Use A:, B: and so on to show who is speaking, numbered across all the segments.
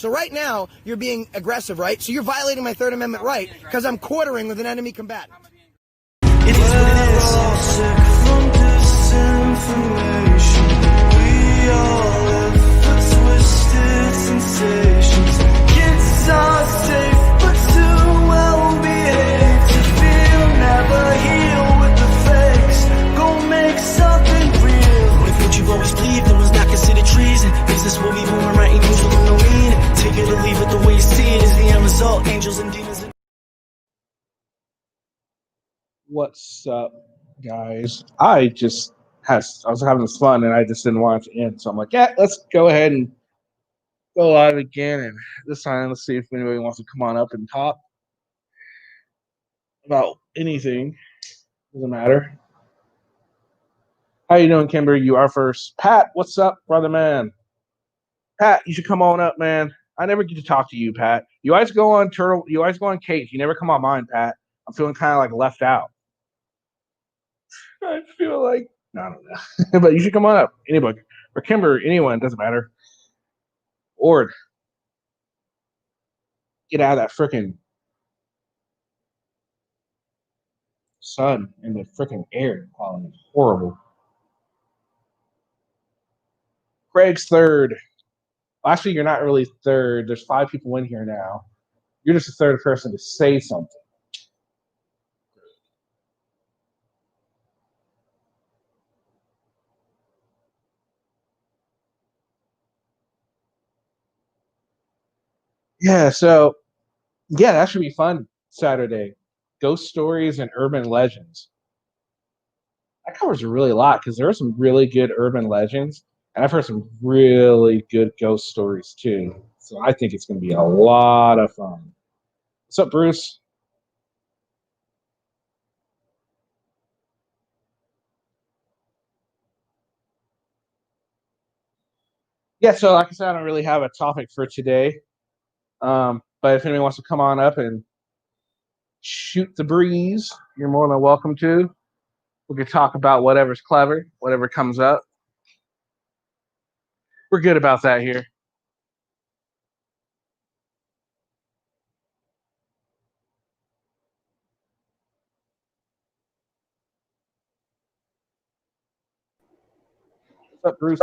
A: So right now, you're being aggressive, right? So you're violating my Third Amendment right because I'm quartering with an enemy combatant.
B: It is what it is. We're all sick from disinformation. We all live for twisted sensations. Kids are safe, but too well behaved to feel. Never heal with the fakes. Go make something real. If what you've always believed in was not considered treason, business will be booming, writing news with no meaning. Take it or leave it the way you see it is the end result. Angels and demons.
C: What's up, guys? I was having fun and I just didn't want it to end. So I'm like, yeah, let's go ahead and go live again. And this time, let's see if anybody wants to come on up and talk about anything. Doesn't matter. How you doing, Kimber? You are first. Pat, what's up, brother man? Pat, you should come on up, man. I never get to talk to you, Pat. You always go on Turtle. You always go on Kate. You never come on mine, Pat. I'm feeling kind of like left out. I feel like I don't know, but you should come on up. Anybody or Kimber, anyone, doesn't matter. Ord, get out of that freaking sun and the freaking air quality is horrible. Craig's third. Well, actually, you're not really third. There's 5 people in here now. You're just the third person to say something. Yeah, so yeah, that should be fun Saturday. Ghost stories and urban legends. That covers really a lot because there are some really good urban legends, and I've heard some really good ghost stories too. So I think it's going to be a lot of fun. What's up, Bruce? Yeah, so like I said, I don't really have a topic for today. But if anyone wants to come on up and shoot the breeze, you're more than welcome to. We could talk about whatever's clever, whatever comes up. We're good about that here. What's up, Bruce?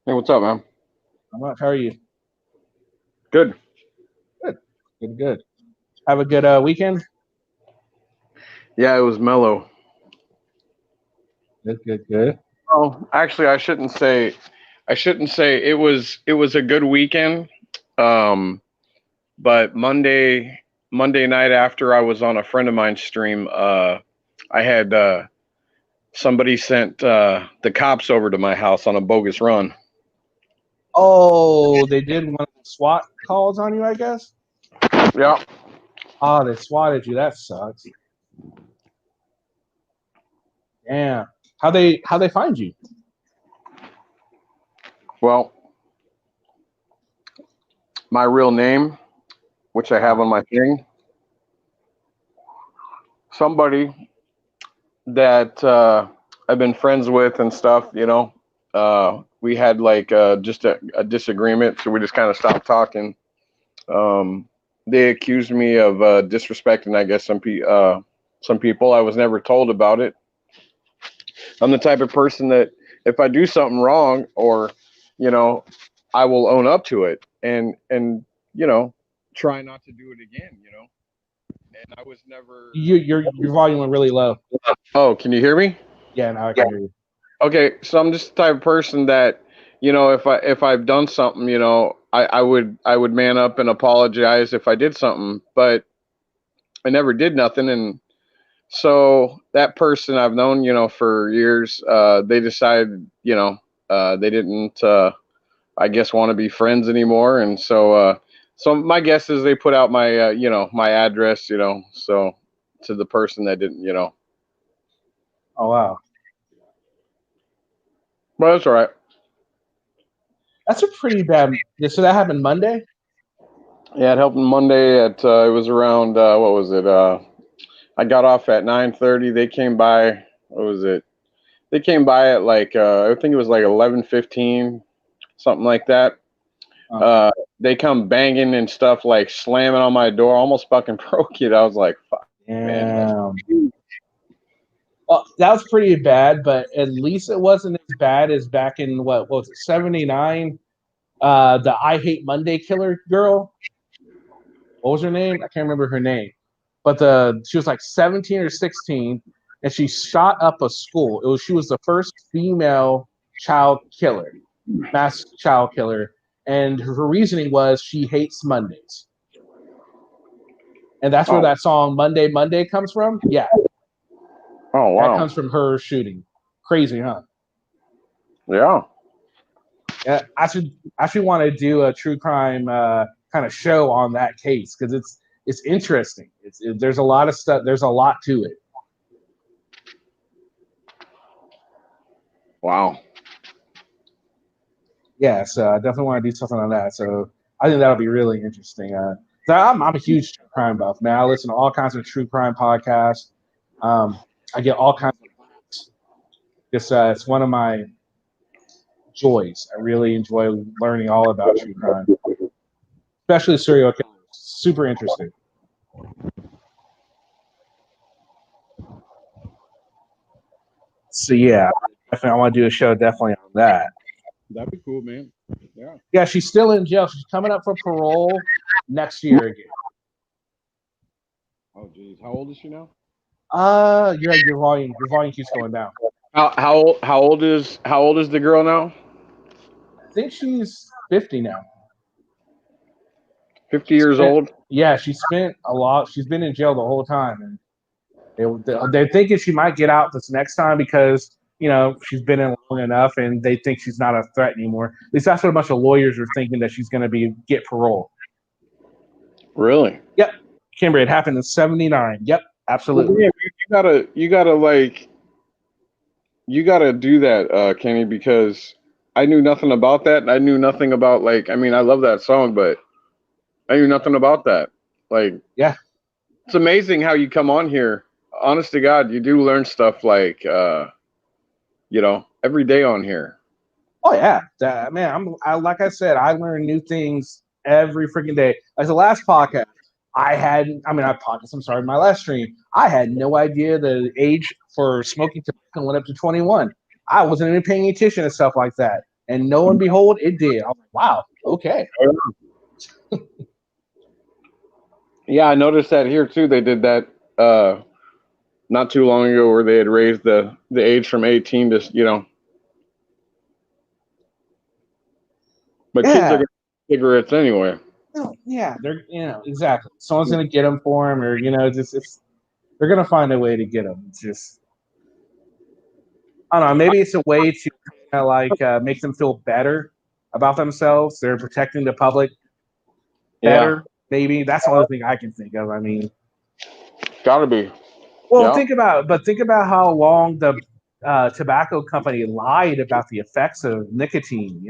D: Hey, what's up, man?
C: I'm up. How are you?
D: Good.
C: Good. Have a good weekend?
D: Yeah, it was mellow.
C: Good.
D: Oh, actually, I shouldn't say it was a good weekend. But Monday night after I was on a friend of mine's stream, I had somebody sent the cops over to my house on a bogus run.
C: Oh, they did one of the SWAT calls on you, I guess?
D: Yeah.
C: Oh, they swatted you. That sucks. Yeah. How they find you?
D: Well, my real name, which I have on my thing, somebody that I've been friends with and stuff, we had like just a disagreement, so we just kind of stopped talking. They accused me of disrespecting, I guess, some people. I was never told about it. I'm the type of person that if I do something wrong, or I will own up to it and try not to do it again. And I was never.
C: Your volume went really low.
D: Oh, can you hear me?
C: Yeah, now I can hear you.
D: Okay, so I'm just the type of person that, if I've done something, I would man up and apologize if I did something, but I never did nothing. And so that person I've known, for years, they decided, they didn't, I guess, want to be friends anymore. And so my guess is they put out my, my address, so to the person that didn't,
C: Oh, wow.
D: Well, that's all right.
C: That's a pretty bad. So that happened Monday?
D: Yeah, it happened Monday at it was around what was it? I got off at 9:30. They came by. What was it? They came by at like I think it was like 11:15, something like that. They come banging and stuff, like slamming on my door, almost fucking broke it. I was like, fuck, man.
C: Well, that was pretty bad, but at least it wasn't as bad as back in what was it, 79? The I Hate Monday killer girl. What was her name? I can't remember her name. But she was like 17 or 16, and she shot up a school. She was the first female child killer, mass child killer, and her reasoning was she hates Mondays. And that's where that song Monday, Monday comes from? Yeah.
D: Oh, wow.
C: That comes from her shooting. Crazy, huh?
D: Yeah.
C: Yeah, I should want to do a true crime kind of show on that case because it's interesting. There's a lot of stuff. There's a lot to it.
D: Wow.
C: Yeah, so I definitely want to do something on that. So I think that'll be really interesting. So I'm a huge true crime buff, man. I listen to all kinds of true crime podcasts. I get all kinds of it's one of my joys. I really enjoy learning all about true crime, especially serial killers. Super interesting. So yeah, definitely I want to do a show definitely on that.
D: That'd be cool, man. Yeah.
C: Yeah, she's still in jail. She's coming up for parole next year again.
D: Oh, geez. How old is she now?
C: Your volume keeps going down.
D: How old is the girl now?
C: I think she's 50 now.
D: 50 years old?
C: Yeah, she spent a lot. She's been in jail the whole time, and they're thinking she might get out this next time because she's been in long enough, and they think she's not a threat anymore. At least that's what a bunch of lawyers are thinking, that she's going to get parole.
D: Really?
C: Yep, Kimber. It happened in '79. Yep, absolutely.
D: Well, yeah, you gotta do that, Kenny, because I knew nothing about that. And I knew nothing about I love that song, but I knew nothing about that.
C: Yeah,
D: it's amazing how you come on here. Honest to God, you do learn stuff every day on here.
C: Oh yeah, man. Like I said, I learn new things every freaking day. Like the last podcast, my last stream, I had no idea the age for smoking tobacco went up to 21. I wasn't even paying attention to stuff like that. And lo and behold, it did. I was like, wow, okay.
D: Yeah, I noticed that here too. They did that not too long ago where they had raised the age from 18 to, but kids are going to cigarettes anyway.
C: Yeah, they're exactly. Someone's going to get them for them, or they're going to find a way to get them. It's just, I don't know. Maybe it's a way to make them feel better about themselves. They're protecting the public better. Yeah. Maybe that's the only thing I can think of. I mean,
D: gotta be.
C: Well, think about how long the tobacco company lied about the effects of nicotine.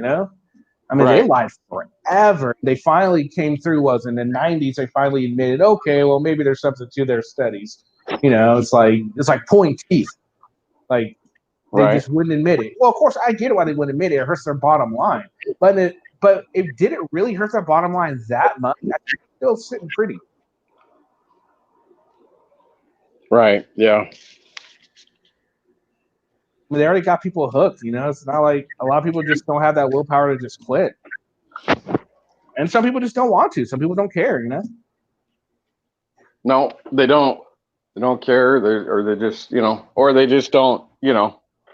C: They lied forever. They finally came through. In the 90s, they finally admitted, okay, well, maybe there's something to their studies. It's like pulling teeth. They just wouldn't admit it. Well, of course, I get it why they wouldn't admit it. It hurts their bottom line. But it did it really hurt their bottom line that much? That's still sitting pretty.
D: Right. Yeah.
C: They already got people hooked. It's not like a lot of people just don't have that willpower to just quit. And some people just don't want to. Some people don't care.
D: No, they don't. They don't care. They just don't.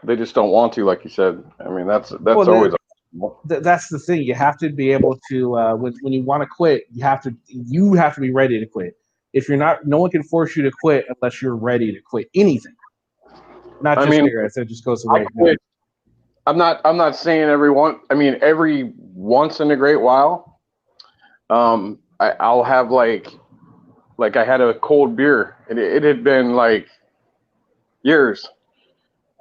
D: They just don't want to, like you said. I mean, that's always.
C: That's the thing. You have to be able to when you want to quit, you have to be ready to quit. If you're not, no one can force you to quit unless you're ready to quit anything. Not just cigarettes. It just goes away.
D: I'm not saying everyone. I mean, every once in a great while, I'll have like I had a cold beer, and it had been years,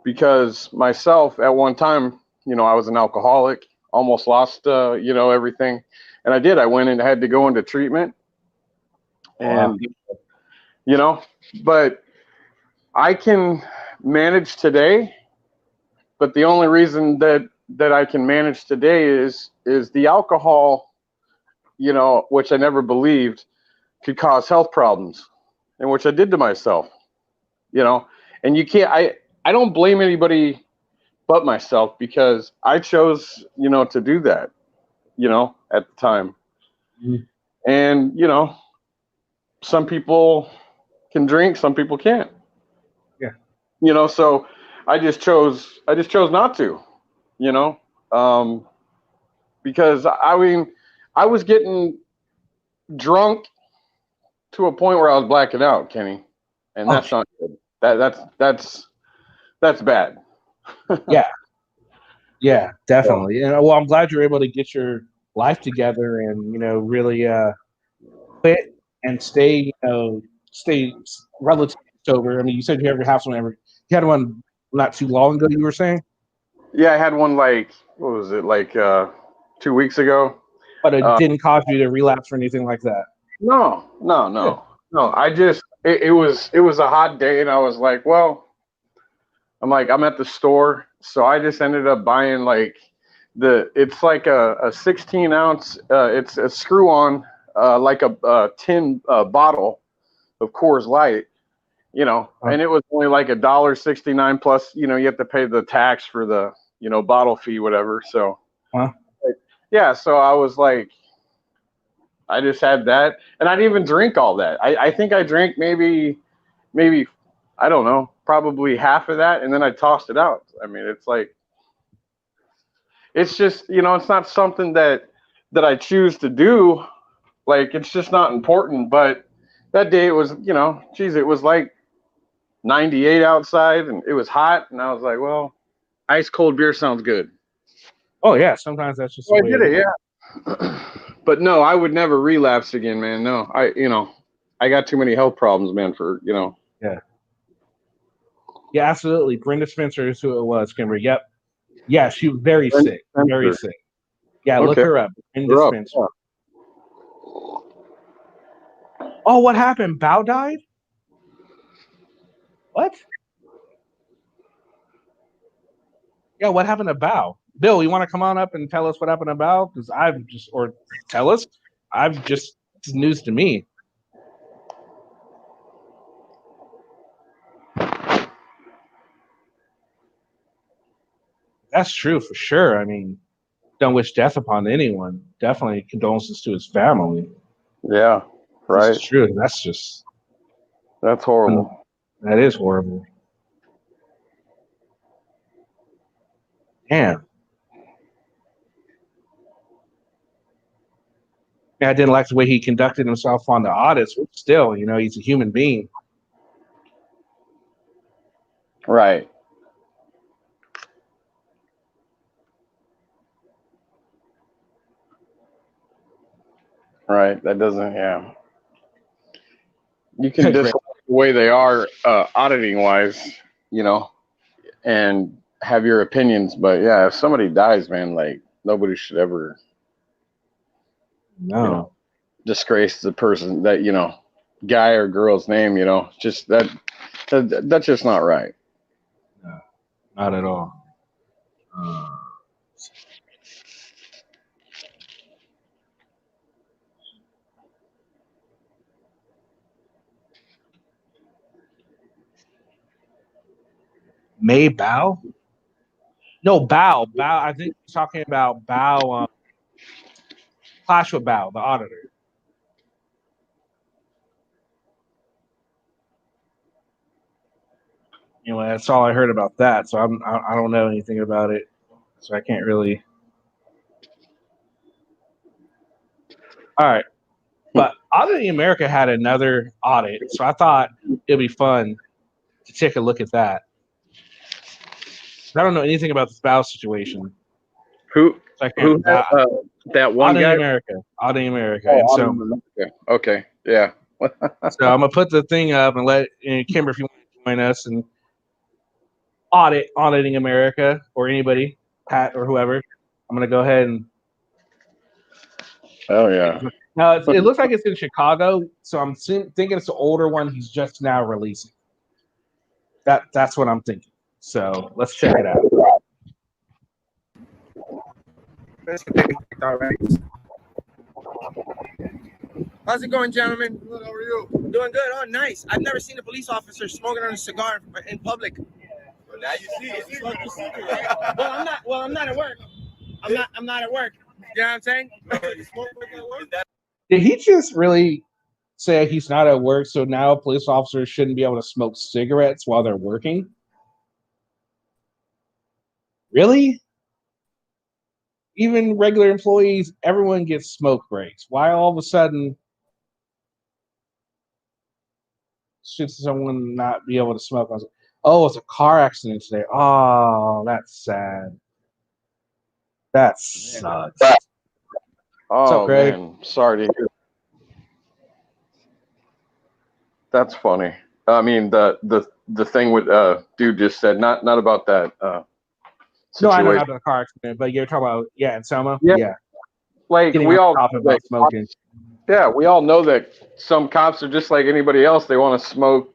D: because myself at one time, I was an alcoholic, almost lost, everything, and I went and had to go into treatment, and but I can manage today. But the only reason that I can manage today is the alcohol you know, which I never believed could cause health problems, and which I did to myself, you know. And you can't, I don't blame anybody but myself, because I chose, you know, to do that, you know, at the time.
C: Mhm.
D: And, you know, some people can drink, some people can't.
C: Yeah.
D: You know, so I just chose not to, you know, because I mean, I was getting drunk to a point where I was blacking out, Kenny, and
C: Oh,
D: that's not good. That's bad.
C: yeah. Yeah, definitely. And well, I'm glad you're able to get your life together and, you know, really quit and stay, you know, stay relatively sober. I mean, you said you have your house whenever you had one not too long ago, you were saying,
D: Yeah, I had one like, what was it, like 2 weeks ago.
C: but it
D: Uh,
C: didn't cause you to relapse or anything like that.
D: no, no,
C: Good.
D: no, no. I just it was a hot day, and I was like, well, I'm at the store, so I just ended up buying like it's like a 16 ounce. It's a screw on like a tin bottle of Coors Light, you know,
C: Huh.
D: and it was only like $1.69 plus, you know, you have to pay the tax for the, you know, bottle fee, whatever. So
C: Huh?
D: yeah, so I was like, I just had that, and I didn't even drink all that. I think I drank maybe I don't know, probably half of that, and then I tossed it out. I mean, it's like, it's just, you know, it's not something that I choose to do. Like, it's just not important. But that day it was, you know, geez, it was like 98 outside, and it was hot, and I was like, well, ice cold beer sounds good.
C: Oh yeah, sometimes that's just
D: So
C: the
D: I
C: way
D: did
C: it
D: it,
C: is.
D: yeah. But no, I would never relapse again, man. No, you know, I got too many health problems, man, for, you know.
C: Yeah. Yeah, absolutely. Brenda Spencer is who it was, Kimber. Yep. Yeah, she was very sick. Very sick. Yeah, look
D: Okay.
C: her up. Brenda
D: You're up.
C: Spencer. Oh, what happened? Bao died? What? Yeah, what happened to Bao? Bill, you want to come on up and tell us what happened to Bao? Because or tell us. It's news to me. That's true for sure. I mean, don't wish death upon anyone. Definitely condolences to his family.
D: Yeah,
C: This
D: right.
C: is true. That's just,
D: That's horrible.
C: that is horrible. Damn. Yeah, I didn't like the way he conducted himself on the audits, but still, you know, he's a human being.
D: Right. Right. That doesn't, yeah. You can dislike the way they are auditing wise, you know, and have your opinions. But yeah, if somebody dies, man, like, nobody should ever,
C: No.
D: you know, disgrace the person that, you know, guy or girl's name, you know, just that's just not right.
C: No, not at all. May Bao? No, Bao. Bao. I think he's talking about Bao. Clash with Bao, the auditor. Anyway, that's all I heard about that. So I don't know anything about it. So I can't really. All right. But Auditing America had another audit. So I thought it'd be fun to take a look at that. I don't know anything about the spouse situation.
D: Who
C: So I can't.
D: that one
C: Auditing
D: guy?
C: America. Auditing America.
D: Oh,
C: And so,
D: okay. Yeah.
C: so I'm going to put the thing up and let Kimber, if you want to join us and Auditing America or anybody, Pat or whoever, I'm going to go ahead and.
D: Oh, yeah.
C: No, it looks like it's in Chicago, so I'm thinking it's an older one he's just now releasing. That's what I'm thinking. So let's check it out.
E: How's it going, gentlemen? Good. How are you? Doing good. Oh, nice. I've never seen a police officer smoking on a cigar in public. Well, now you see it. Well, I'm not at work. I'm not at work. You know what I'm saying?
C: Did he just really say he's not at work, so now police officers shouldn't be able to smoke cigarettes while they're working? Really? Even regular employees, everyone gets smoke breaks. Why all of a sudden should someone not be able to smoke? Oh, it's a car accident today. Oh, that's sad. That sucks.
D: Oh,
C: Greg?
D: man. Sorry to hear. That's funny. I mean, the thing with dude just said, not about that
C: No, I know
D: situation.
C: not the car accident, but you're talking about in Selma.
D: Yeah. Like
C: Getting
D: we
C: on
D: all
C: top about smoking.
D: Yeah, we all know that some cops are just like anybody else. They want to smoke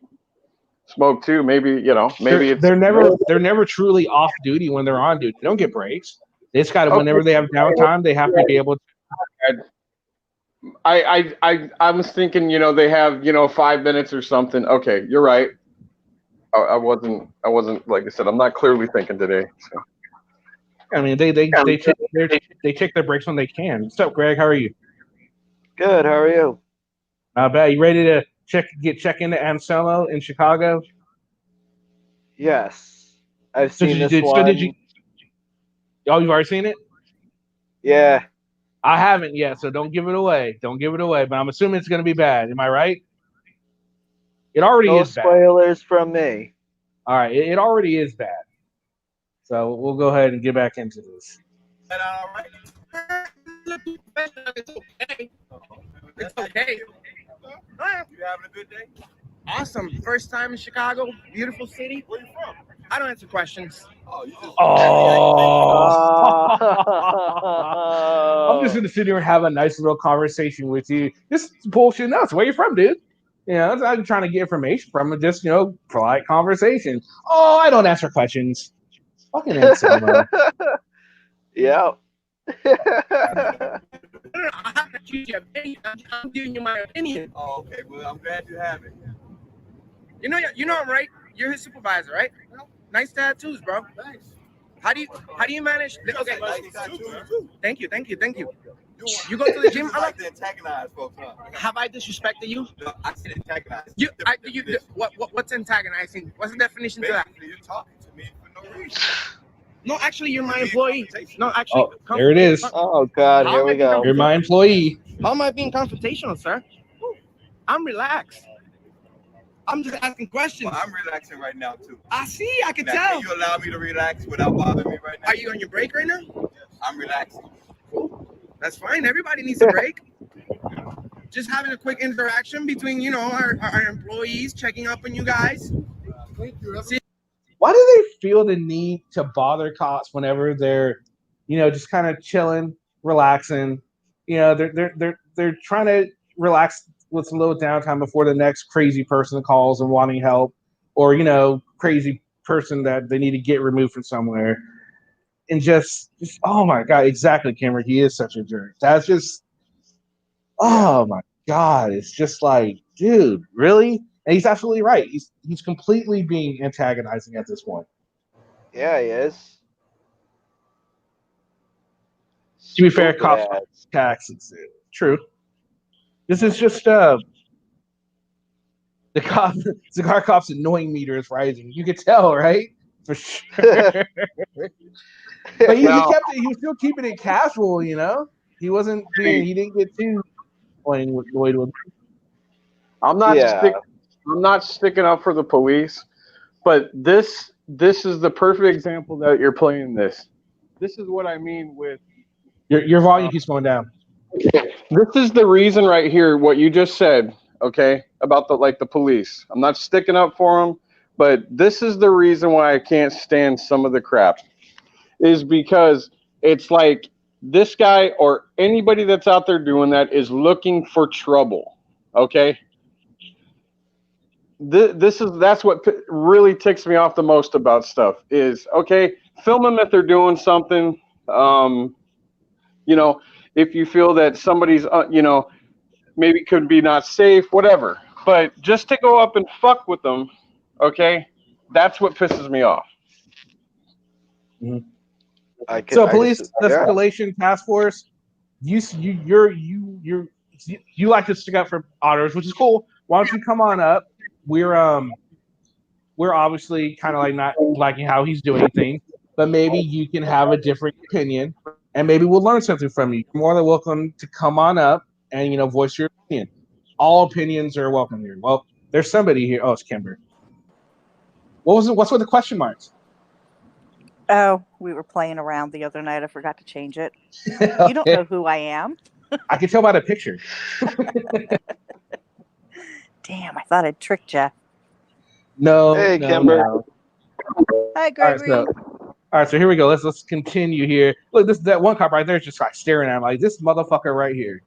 D: too. Maybe
C: they're never truly off duty when they're on duty. They don't get breaks. They just got to, whenever they have downtime, they have to be able to.
D: I was thinking, they have 5 minutes or something. Okay, you're right. I wasn't like I said. I'm not clearly thinking today. So.
C: I mean, they take their breaks when they can. What's up, Greg? How are you?
F: Good. How are you?
C: Not bad. You ready to check into Anselmo in Chicago?
F: Yes, I've seen this one.
C: So did you? Oh, you've already seen it?
F: Yeah.
C: I haven't yet, so don't give it away. Don't give it away. But I'm assuming it's going to be bad. Am I right? It already is bad.
F: No spoilers from me.
C: All right, it already is bad. So we'll go ahead and get back into this.
E: All right. It's okay. It's okay. You having a good day? Awesome. First time in Chicago. Beautiful city. Where you from? I don't answer questions.
C: I'm just going to sit here and have a nice little conversation with you. Just bullshit nuts. Where you from, dude? I'm trying to get information from it. Just, polite conversation. Oh, I don't answer questions. Fucking Anselmo.
F: Yeah.
E: I'm giving you my opinion.
G: Oh, okay. Well, I'm glad you have it.
E: You know I'm right. You're his supervisor, right? Nice tattoos, bro.
G: Thanks.
E: How do you manage? Okay. Thank you. You go to the gym.
G: You like to antagonize folks, huh?
E: Have I disrespected you?
G: No, I said antagonize.
E: What's antagonizing? What's the definition to that?
G: Basically, you're talking to me for no reason.
E: No, actually, you're my employee. No, actually.
C: Oh, there it is.
F: Oh, God. Here we go.
C: You're my employee.
E: How am I being confrontational, sir? I'm relaxed. I'm just asking questions.
G: Well, I'm relaxing right now, too.
E: I see. I can
G: Now,
E: tell.
G: can you allow me to relax without bothering me right now?
E: Are you on your break right now?
G: Yes, I'm relaxing.
E: Cool. That's fine. Everybody needs a break. Just having a quick interaction between, our employees, checking up on you guys.
G: Thank you.
C: Why do they feel the need to bother cops whenever they're, just kind of chilling, relaxing? They're trying to relax with a little downtime before the next crazy person calls and wanting help, or crazy person that they need to get removed from somewhere. And just oh my God, exactly, Cameron. He is such a jerk. That's just, oh my God. It's just like, dude, really? And he's absolutely right. He's completely being antagonizing at this point.
F: Yeah, he is.
C: To be fair, cops taxes. True. This is just the cigar cop's annoying meter is rising. You could tell, right? For sure. But he was still keeping it casual, He wasn't he didn't get too playing with Lloyd.
D: I'm not sticking up for the police, but this is the perfect example that you're playing this. This is what I mean with
C: your volume keeps going down.
D: This is the reason right here, what you just said, okay, about the police. I'm not sticking up for them, but this is the reason why I can't stand some of the crap, is because it's like this guy or anybody that's out there doing that is looking for trouble, okay? That's what really ticks me off the most about stuff is, okay, film them if they're doing something, if you feel that somebody's, maybe could be not safe, whatever. But just to go up and fuck with them, okay, that's what pisses me off.
C: So police escalation task force, you like to stick up for otters, which is cool. Why don't you come on up? We're obviously kind of like not liking how he's doing things, but maybe you can have a different opinion, and maybe we'll learn something from you. You're more than welcome to come on up and voice your opinion. All opinions are welcome here. Well, there's somebody here. Oh, it's Kimber. What's with the question marks?
H: Oh, we were playing around the other night. I forgot to change it. You don't know who I am.
C: I can tell by the picture.
H: Damn, I thought I'd tricked you.
C: No.
F: Hey,
C: no,
F: Kimber.
C: no.
H: Hi, Gregory.
C: All right, so here we go. Let's continue here. Look, that one cop right there is just like staring at him like this motherfucker right here.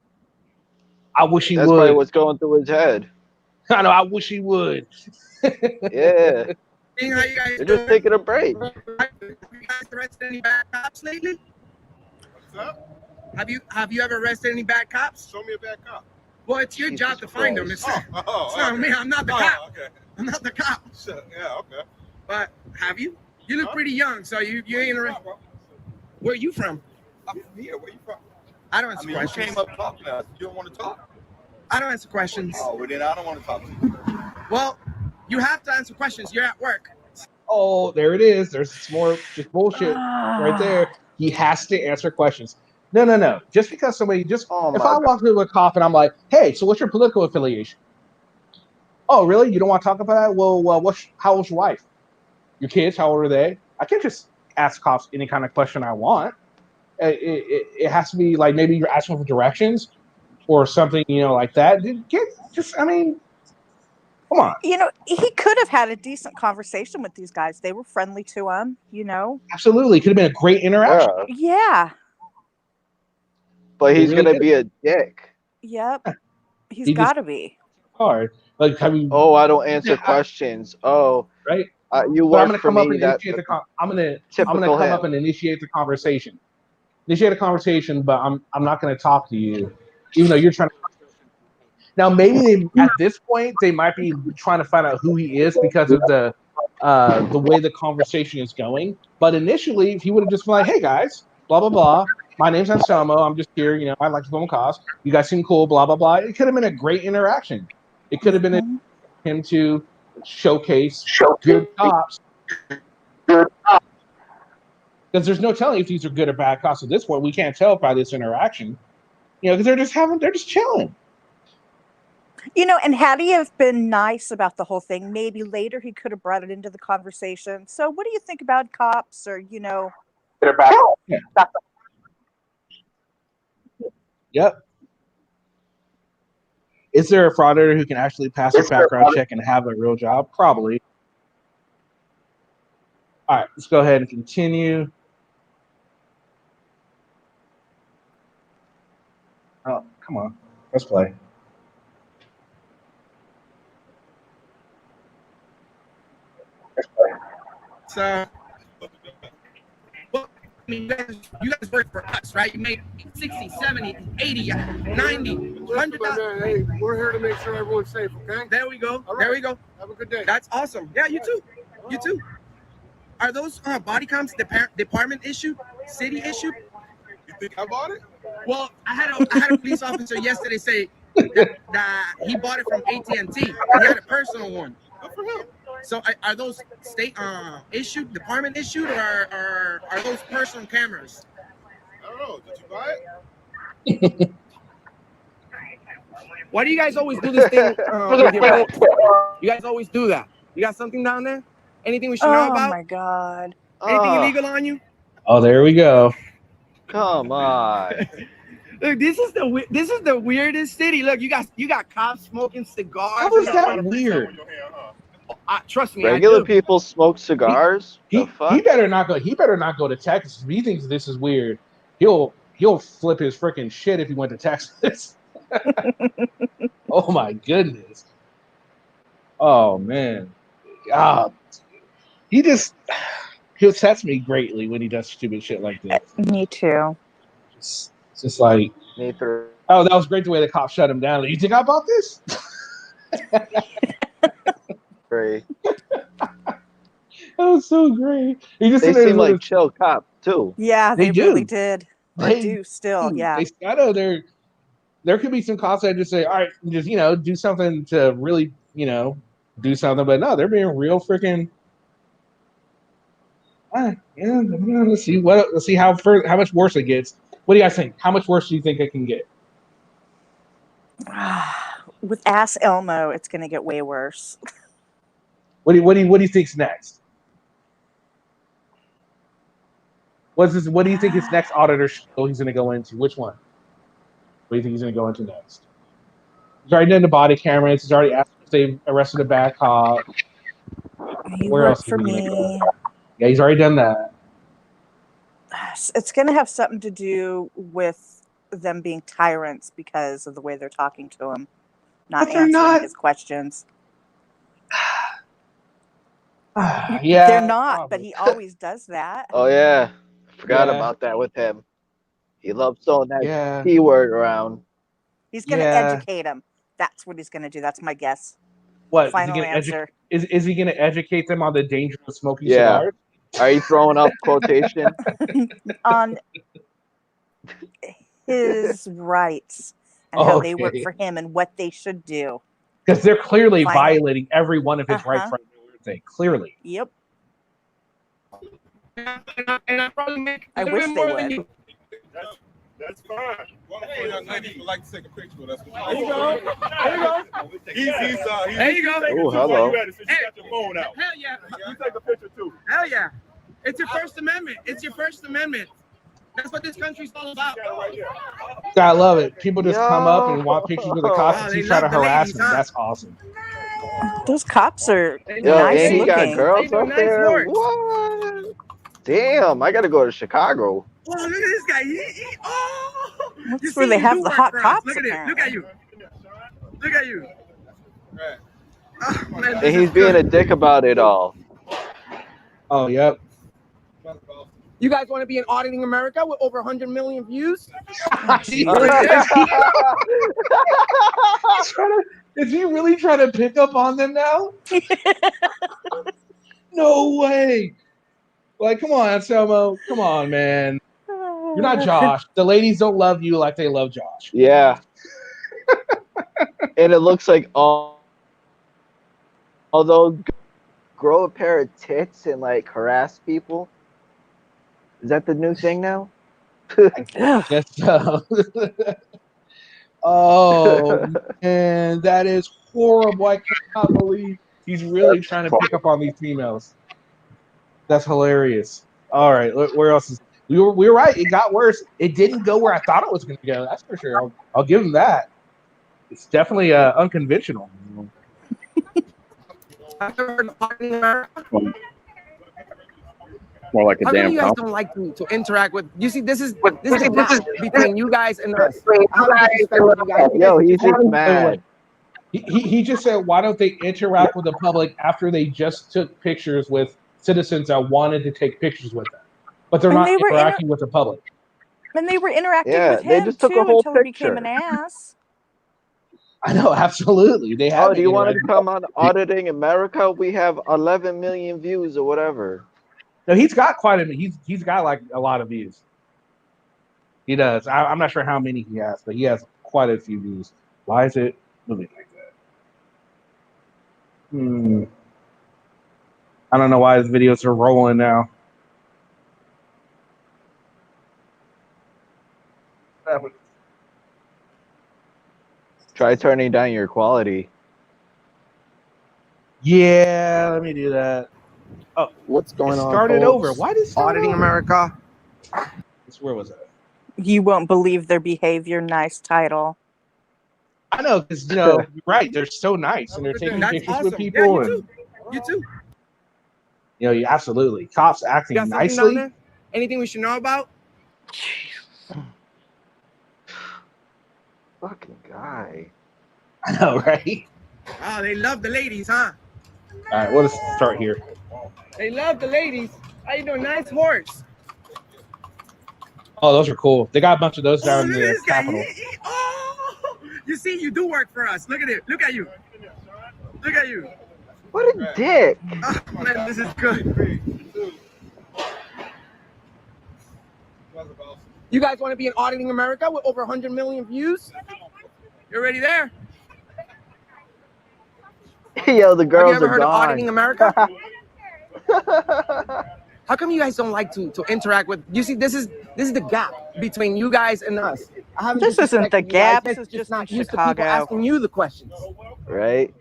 C: I wish he
F: That's
C: would.
F: probably what's going through his head.
C: I know. I wish he would.
F: Yeah.
E: Seeing how you guys
F: They're just taking a break.
E: Have you guys arrested any bad cops lately?
G: What's up?
E: Have you ever arrested any bad cops?
G: Show me a bad cop.
E: Well, it's your
F: Jesus
E: job to find them. It's
F: Christ.
E: it's not me. I'm not the cop.
G: Okay.
E: I'm not the cop.
G: Yeah, okay.
E: But have you? You look pretty young, so you ain't arrested. Where are you from?
G: I'm from here. Where you from?
E: I don't
G: I
E: answer
G: mean, you
E: questions.
G: came up talking to us. You don't want to talk?
E: I don't answer questions.
G: Oh, well, then I don't want to talk to you.
E: Well, you have to answer questions. You're at work.
C: Oh, there it is. There's some more just bullshit right there. He has to answer questions. No. Just because somebody if I walk into a cop and I'm like, hey, so what's your political affiliation? Oh, really? You don't want to talk about that? Well, how old's your wife? Your kids? How old are they? I can't just ask cops any kind of question I want. It has to be like maybe you're asking for directions or something, like that. Come on.
H: He could have had a decent conversation with these guys. They were friendly to him,
C: Absolutely. Could have been a great interaction.
H: Yeah.
F: But he's
C: really
F: going to
C: good.
F: be a dick.
H: Yep. He's
C: He
H: got to be.
C: Hard. Like, have you?
F: Oh, I don't answer questions. Oh,
C: right.
F: you
C: But I'm
F: work
C: gonna
F: for
C: come up
F: me.
C: and
F: That's
C: initiate I'm gonna
F: typical
C: come
F: him.
C: up and initiate the conversation. Initiate a conversation, but I'm not gonna talk to you, even though you're trying to. Now maybe at this point they might be trying to find out who he is because of the way the conversation is going. But initially, if he would have just been like, "Hey guys, blah blah blah, my name's Anselmo. I'm just here. I like to film cause. You guys seem cool. Blah blah blah." It could have been a great interaction. It could have been him to showcase good cops. Because there's no telling if these are good or bad cops at this point. We can't tell by this interaction, because they're just chilling.
H: And had he have been nice about the whole thing, maybe later he could have brought it into the conversation. So what do you think about cops or,
C: They're back. Yeah. Yep. Is there a frauditor who can actually pass a background check and have a real job? Probably. All right, let's go ahead and continue. Oh, come on. Let's play.
E: So, well, you guys work for us, right? You made 60, 70, 80, 90, 100,000.
G: Hey, we're here to make sure everyone's safe, okay?
E: There we go.
G: All right.
E: There we go.
G: Have a good day.
E: That's awesome. Yeah, you too. You too. Are those body cams department issued? City issued?
G: You think I bought it?
E: Well, I had a police officer yesterday say that he bought it from AT&T. He had a personal one.
G: Good for him.
E: So are those state issued, department issued, or are those personal cameras?
G: I don't know. Did you buy it?
E: Why do you guys always do this thing with your pets? You guys always do that. You got something down there? Anything we should know about?
H: Oh my God.
E: Anything illegal on you?
C: Oh, there we go.
F: Come on.
E: Look, this is the weirdest city. Look, you got cops smoking cigars.
C: How is that weird?
E: Trust me,
F: Regular
E: I do.
F: people smoke cigars?
C: He
F: The fuck?
C: better not go. He better not go to Texas. If he thinks this is weird, he'll flip his freaking shit if he went to Texas. Oh my goodness. Oh man. He upsets me greatly when he does stupid shit like this.
H: Me too.
C: It's just like
F: Me too.
C: Oh, that was great the way the cop shut him down. You think I bought this?
F: Great.
C: That was so great. He just
F: They
C: sit there
F: seem
C: with
F: like
C: his-
F: chill cops too.
H: Yeah,
C: They
H: they really
C: do.
H: did. Or
C: They
H: do still, yeah.
C: I know there could be some cops that just say, all right, just do something to really, do something, but no, they're being real freaking. Let's see how much worse it gets. What do you guys think? How much worse do you think it can get?
H: With Ass Elmo, it's going to get way worse.
C: What do you think's next? What do you think his next auditor show he's going to go into? Which one? What do you think he's going to go into next? He's already done the body cameras. He's already asked if they arrested a bad cop.
H: He
C: Where
H: worked
C: else is
H: for
C: he gonna
H: me.
C: go? Yeah, he's already done that.
H: It's going to have something to do with them being tyrants because of the way they're talking to him, not
C: But they're
H: answering
C: not.
H: his questions.
C: Yeah,
H: They're not,
C: probably.
H: but he always does that.
F: Oh yeah, forgot
C: Yeah.
F: about that with him. He loves throwing that
C: Yeah.
F: P word around.
H: He's going to
C: Yeah.
H: educate him. That's what he's going to do. That's my guess.
C: What
H: Final
C: is he gonna
H: answer.
C: Is he going to educate them on the danger of smoking
F: Yeah.
C: cigars?
F: Are you throwing up quotation?
H: On his rights and how they work
C: Okay.
H: for him and what they should do.
C: Because they're clearly
H: Final-
C: violating every one of his rights
H: Uh-huh.
C: right now. aren't they? Clearly.
H: Yep.
E: And I probably make
H: I
E: a
H: wish
E: little
H: they
E: more than
H: would.
E: you.
G: That's fine. One of the young ladies would like to take a picture with us.
E: There you go. There you go. There you go.
F: Oh, hello.
G: You got your phone out.
E: Hell yeah.
G: You take a picture too.
E: Hell yeah. It's your First Amendment. It's your First Amendment. That's what this country's all about.
C: I love it. People just come up and want pictures with the cops
E: Oh,
C: and
E: they
C: he's trying to
E: love the
C: harass
E: ladies,
C: them.
E: huh?
C: That's awesome.
H: Those cops are
F: Yo,
H: nice
F: and he got
H: looking.
F: girls
E: They do
F: up
E: nice
F: there.
E: work.
F: What? Damn, I gotta go to Chicago.
E: Oh, look at this guy. Oh.
H: That's
E: You
H: where
E: see,
H: they
E: you
H: have
E: do
H: the
E: work
H: hot
E: for us.
H: cops,
E: Look at it. Look at you. Look at you. Oh, man,
F: And
E: this
F: he's
E: is
F: being
E: good.
F: a dick about it all.
C: Oh, yep.
E: You guys want to be in Auditing America with over 100 million views?
C: Is he really trying to pick up on them now? No way. Like, come on, Anselmo. Come on, man. You're not Josh. The ladies don't love you like they love Josh.
F: Yeah. And it looks like although grow a pair of tits and like harass people. Is that the new thing now?
C: Yes. Oh, man. That is horrible. I cannot believe he's really trying to pick up on these females. That's hilarious. All right. Where else is we were right. It got worse. It didn't go where I thought it was going to go. That's for sure. I'll give him that. It's definitely unconventional.
E: I've never heard of Auditing America.
D: More like a
E: How
D: damn
E: come you guys
D: cop.
E: don't like me to interact with? You see, this is the gap between you guys and us. How disrespectful you guys.
F: Yo, he's just mad.
C: He just said, why don't they interact with the public after they just took pictures with citizens that wanted to take pictures with them? But they're
H: And
C: not
H: they were
C: interacting with the public.
H: And they were interacting
F: Yeah,
H: with
F: they
H: him
F: just took a
H: too
F: whole
H: until he became
F: picture.
H: an ass.
C: I know, absolutely. They have.
F: Oh, do you want to
C: interacted.
F: come on Auditing America? We have 11 million views or whatever.
C: No, he's got quite a. He's got like a lot of views. He does. I'm not sure how many he has, but he has quite a few views. Why is it moving like that? I don't know why his videos are rolling now.
F: Try turning down your quality.
C: Yeah, let me do that.
E: What's going on?
C: Started
E: folks?
C: over. Why did it start
E: Auditing
C: over?
E: America?
C: Where was that?
H: You won't believe their behavior. Nice title.
C: I know, because you're right. They're so nice, and they're taking
E: That's
C: pictures
E: awesome.
C: with people.
E: Yeah, you
C: and
E: too. You too.
C: you absolutely cops acting
E: You got something down
C: nicely.
E: there? Anything we should know about?
F: Fucking guy.
C: I know, right?
E: Oh, they love the ladies, huh?
C: All right, we'll just start here.
E: They love the ladies. How you doing? Nice horse.
C: Oh, those are cool. They got a bunch of those
E: Oh,
C: down in
E: look at
C: the
E: this guy.
C: Capitol.
E: Oh, You see, you do work for us. Look at it. Look at you. Look at you.
F: What a dick.
E: Oh, man, this is good. You guys want to be in Auditing America with over 100 million views? You're already there.
F: Yo, the
E: Have
F: girls
E: you ever
F: are
E: heard of Auditing
F: gone.
E: America? How come you guys don't like to interact with? You see, this is the gap between you guys and us. I haven't
H: This isn't the
E: disrespected you guys,
H: gap.
E: it's
H: This is
E: just
H: just
E: not
H: in
E: used to people
H: Chicago.
E: asking you the questions.
F: Right?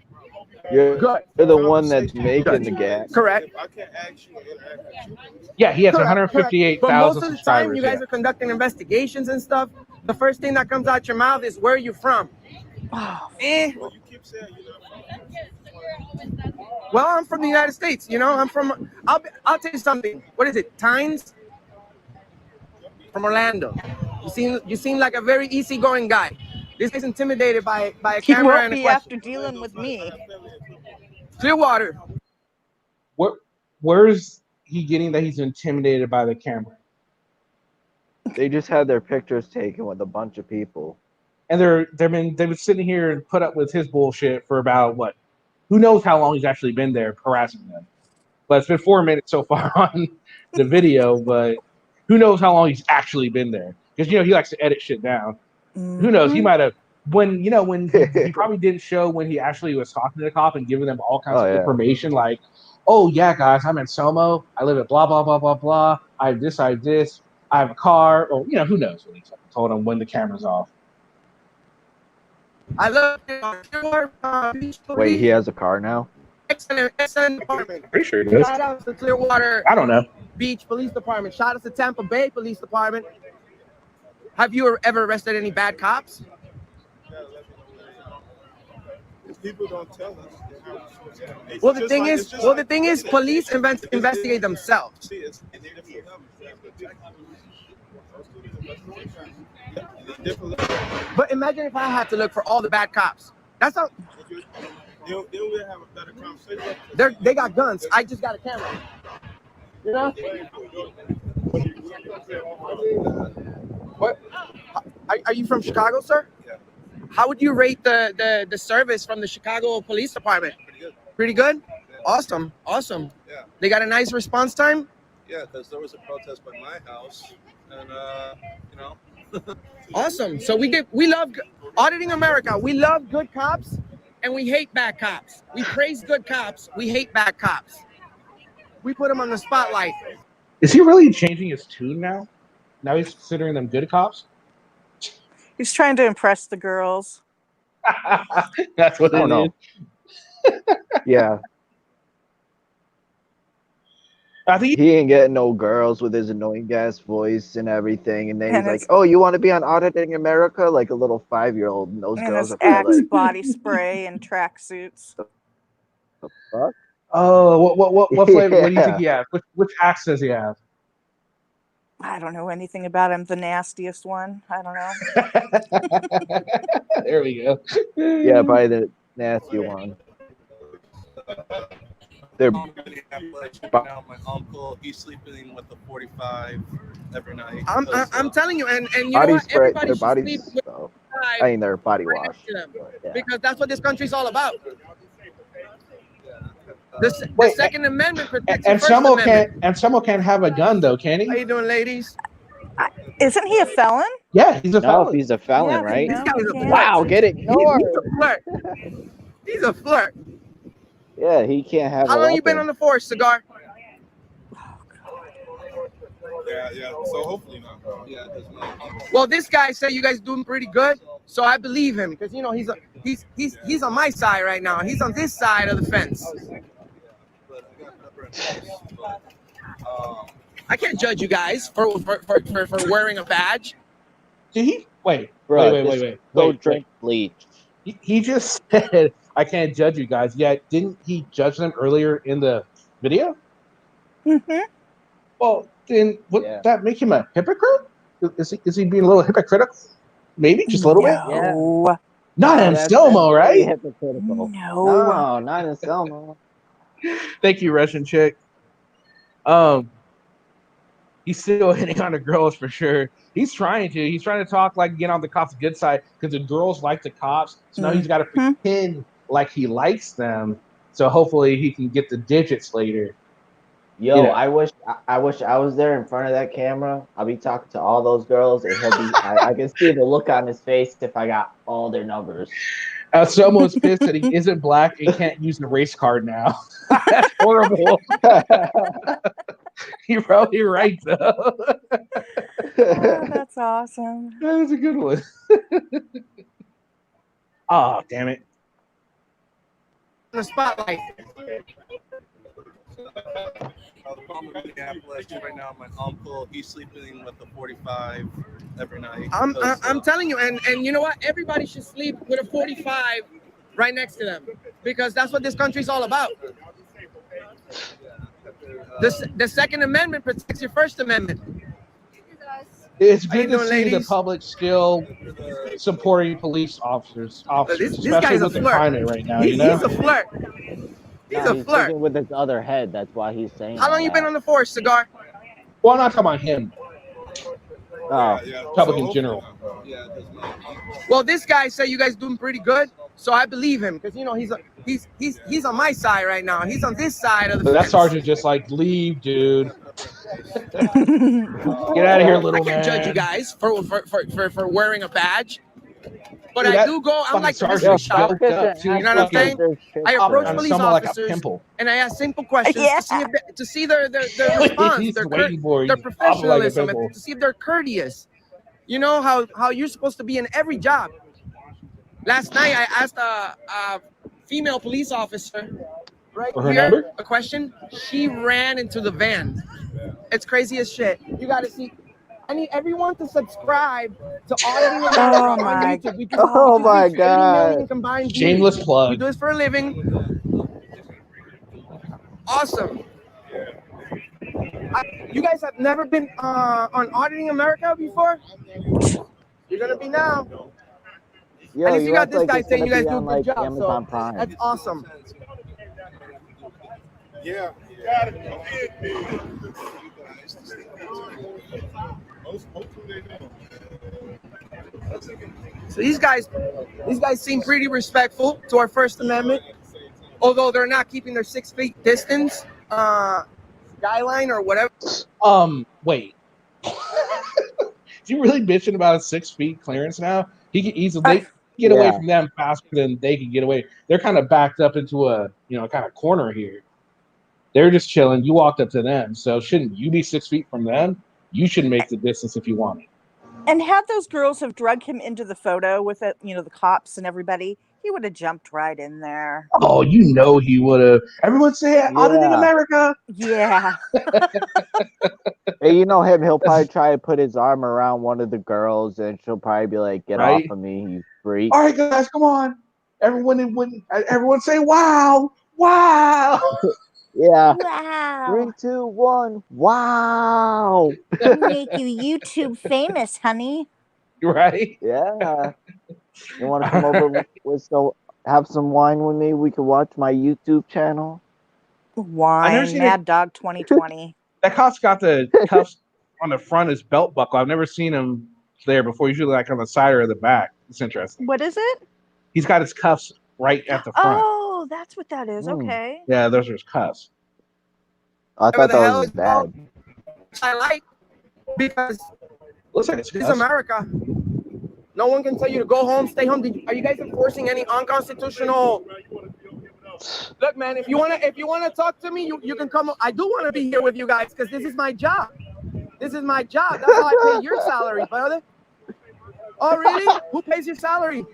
F: You're
E: Good.
F: the one that's making the gap.
E: Correct.
G: I can't ask you and interact with you.
C: Yeah, he has
E: Correct,
C: 158,000
E: But most of the time,
C: subscribers.
E: you guys are conducting investigations and stuff. The first thing that comes out your mouth is where you from.
H: Oh,
G: Well, you keep saying you're not from.
E: Well, I'm from the United States. You know, I'm from. I'll tell you something. What is it? Tynes from Orlando. You seem like a very easygoing guy. This is intimidated by a
H: he
E: camera
H: won't
E: and a
H: be
E: question.
H: after dealing with me.
E: Clearwater.
C: Where's he getting that he's intimidated by the camera?
F: They just had their pictures taken with a bunch of people.
C: And they've been sitting here and put up with his bullshit for about what? Who knows how long he's actually been there harassing them? But it's been 4 minutes so far on the video. But who knows how long he's actually been there? Because he likes to edit shit down. Who knows? He might have when he probably didn't show when he actually was talking to the cop and giving them all kinds of information like, oh yeah, guys, I'm in Selmo. I live at blah blah blah blah blah. I have this. I have this. I have a car. Or who knows what he told him when the camera's off.
E: I love Clearwater Beach.
F: Wait, he has a car now?
E: Excellent department.
C: Pretty sure he does.
E: Shout out to Clearwater
C: I don't know.
E: Beach Police Department. Shout out to Tampa Bay Police Department. Have you ever arrested any bad cops?
G: If people don't tell us. It's
E: Well, the
G: just
E: thing
G: like-
E: is,
G: it's just like-
E: police investigate themselves.
G: See, it's different levels.
E: But imagine if I had to look for all the bad cops. That's not.
G: Then we'll have a better conversation.
E: They got guns. I just got a camera. You know? What? Are you from Chicago, sir?
G: Yeah.
E: How would you rate the service from the Chicago Police Department?
G: Pretty good.
E: Pretty good?
G: Yeah.
E: Awesome. Awesome.
G: Yeah.
E: They got a nice response time?
G: Yeah, because there was a protest by my house, and
E: Awesome. So we love Auditing America. We love good cops and we hate bad cops. We praise good cops. We hate bad cops. We put them on the spotlight.
C: Is he really changing his tune now? Now he's considering them good cops?
H: He's trying to impress the girls.
C: That's what
F: I don't
C: it
F: know.
C: is.
F: Yeah.
C: I think
F: He ain't getting no girls with his annoying ass voice and everything. And then
H: And
F: he's like,
H: his-
F: oh, you want to be on Auditing America? Like a little 5-year-old. And those
H: And
F: girls
H: his
F: are probably
H: Axe
F: like,
H: body spray and tracksuits.
F: fuck?
C: Oh, what flavor? What do you
F: Yeah.
C: think he has? Which axe does he have?
H: I don't know anything about him. The nastiest one. I don't know.
C: There we go.
F: Yeah, probably the nasty one. They're
G: my uncle, he's sleeping with the 45 every night.
E: I'm telling you, and you know
F: body
E: what?
F: spray.
E: Everybody
F: Their
E: should
F: bodies.
E: sleep with
F: So,
E: five
F: I mean, their body
E: right
F: wash.
E: next to them,
F: But, yeah.
E: because that's what this country's all about. The
C: Wait,
E: Second Amendment protects the
C: And
E: First
C: someone
E: Amendment.
C: can't have a gun though, can
E: How
C: he?
E: you doing, ladies?
H: Isn't he a felon?
C: Yeah, he's a
F: No,
C: felon.
F: if he's a felon,
H: Yeah,
F: right?
E: This guy's a
H: Yeah.
E: flirt.
F: Wow, get ignored.
E: He's a flirt. He's a flirt.
F: Yeah, he can't have.
E: How
F: a
E: long you been
F: weapon.
E: on the force, Cigar?
G: Yeah. So hopefully not. Yeah, because my uncle.
E: Well, this guy said you guys doing pretty good, so I believe him because he's on my side right now. He's on this side of the fence.
G: But I got number of
C: Um,
E: I can't judge you guys for wearing a badge.
C: Did he? Wait,
F: Bro,
C: wait.
F: Go
C: Wait,
F: drink bleach.
C: He just said, I can't judge you guys. Yet, didn't he judge them earlier in the video?
H: Mm-hmm.
C: Well, then would
F: Yeah.
C: that make him a hypocrite? Is he being a little hypocritical? Maybe just a little bit.
H: No.
C: Not in
F: That's
C: Selmo,
F: very
C: right?
F: hypocritical.
H: No.
F: No, not in Selmo.
C: Thank you, Russian chick. He's still hitting on the girls for sure. He's trying to. He's trying to talk like get on the cops' good side because the girls like the cops. So now he's got to pretend like he likes them. So hopefully he can get the digits later.
F: Yo,
C: You know.
F: I wish I was there in front of that camera. I'll be talking to all those girls, and he'll be. I can see the look on his face if I got all their numbers.
C: Someone's pissed that he isn't black and can't use the race card now. That's horrible. You're probably right, though.
H: Oh, that's awesome.
C: That is a good one. Oh, damn it.
E: The spotlight.
G: Right now, my uncle, he's sleeping with a 45 every night.
E: I'm telling you, and you know what? Everybody should sleep with a 45 right next to them because that's what this country's all about. The Second Amendment protects your First Amendment.
C: It's
E: How you
C: good to
E: doing,
C: see the
E: ladies?
C: public still supporting police officers,
E: This
C: especially
E: guy's a
C: with the
E: flirt.
C: climate right now. You know,
E: He's a flirt. He's
F: No,
E: a flirt.
F: thinking with his other head. That's why he's saying.
E: How long you been on the force, Cigar?
C: well, I'm not talking about him.
F: Oh,
C: Public in general.
E: Well, this guy said you guys doing pretty good, so I believe him because you know he's on my side right now. He's on this side of the
C: But that
E: fence.
C: sergeant just like leave, dude. Get out of here,
E: I
C: little
E: can't
C: man.
E: judge you guys for wearing a badge, but
C: Dude,
E: I
C: that
E: do go. I'm
C: fucking
E: like the
C: sergeant
E: mystery shopper.
C: built up, too.
E: You know what I'm saying? I approach
C: On
E: police
C: someone like a
E: officers
C: pimple.
E: and I ask simple questions
H: Yeah.
E: to see their response,
C: He's
E: their
C: waiting for you.
E: their
C: Off like a
E: professionalism,
C: pimple.
E: and to see if they're courteous. You know how you're supposed to be in every job. Last night I asked a female police officer right
C: For her
E: here
C: number?
E: a question. She ran into the van. It's crazy as shit. You got to see. I need everyone to subscribe to Auditing America
H: Oh
E: on
H: my
E: YouTube. We just
F: my
E: reached 80
F: God.
E: million combined views.
C: Shameless
E: We
C: plug.
E: do this for a living. Awesome. You guys have never been on Auditing America before? You're gonna be now.
F: Yo,
E: And if you got
F: act
E: this guy
F: it's
E: saying
F: gonna
E: you guys
F: be
E: do a
F: on,
E: good
F: like,
E: job,
F: Amazon
E: so
F: Prime.
E: that's awesome.
G: Yeah, you got it.
E: So these guys seem pretty respectful to our First Amendment, although they're not keeping their 6 feet distance guideline or whatever.
C: Wait. Is he really bitching about a 6 feet clearance now? He can easily get away from them faster than they can get away. They're kind of backed up into a kind of corner here. They're just chilling. You walked up to them, so shouldn't you be 6 feet from them? You should make the distance if you want it.
H: And had those girls have drugged him into the photo with it, the cops and everybody, he would have jumped right in there.
C: Oh, he would have. Everyone say Auditing America.
H: Yeah.
F: Hey, you know him. He'll probably try to put his arm around one of the girls, and she'll probably be like, "Get off of me, you freak!"
C: All right, guys, come on. Everyone say wow, wow.
F: Yeah.
H: Wow.
F: 3, 2, 1. Wow.
H: Make you YouTube famous, honey.
C: Right?
F: Yeah. You want to come over have some wine with me? We can watch my YouTube channel.
H: Wine, Mad Dog 2020.
C: That cop's got the cuffs on the front of his belt buckle. I've never seen him there before. Usually like on the side or the back. It's interesting.
H: What is it?
C: He's got his cuffs right at the front.
H: Oh, that's what that is. Okay.
C: Yeah, those are his cuffs.
F: I thought
E: the
F: that
E: hell
F: was
E: is
F: bad.
E: I like because
C: Looks like it's
E: this is
C: cuffs.
E: America. No one can tell you to go home, stay home. Are you guys enforcing any unconstitutional? Look, man, if you wanna talk to me, you can come. I do want to be here with you guys because this is my job. This is my job. That's how I pay your salary, brother. Oh, really? Who pays your salary?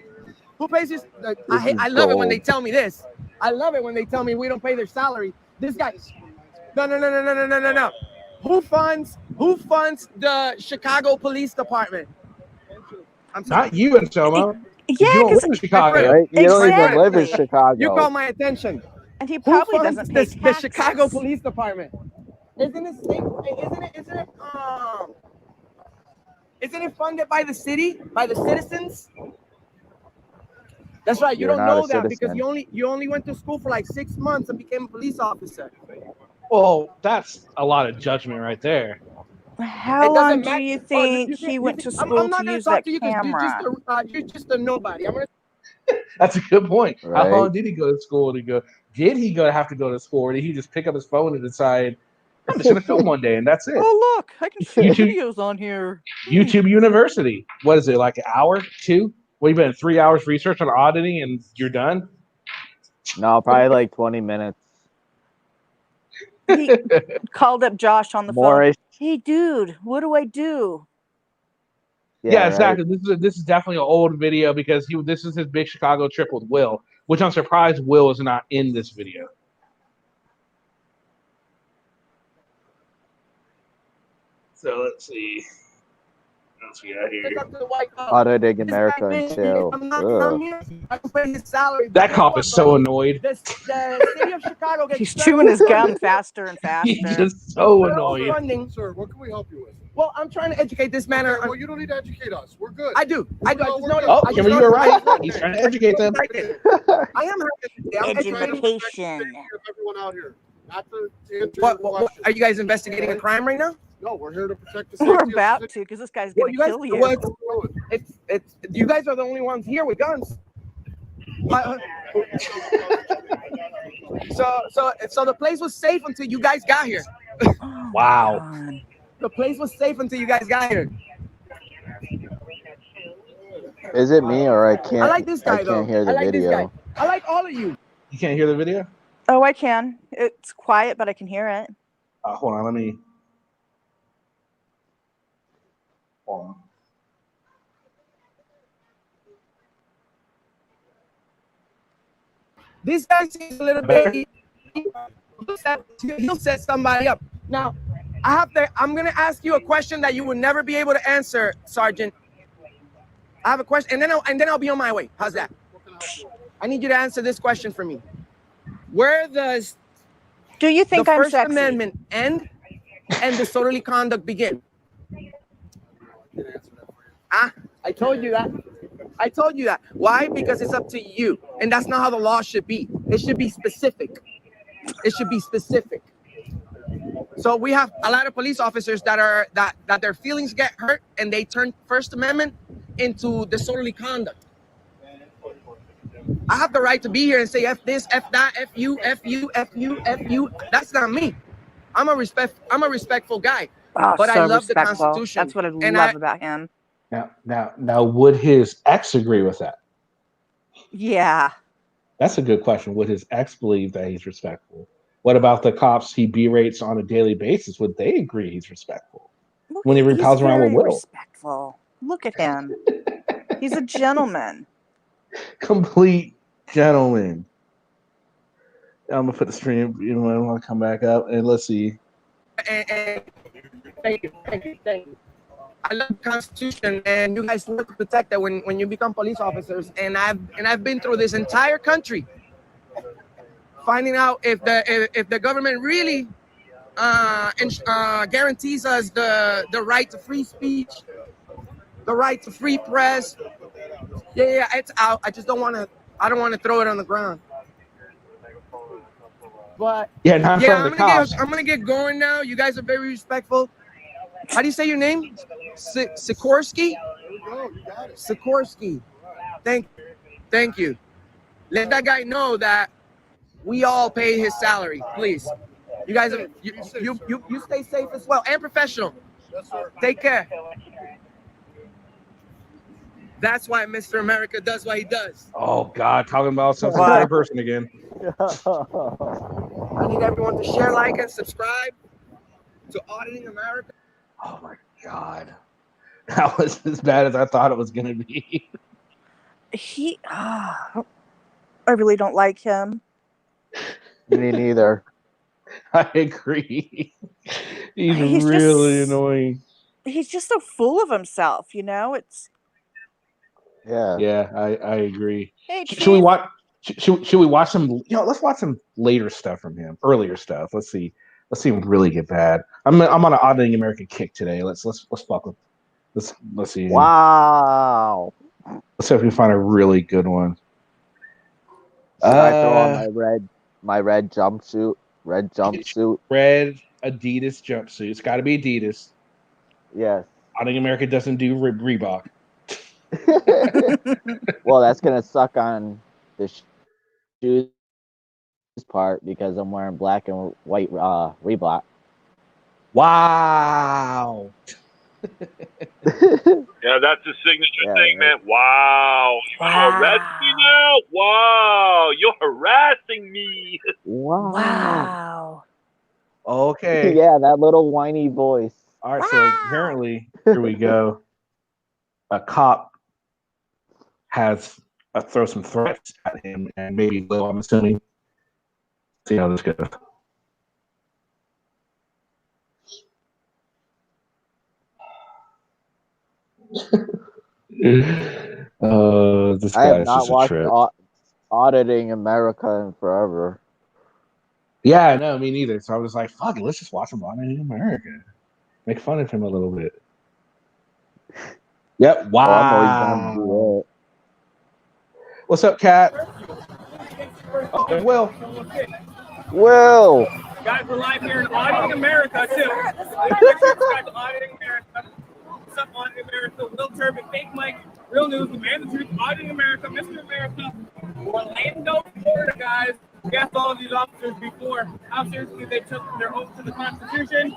E: Who pays your? I love it when they tell me this. I love it when they tell me we don't pay their salary. This guy. No. Who funds the Chicago Police Department? I'm sorry.
C: Not you, Anselmo.
H: Yeah,
C: You don't live
H: because
C: in Chicago.
F: Right? You don't even live in
H: Exactly.
F: Chicago.
E: You call my attention.
H: and he
E: Who
H: probably
E: funds
H: doesn't pay
E: the Chicago
H: taxes.
E: Police Department? Isn't it funded by the city, by the citizens? That's right. You
F: You're
E: don't
F: not
E: know
F: a
E: that because
F: citizen.
E: you only went to school for like 6 months and became a police officer.
C: Well, that's a lot of judgment right there.
H: How
E: It
H: long
E: doesn't
H: do
E: matter.
H: you
E: Oh,
H: think he went to
E: I'm
H: school
E: not
H: to
E: gonna
H: use
E: talk
H: that
E: to you because
H: camera?
E: you're just a nobody. I'm gonna.
C: That's a good point. How long
F: Right?
C: did he go to school to go? Did he have to go to school, or did he just pick up his phone and decide, I'm just gonna film one day and that's it?
H: Oh, look, I can see
C: YouTube
H: videos on here.
C: YouTube University. What is it, like an hour, 2? What, you been 3 hours research on auditing and you're done?
F: No, probably like 20 minutes.
H: He called up Josh on the phone.
F: More.
H: Hey, dude, what do I do?
C: Yeah,
F: Right.
C: exactly. This is definitely an old video because this is his big Chicago trip with Will, which I'm surprised Will is not in this video. So let's see. What else we got here?
E: Pick up to the White House.
F: Auditing
E: This
F: America
E: guy
F: and
E: been-
F: chill.
E: I'm not
F: Ugh.
E: here. I can pay his salary.
C: That
E: Guess
C: cop
E: what,
C: is so
E: bro?
C: annoyed.
E: The city of Chicago gets
H: He's chewing his gum faster and
C: He's
H: faster.
C: just so
E: federal
C: annoyed.
E: funding.
G: Sir, what can we help you with?
E: Well, I'm trying to educate this man.
G: Okay, well, you don't need to educate us. We're good.
E: I do. I
G: No,
E: just
G: we're
E: noticed.
G: good.
C: Oh,
E: I just
C: Kimber, you were
E: noticed-
C: right. He's trying to educate them.
E: I am educating. I'm educating.
H: Education.
G: Everyone out here. Not to answer
E: What
G: your
E: are
G: question.
E: you guys investigating a crime right now?
G: No, we're here to protect the safety
H: We're
G: of the
H: about
G: city.
H: to, because this guy's
E: Well,
H: gonna
E: you guys,
H: kill you.
E: well, it's you guys are the only ones here with guns. So the place was safe until you guys got here.
H: Oh,
C: Wow.
H: God.
E: The place was safe until you guys got here.
F: Is it me or I can't?
E: I like this guy
F: I
E: though.
F: can't hear the
E: I like
F: video.
E: this guy. I like all of you.
C: You can't hear the video?
H: Oh, I can. It's quiet, but I can hear it.
C: Hold on, let me. Hold on.
E: This guy seems a little bit. He'll set somebody up. Now, I'm gonna ask you a question that you will never be able to answer, Sergeant. I have a question, and then I'll be on my way. How's that? I need you to answer this question for me. Where does
H: Do you think
E: the
H: I'm
E: First
H: sexy?
E: Amendment end and disorderly conduct begin? I told you that. I told you that. Why? Because it's up to you. And that's not how the law should be. It should be specific. It should be specific. So we have a lot of police officers that their feelings get hurt and they turn First Amendment into disorderly conduct. I have the right to be here and say F this, F that, F you, F you, F you, F you. That's not me. I'm a respectful guy.
H: Oh,
E: But I
H: so
E: love the
H: respectful.
E: Constitution.
H: That's what I
E: And
H: love about him.
C: Now, would his ex agree with that?
H: Yeah.
C: That's a good question. Would his ex believe that he's respectful? What about the cops he berates on a daily basis? Would they agree he's respectful?
H: Look,
C: When he
H: he's
C: repels around with
H: very
C: Will.
H: respectful. Look at him. He's a gentleman.
C: Complete gentleman. I'm gonna put the stream. You know, I want to come back up and let's see.
E: And thank you. I love the Constitution, and you guys work to protect that when you become police officers. And I've been through this entire country, finding out if the government really guarantees us the right to free speech, the right to free press. Yeah, it's out. I just don't want to throw it on the ground. But
C: Yeah, not in
E: yeah,
C: front of the cops.
E: I'm gonna get going now. You guys are very respectful. How do you say your name? Sikorsky? Sikorsky. Thank you. Let that guy know that we all pay his salary, please. You guys, you stay safe as well and professional.
G: Yes, sir.
E: Take care. That's why Mr. America does what he does.
C: Oh God, talking about some
H: What?
C: third person again.
E: I need everyone to share, like, and subscribe to Auditing America.
C: Oh my God, that was as bad as I thought it was gonna be.
H: I really don't like him.
F: Me neither.
C: I agree. He's
H: He's
C: really
H: just-
C: annoying.
H: He's just so full of himself, you know? It's
F: Yeah.
C: Yeah, I agree.
H: hey,
C: Should we
H: Chief.
C: watch? Should we watch some? Let's watch some later stuff from him, earlier stuff. Let's see him really get bad. I'm on an Auditing America kick today. Let's fuck with. Let's see.
F: Wow.
C: Let's see if we can find a really good one.
F: Should I throw on my red jumpsuit? Red jumpsuit.
C: Red Adidas jumpsuit. It's got to be Adidas.
F: Yes.
C: Modding America doesn't do Reebok.
F: Well, that's gonna suck on the shoes part because I'm wearing black and white Reebok.
C: Wow.
I: Yeah, that's the signature
F: Yeah,
I: thing,
F: right.
I: man. Wow. You arrest me now? Wow. You're harassing me.
F: Wow.
H: Wow.
C: Okay.
F: Yeah, that little whiny voice.
C: All right. So apparently, here we go. A cop has throw some threats at him, and maybe Will. I'm assuming. See how this goes. This
F: I have
C: guy's
F: not
C: just a
F: watched
C: trip.
F: Auditing America in forever.
C: Yeah, no, me neither. So I was like, fuck it, let's just watch him on in America. Make fun of him a little bit. Yep. Wow.
F: Oh, I know he's gonna do
C: What's up, Kat? Oh, Will.
F: that. Will.
E: Guys, we're live here in Auditing America, too. Subscribe to Auditing America. What's up, Auditing America? Will Turbin, Fake Mike, Real News, the Man, the Truth, Auditing America, Mr. America, Orlando, Florida, guys. We asked all of these officers before how seriously they took their oath to the Constitution.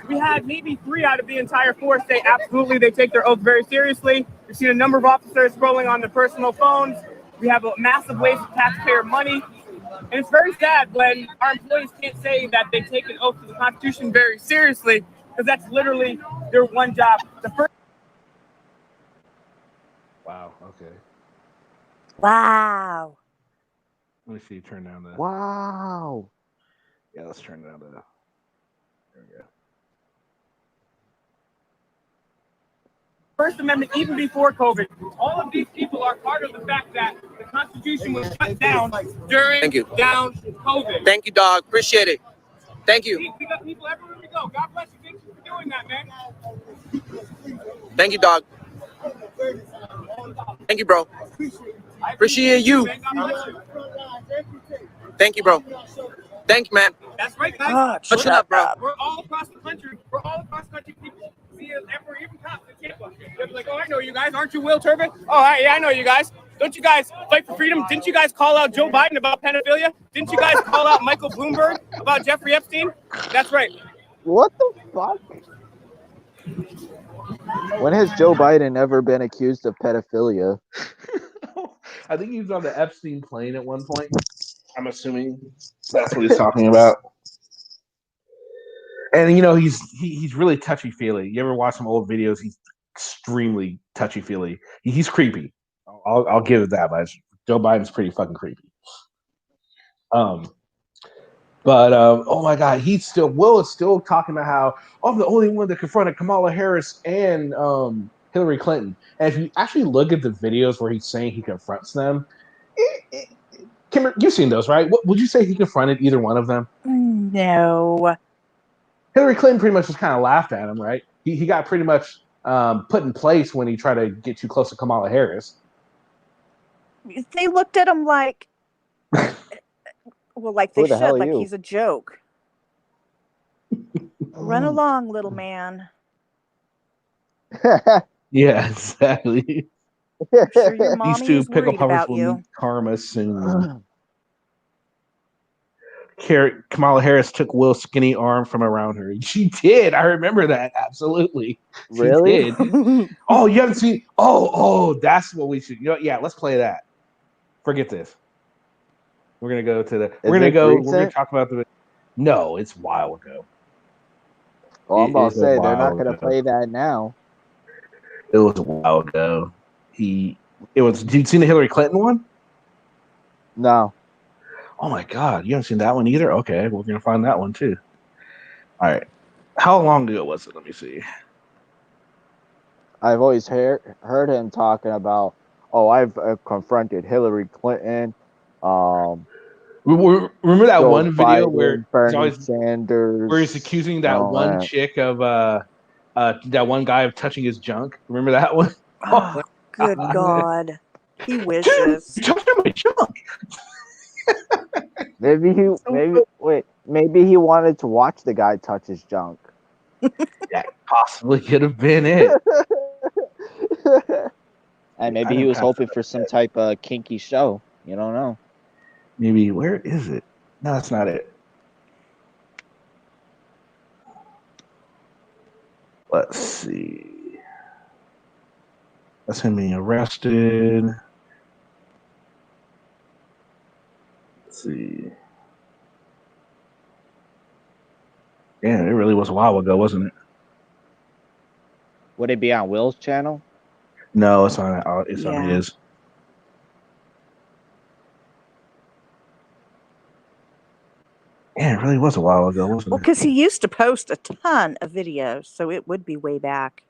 E: We had maybe 3 out of the entire force say absolutely they take their oath very seriously. We've seen a number of officers scrolling on their personal phones. We have a massive waste of taxpayer money. And it's very sad when our employees can't say that they take an oath to the Constitution very seriously, because that's literally their one job. The first.
C: Wow. Okay.
H: Wow.
C: Let me see. Turn down the.
F: Wow.
C: Yeah, let's turn down the. There we go.
E: First Amendment, even before COVID, all of these people are part of the fact that the Constitution was shut down during down COVID.
A: Thank you, dog. Appreciate it. Thank you.
E: We got people everywhere we go. God bless you. Thank you for doing that, man.
A: Thank you, dog. Thank you, bro. Appreciate you. Thank you, bro. Thank you, man.
E: That's right, guys.
H: Oh,
A: Shut up, bro.
E: We're all across the country. We're all across the country. People see us everywhere, even cops in Tampa. They'll be like, oh, I know you guys. Aren't you Will Turbin? Oh, yeah, I know you guys. Don't you guys fight for freedom? Didn't you guys call out Joe Biden about pedophilia? Didn't you guys call out Michael Bloomberg about Jeffrey Epstein? That's right.
F: What the fuck? When has Joe Biden ever been accused of pedophilia?
C: I think he was on the Epstein plane at one point. I'm assuming that's what he's talking about. And you know, he's really touchy feely. You ever watch some old videos? He's extremely touchy feely. He's creepy. I'll give it that much. Joe Biden's pretty fucking creepy. But oh my God, Will is still talking about how I'm the only one that confronted Kamala Harris and Hillary Clinton. And if you actually look at the videos where he's saying he confronts them, Kimber, you've seen those, right? Would you say he confronted either one of them?
H: No.
C: Hillary Clinton pretty much just kind of laughed at him, right? He got pretty much put in place when he tried to get too close to Kamala Harris.
H: They looked at him like, well, like they
F: Who the hell
H: should,
F: are
H: like
F: you?
H: he's a joke. Run along, little man.
C: Yeah, exactly.
H: I'm sure your
C: These
H: mommy
C: two
H: is
C: pickle
H: worried
C: puffers
H: about
C: will
H: you.
C: meet karma soon. Kamala Harris took Will's skinny arm from around her. She did. I remember that. Absolutely. She
F: Really?
C: did. Oh, you haven't seen? Oh, that's what we should. You know, yeah, let's play that. Forget this. We're gonna go to the. We're gonna go. We're gonna talk about the. No, it's a while ago.
F: Well, I'm about to say they're not
C: while
F: going to
C: ago.
F: play that now.
C: It was a while ago. It was. Did you see the Hillary Clinton one?
F: No.
C: Oh my God, you haven't seen that one either? Okay, we're gonna find that one too. All right. How long ago was it? Let me see.
F: I've always heard him talking about, oh, I've confronted Hillary Clinton.
C: Remember that
F: Joe
C: one video
F: Biden,
C: where
F: Bernie Sanders,
C: where he's accusing that
F: all
C: one
F: that.
C: chick of that one guy of touching his junk? Remember that one?
H: Oh, good God. He wishes.
C: You're touching my junk.
F: Maybe he wanted to watch the guy touch his junk.
C: That possibly could have been it.
F: And maybe
C: I
F: he
C: don't
F: was
C: have
F: hoping for some type of kinky show. You don't know.
C: Maybe, where is it? No, that's not it. Let's see. That's him being arrested. Let's see. Yeah, it really was a while ago, wasn't it?
F: Would it be on Will's channel?
C: No, it's on
H: Yeah.
C: his. Yeah, it really was a while ago, wasn't
H: Well,
C: it?
H: because he used to post a ton of videos, so it would be way back.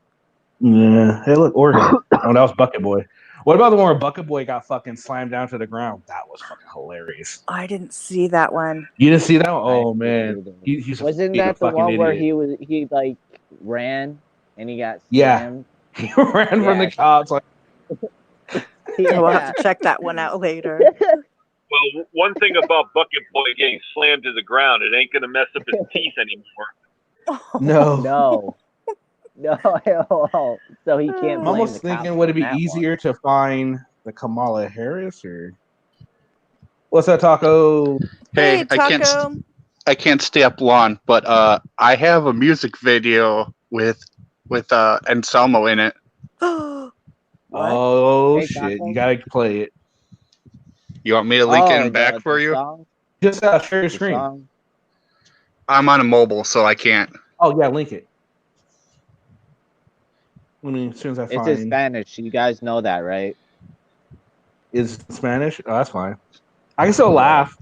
C: Yeah. Hey, look, Oregon. Oh, that was Bucket Boy. What about the one where Bucket Boy got fucking slammed down to the ground? That was fucking hilarious.
H: I didn't see that one.
C: You didn't see that one?
F: I
C: Oh
F: didn't
C: man,
F: see it.
C: he's
F: Wasn't
C: a
F: that the
C: fucking
F: one where
C: idiot.
F: he like ran and he got
C: Yeah.
F: slammed?
C: He ran from the cops like.
H: We'll have to check that one out later.
I: Well, one thing about Bucket Boy getting slammed to the ground, it ain't gonna mess up his teeth anymore.
C: No.
F: No. So he can't.
C: I'm
F: blame
C: almost
F: the
C: thinking,
F: cops
C: would it
F: on
C: be
F: that one.
C: easier to find the Kamala Harris or what's that, Taco?
H: Hey,
J: Hey,
H: Taco.
J: I can't stay up long, but I have a music video with Anselmo in it.
C: Oh
F: Hey,
C: shit!
F: Taco?
C: You gotta play it.
J: You want me to link it
F: Oh,
J: in back for
F: the
J: you?
F: song?
C: Just share your
F: The
C: screen.
F: song?
J: I'm on a mobile, so I can't.
C: Oh yeah, link it. Let me as soon as I
F: It's
C: find
F: in Spanish. You guys know that, right?
C: is it Spanish. Oh, that's fine. I can still laugh.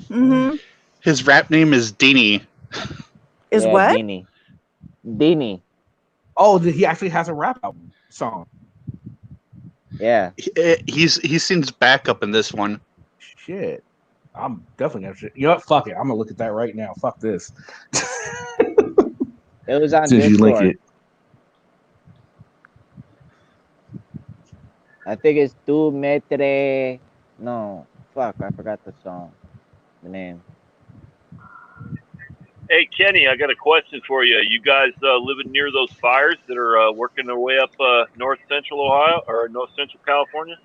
H: Mm-hmm.
J: His rap name is Dini.
H: Is
F: Yeah,
H: what?
F: Dini.
C: Oh, he actually has a rap album song.
F: Yeah.
J: He sings backup in this one.
C: Shit. I'm definitely gonna. You know what? Fuck it. I'm gonna look at that right now. Fuck this.
F: It was on
C: As soon as you link
F: Discord.
C: it.
F: I think it's Tu Metre. No. Fuck, I forgot the song. The name.
I: Hey, Kenny, I got a question for you. You guys living near those fires that are working their way up north central Ohio or north central California?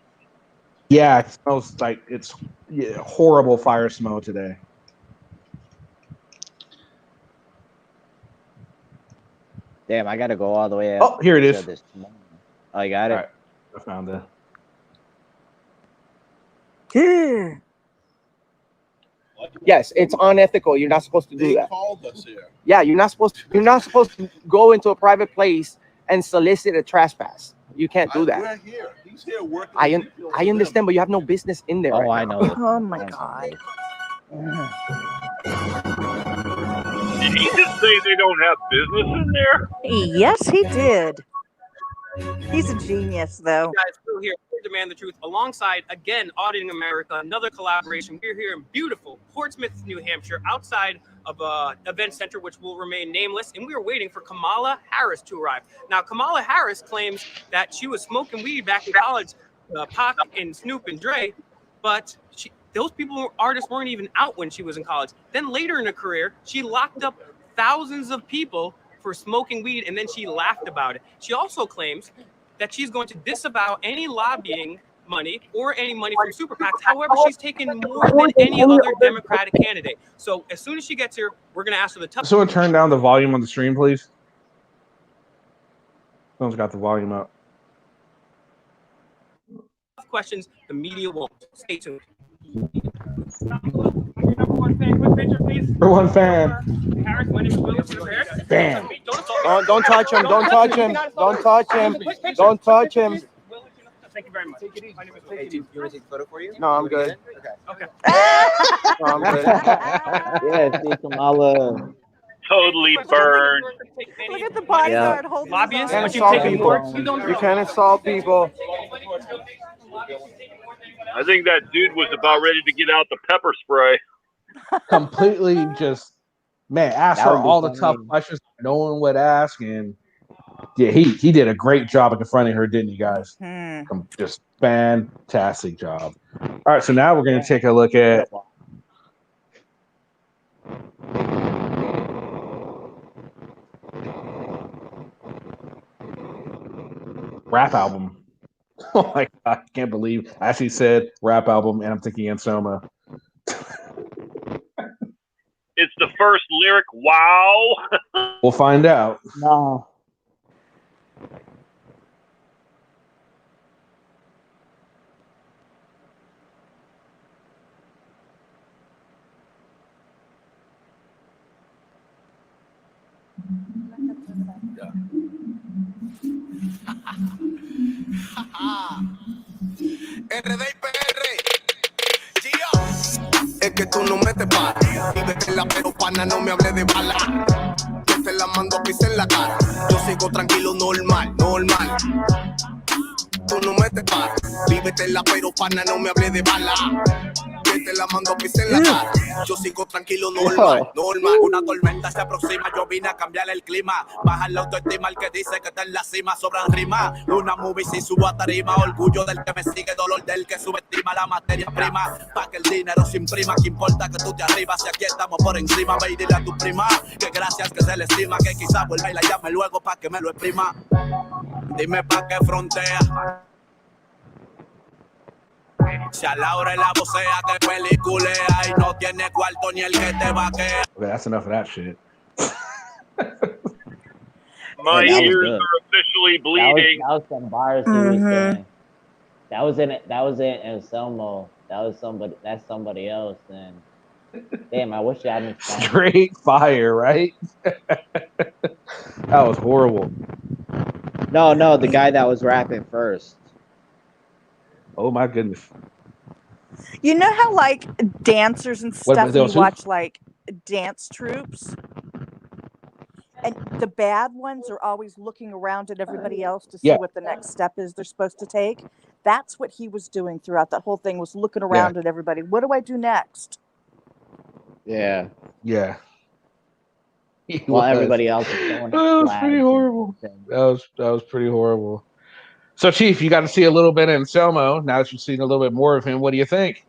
C: Yeah, it smells like it's horrible fire smell today.
F: Damn, I gotta go all the way up.
C: Oh, here it is.
F: to this morning. Oh, you got it?
C: All right, I found it.
H: Yeah.
E: Yes, it's unethical. You're not supposed to do
G: They
E: that.
G: called us here.
E: Yeah, you're not supposed to go into a private place and solicit a trespass. You can't do that.
G: We're here. He's here working.
E: I understand, but you have no business in there.
F: Oh,
E: right
F: I
E: now.
F: know.
H: Oh my God.
I: Did he just say they don't have business in there?
H: Yes, he did. He's a genius, though.
K: Guys, we're here to Demand the Truth alongside, again, Auditing America, another collaboration. We're here in beautiful Portsmouth, New Hampshire, outside of an event center, which will remain nameless, and we are waiting for Kamala Harris to arrive. Now, Kamala Harris claims that she was smoking weed back in college, Pac and Snoop and Dre, but those artists weren't even out when she was in college. Then later in her career, she locked up thousands of people for smoking weed, and then she laughed about it. She also claims that she's going to disavow any lobbying money or any money from super PACs. However, she's taken more than any other Democratic candidate. So as soon as she gets here, we're going to ask her the tough
C: Someone turn down the volume on the stream, please. Someone's got the volume up.
K: questions the media won't. Stay tuned.
C: For one fan.
K: Harris, my name is Will.
C: Damn.
E: Don't touch him. Don't touch him. Don't touch him. Don't touch him.
K: Thank you very much. My name is Will.
E: Hey, do you want to take a photo for you? No, I'm good.
K: Okay.
E: No, I'm good.
F: Yeah, see Kamala.
I: Totally burned.
H: Look at the bodyguard holding
K: Lobbyists,
H: his
K: but you've
E: Insult
K: taken
E: people.
K: more.
E: You can't insult people.
I: I think that dude was about ready to get out the pepper spray.
C: Completely just, man, asked
F: That
C: her
F: would be
C: all the
F: funny.
C: tough questions no one would ask. And yeah, he did a great job of confronting her, didn't you guys? Just fantastic job. All right, so now we're going to take a look at Rap album. Oh my god, I can't believe I actually said rap album and I'm thinking Ansoma.
I: It's the first lyric. Wow.
C: We'll find out.
F: No.
B: Es que tú no metes para. Vives en la pero pana, no me hable de bala. Que te la mando a pisar en la cara. Yo sigo tranquilo, normal, normal. Tú no metes para. Vívete en la pero pana, no me hable de bala. Que te la mando a pisar en la cara. Yo sigo tranquilo, normal, normal. Una tormenta se aproxima, yo vine a cambiar el clima. Bajar la autoestima, el que dice que está en la cima, sobran rimas. Una movie si subo a tarima, orgullo del que me sigue, dolor del que subestima la materia prima. Pa' que el dinero se imprima, que importa que tú te arribas, si aquí estamos por encima. Ve y dile a tu prima, que gracias que se le estima, que quizá vuelva y la llame luego pa' que me lo exprima. Dime pa' qué frontea. Si a la hora la vocea te peliculea y no tiene cuarto ni el que te vaquea.
C: Okay, that's enough of that shit.
I: My
F: Hey, that was
I: ears
F: good.
I: are officially bleeding.
F: That was some bars he was saying. That was in Anselmo. That's somebody else. And damn, I wish I hadn't found it.
C: Straight fire, right? That was horrible.
F: No, the guy that was rapping first.
C: Oh my goodness.
H: You know how like dancers and
C: What,
H: stuff,
C: those
H: you
C: who?
H: watch like dance troops, and the bad ones are always looking around at everybody else to see
C: Yeah.
H: what the next step is they're supposed to take. That's what he was doing throughout that whole thing, was looking around at everybody. What do I do next?
F: Yeah.
C: Yeah. He
F: Well,
C: was.
F: everybody else is going
C: That was pretty horrible. That was pretty horrible. So, Chief, you got to see a little bit of Anselmo. Now that you've seen a little bit more of him, what do you think?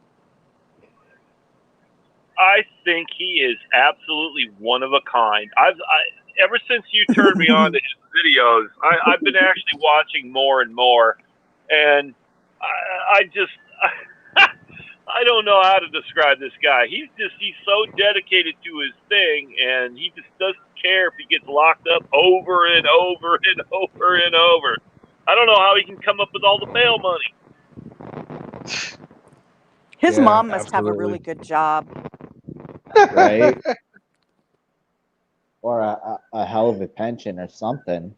I: I think he is absolutely one of a kind. Ever since you turned me on to his videos, I've been actually watching more and more, and I don't know how to describe this guy. He's so dedicated to his thing, and he just doesn't care if he gets locked up over and over and over and over. I don't know how he can come up with all the bail money.
H: His
C: Yeah,
H: mom must have a
C: absolutely.
H: really good job.
F: Right? Or a hell of a pension or something.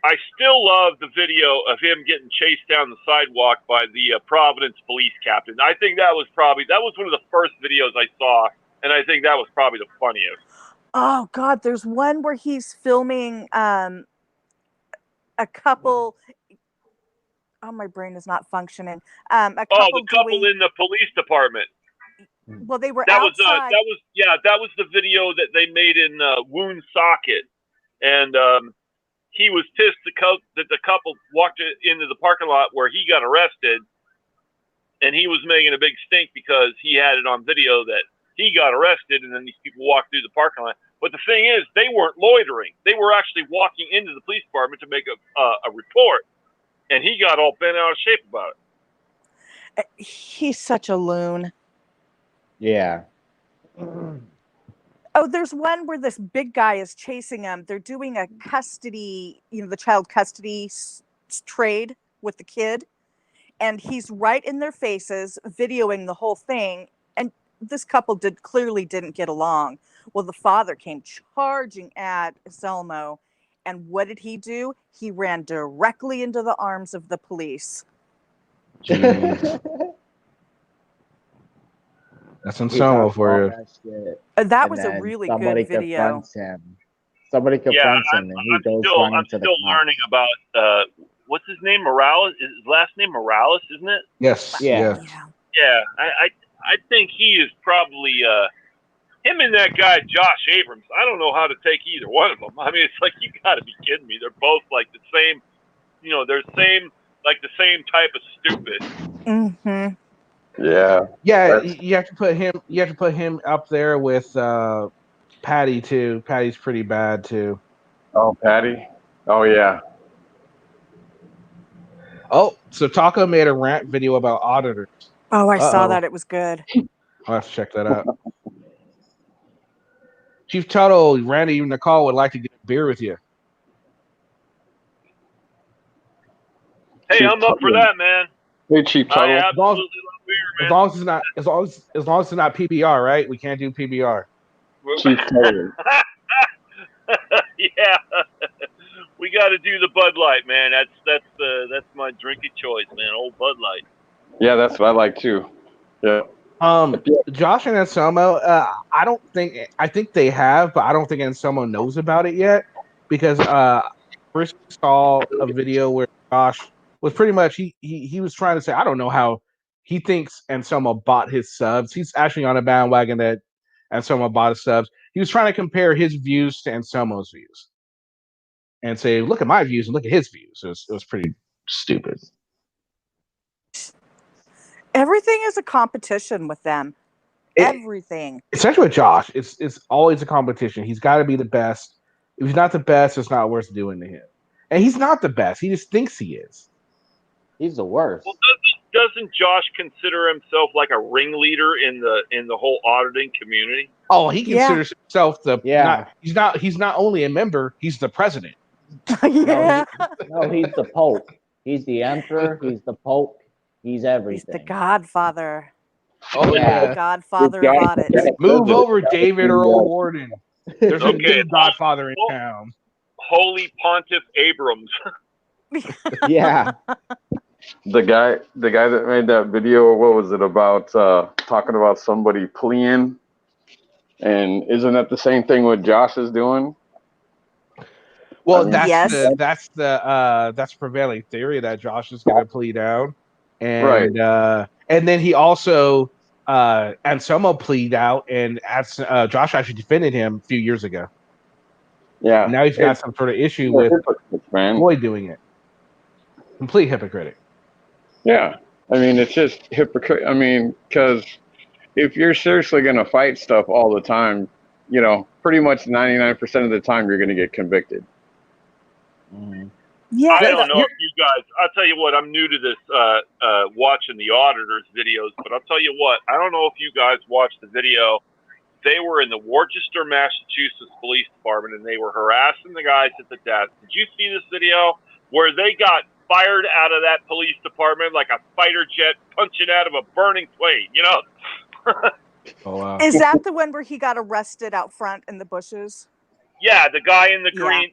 I: I still love the video of him getting chased down the sidewalk by the Providence police captain. I think that was one of the first videos I saw, and I think that was probably the funniest.
H: Oh God, there's one where he's filming a couple. Oh, my brain is not functioning. A couple
I: The couple
H: doing,
I: in the police department.
H: well, they were
I: That
H: outside.
I: was the video that they made in Woonsocket, and he was pissed that the couple walked into the parking lot where he got arrested, and he was making a big stink because he had it on video that he got arrested, and then these people walked through the parking lot. But the thing is, they weren't loitering; they were actually walking into the police department to make a report, and he got all bent out of shape about it.
H: He's such a loon.
F: Yeah.
H: Oh, there's one where this big guy is chasing him. They're doing a custody, the child custody trade with the kid. And he's right in their faces, videoing the whole thing. And this couple clearly didn't get along. Well, the father came charging at Selmo. And what did he do? He ran directly into the arms of the police.
C: That's Anselmo for you.
H: That was a really good video.
F: Confronts him. Somebody confronts him, and he goes running
I: I'm
F: to the
I: still
F: cops.
I: learning about what's his name, Morales. Is his last name Morales, isn't it?
C: Yes.
F: Yeah.
I: Yeah, I think he is probably him and that guy Josh Abrams. I don't know how to take either one of them. I mean, it's like, you got to be kidding me. They're both like the same, they're the same type of stupid.
H: Mm-hmm.
D: Yeah.
C: Yeah, you have to put him. You have to put him up there with Patty too. Patty's pretty bad too.
D: Oh, Patty. Oh, yeah.
C: Oh, so Taco made a rant video about auditors.
H: Oh, I saw
C: Uh-oh.
H: that. It was good.
C: I'll have to check that out. Chief Tuttle, Randy, and Nicole would like to get a beer with you.
I: Hey, I'm up for that, man.
D: Hey, Chief
I: I
D: Tuttle.
I: absolutely love beer, man.
C: As long as it's not PBR, right? We can't do PBR.
D: Chief Tuttle.
I: Yeah, we got to do the Bud Light, man. That's my drink of choice, man. Old Bud Light.
D: Yeah, that's what I like too. Yeah.
C: Josh and Anselmo, I think they have, but I don't think Anselmo knows about it yet because first saw a video where Josh was pretty much he was trying to say, I don't know how he thinks Anselmo bought his subs. He's actually on a bandwagon that Anselmo bought his subs. He was trying to compare his views to Anselmo's views and say, look at my views and look at his views. It was pretty stupid.
H: Everything is a competition with them. Everything.
C: Especially with Josh, it's always a competition. He's got to be the best. If he's not the best, it's not worth doing to him. And he's not the best. He just thinks he is.
F: He's the worst.
I: Well, doesn't Josh consider himself like a ringleader in the whole auditing community?
C: Oh, he considers himself he's not only a member, he's the president.
H: Yeah.
F: No, he's the Pope. He's the Emperor. He's the Pope. He's everything.
H: He's the Godfather.
C: Oh
F: Yeah.
H: The Godfather of audit.
C: Move over, David Earl Warden. There's a
I: Okay.
C: new Godfather in town.
I: Holy Pontiff Abrams.
F: Yeah.
D: The guy that made that video, what was it about? Talking about somebody pleading, and isn't that the same thing what Josh is doing?
C: Well,
H: Yes.
C: that's prevailing theory that Josh is going to plea down, and
D: Right.
C: And then he also Anselmo plead out, and Josh actually defended him a few years ago.
D: Yeah.
C: And now he's got some sort of issue with
D: man.
C: Floyd doing it. Complete hypocritic.
D: Yeah. I mean, it's just hypocrite. I mean, because if you're seriously going to fight stuff all the time, you know, pretty much 99% of the time you're going to get convicted.
H: Yeah.
I: I don't know if you guys, I'll tell you what, I'm new to this, watching the auditors videos, but I'll tell you what, I don't know if you guys watched the video. They were in the Worcester, Massachusetts Police Department, and they were harassing the guys at the desk. Did you see this video where they got fired out of that police department like a fighter jet punching out of a burning plane, you know?
C: Oh, wow.
H: Is that the one where he got arrested out front in the bushes?
I: Yeah, the guy in the green,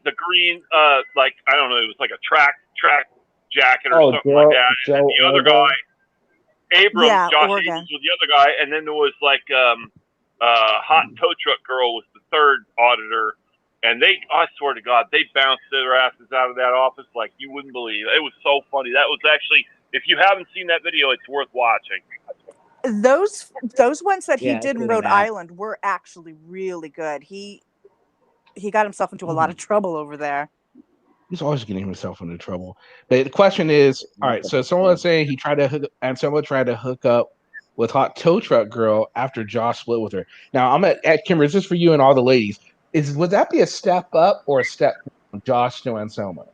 I: like, I don't know, it was like a track jacket or something like that. And then the other guy, Abrams,
H: Yeah,
I: Josh
H: Oregon.
I: Abrams was the other guy. And then there was like, Hot Tow Truck Girl was the third auditor. And I swear to God, they bounced their asses out of that office like you wouldn't believe. It was so funny. That was actually, if you haven't seen that video, it's worth watching.
H: Those ones that he
F: Yeah,
H: did in
F: I've seen
H: Rhode
F: that.
H: Island were actually really good. He got himself into a lot of trouble over there.
C: He's always getting himself into trouble. But the question is, all right, so someone's saying someone tried to hook up with Hot Tow Truck Girl after Josh split with her. Now, I'm at Kimber, this is for you and all the ladies. Would that be a step up or a step from Josh to Anselmo?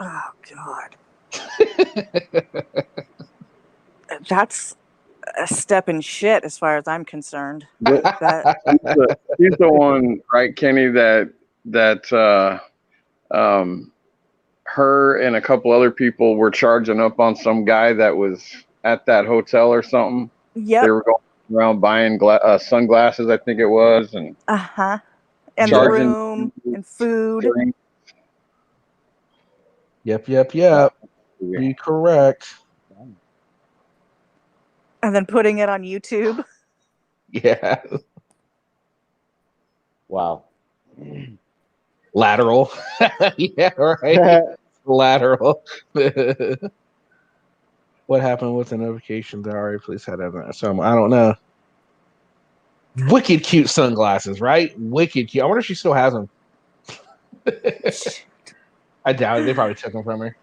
H: Oh God. That's a step in shit as far as I'm concerned. That,
D: He's the one, right, Kenny, that her and a couple other people were charging up on some guy that was at that hotel or something.
H: yep.
D: They were going around buying sunglasses, I think it was, and
H: Uh-huh. And the
D: charging
H: room and food.
C: Yep. You're correct.
H: And then putting it on YouTube.
C: Yeah.
F: Wow.
C: Lateral. Yeah, right. Lateral. What happened with the notification that already police had that? So I don't know. Wicked cute sunglasses, right? Wicked cute. I wonder if she still has them. I doubt it. They probably took them from her.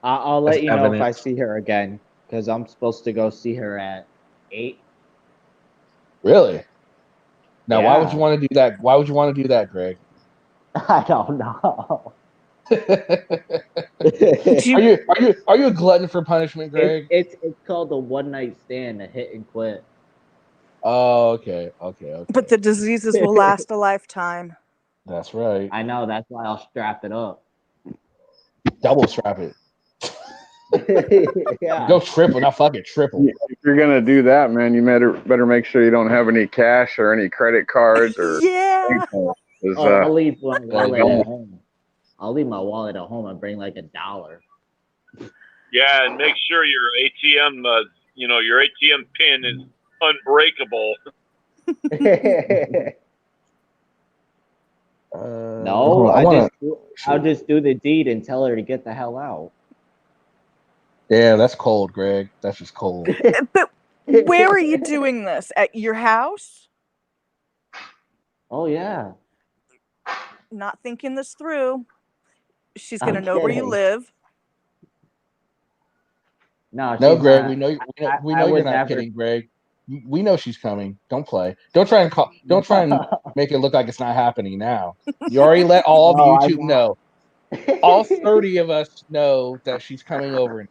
F: I'll let
C: That's
F: you know if I
C: evidence.
F: see her again because I'm supposed to go see her at 8.
C: Really? Now, why would
F: Yeah.
C: you want to do that? Why would you want to do that, Greg?
F: I don't know.
C: Are you a glutton for punishment, Greg?
F: It's called a one night stand, a hit and quit.
C: Oh, okay.
H: But the diseases will last a lifetime.
C: That's right.
F: I know. That's why I'll strap it up.
C: Double strap it.
F: Yeah.
C: Go triple, not fucking triple.
D: If you're gonna do that, man, you better make sure you don't have any cash or any credit cards or.
H: Yeah.
F: I'll leave my wallet at home. I'll leave my wallet at home and bring like $1.
I: Yeah, and make sure your ATM, your ATM pin is unbreakable.
F: No, I'll just do the deed and tell her to get the hell out.
C: Yeah, that's cold, Greg. That's just cold.
H: But where are you doing this? At your house?
F: Oh yeah.
H: Not thinking this through. She's gonna
F: I'm
H: know where you
F: kidding.
H: live.
F: No,
C: Greg.
F: not.
C: We know
F: I
C: you're
F: would
C: not
F: never-
C: kidding, Greg. We know she's coming. Don't play. Don't try and make it look like it's not happening now. You already let all of
F: No, I
C: YouTube know. All 30 of us know that she's coming over,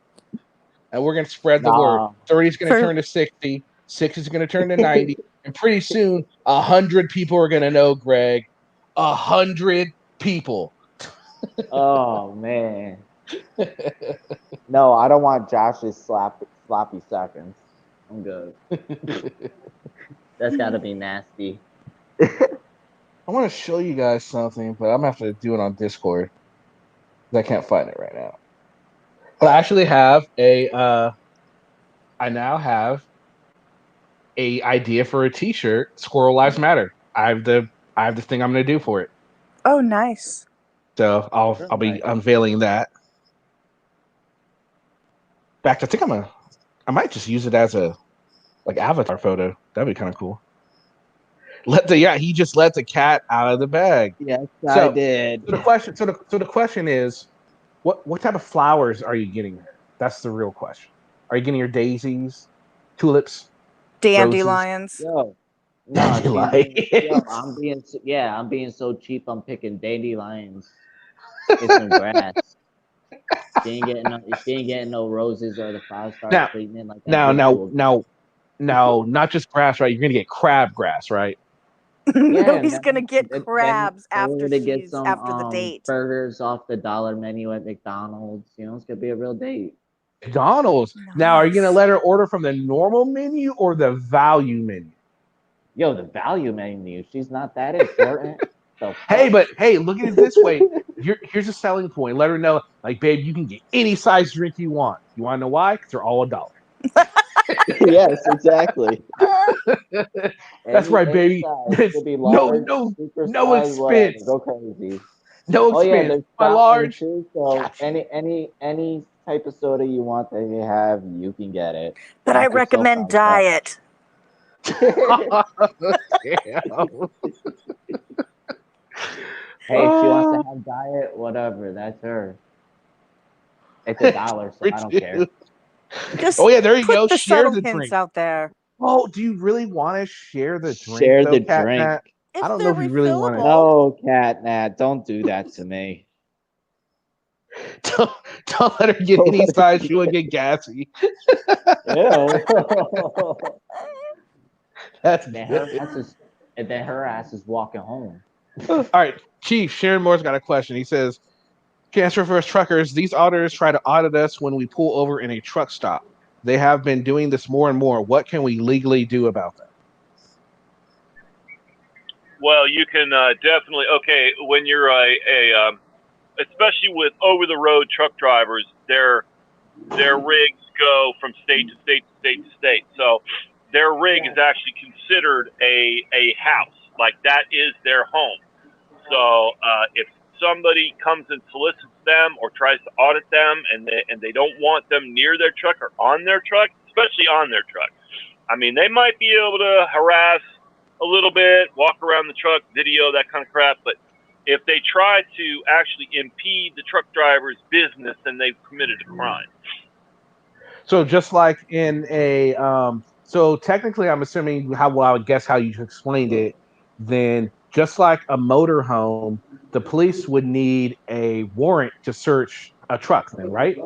C: and we're gonna spread the word. 30 is gonna turn to 60. 60 is gonna turn to 90, and pretty soon 100 people are gonna know, Greg. 100 people.
F: Oh man. No, I don't want Josh's sloppy seconds. I'm good. That's gotta be nasty.
C: I want to show you guys something, but I'm gonna have to do it on Discord. I can't find it right now. But I actually have I now have a idea for a T-shirt. Squirrel Lives Matter. I have the thing I'm gonna do for it.
H: Oh, nice.
C: So I'll be unveiling that. In fact, I think I might just use it as a avatar photo. That'd be kind of cool. He just let the cat out of the bag.
F: Yes, I did.
C: So the question is, what type of flowers are you getting there? That's the real question. Are you getting your daisies, tulips,
H: dandelions?
F: Yo, no, I'm being so cheap. I'm picking dandelions. It's some grass. She ain't getting no roses or the 5-star treatment like that.
C: Now, not just grass, right? You're gonna get crabgrass, right?
H: No, he's gonna get crabs
F: after
H: after the date.
F: Burgers off the dollar menu at McDonald's. It's gonna be a real date.
C: McDonald's. Nice. Now, are you gonna let her order from the normal menu or the value menu?
F: Yo, the value menu. She's not that important.
C: Hey, look at it this way. Here's a selling point. Let her know, babe, you can get any size drink you want. You want to know why? Because they're all $1.
F: Yes, exactly.
C: That's right, baby. No expense.
F: Go crazy.
C: No expense. My large.
F: Too, so any type of soda you want that you have, you can get it.
H: But I recommend diet.
F: Hey, if she wants to have diet, whatever. That's her. It's $1, so I don't care.
C: There you go.
H: The
C: share the
H: hints
C: drink
H: out there.
C: Oh, do you really want to share the drink?
F: Share the drink.
C: Nat? I don't know if you really want to.
F: No, Cat Nat, don't do that to me.
C: Don't let her get any size. She will get gassy.
F: Ew.
C: That's
F: and then her ass is walking home.
C: All right, Chief Sharon Moore's got a question. He says, "Cancer First Truckers, these auditors try to audit us when we pull over in a truck stop. They have been doing this more and more. What can we legally do about that?"
I: Well, you can definitely, when you're especially with over-the-road truck drivers, their rigs go from state to state to state to state. So their rig is actually considered a house. Like, that is their home. So if somebody comes and solicits them or tries to audit them and they don't want them near their truck or on their truck, especially on their truck, I mean, they might be able to harass a little bit, walk around the truck, video, that kind of crap. But if they try to actually impede the truck driver's business, then they've committed a crime.
C: So just like in so technically, I'm assuming I would guess how you explained it, then just like a motorhome, the police would need a warrant to search a truck, then, right?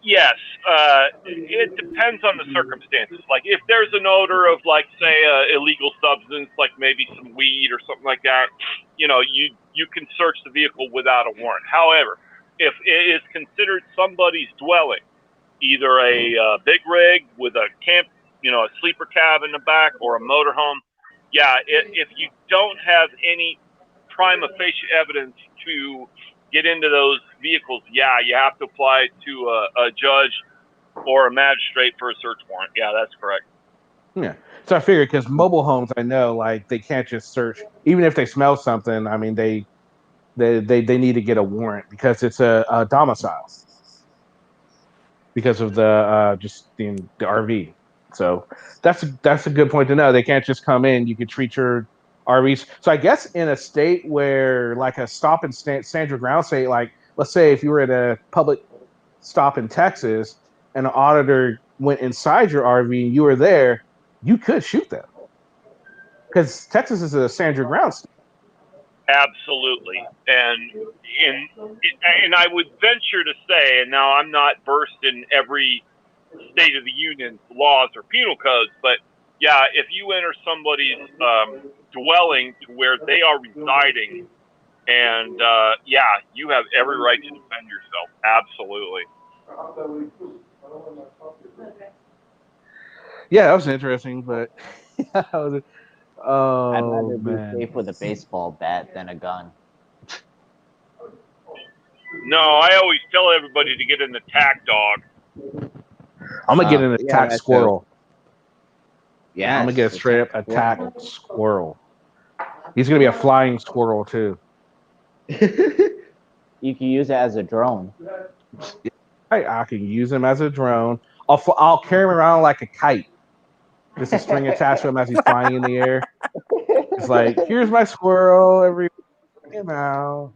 I: Yes, it depends on the circumstances. Like if there's an odor of, like, say, illegal substance, like maybe some weed or something like that, you can search the vehicle without a warrant. However, if it is considered somebody's dwelling, either a big rig with a camp, a sleeper cab in the back, or a motorhome, if you don't have any prima facie evidence to get into those vehicles, you have to apply to a judge or a magistrate for a search warrant. Yeah, that's correct.
C: Yeah. So I figured, because mobile homes, I know, like, they can't just search, even if they smell something. I mean, they need to get a warrant because it's a domicile because of the RV. So that's a good point to know. They can't just come in. You could treat your RVs. So I guess in a state where, like, a stop and stand your ground state, like, let's say if you were at a public stop in Texas and an auditor went inside your RV and you were there, you could shoot them because Texas is a stand your ground state.
I: Absolutely, and I would venture to say, and now I'm not versed in every State of the Union laws or penal codes, but if you enter somebody's dwelling to where they are residing, and you have every right to defend yourself. Absolutely.
C: Yeah, that was interesting, but
F: I'd rather be safe with a baseball bat than a gun.
I: No, I always tell everybody to get an attack dog.
C: I'm gonna get an attack squirrel.
F: Yeah,
C: I'm gonna get a straight up attack squirrel. He's gonna be a flying squirrel too.
F: You can use it as a drone.
C: I can use him as a drone. I'll carry him around like a kite. Just a string attached to him as he's flying in the air. It's like, here's my squirrel. Now.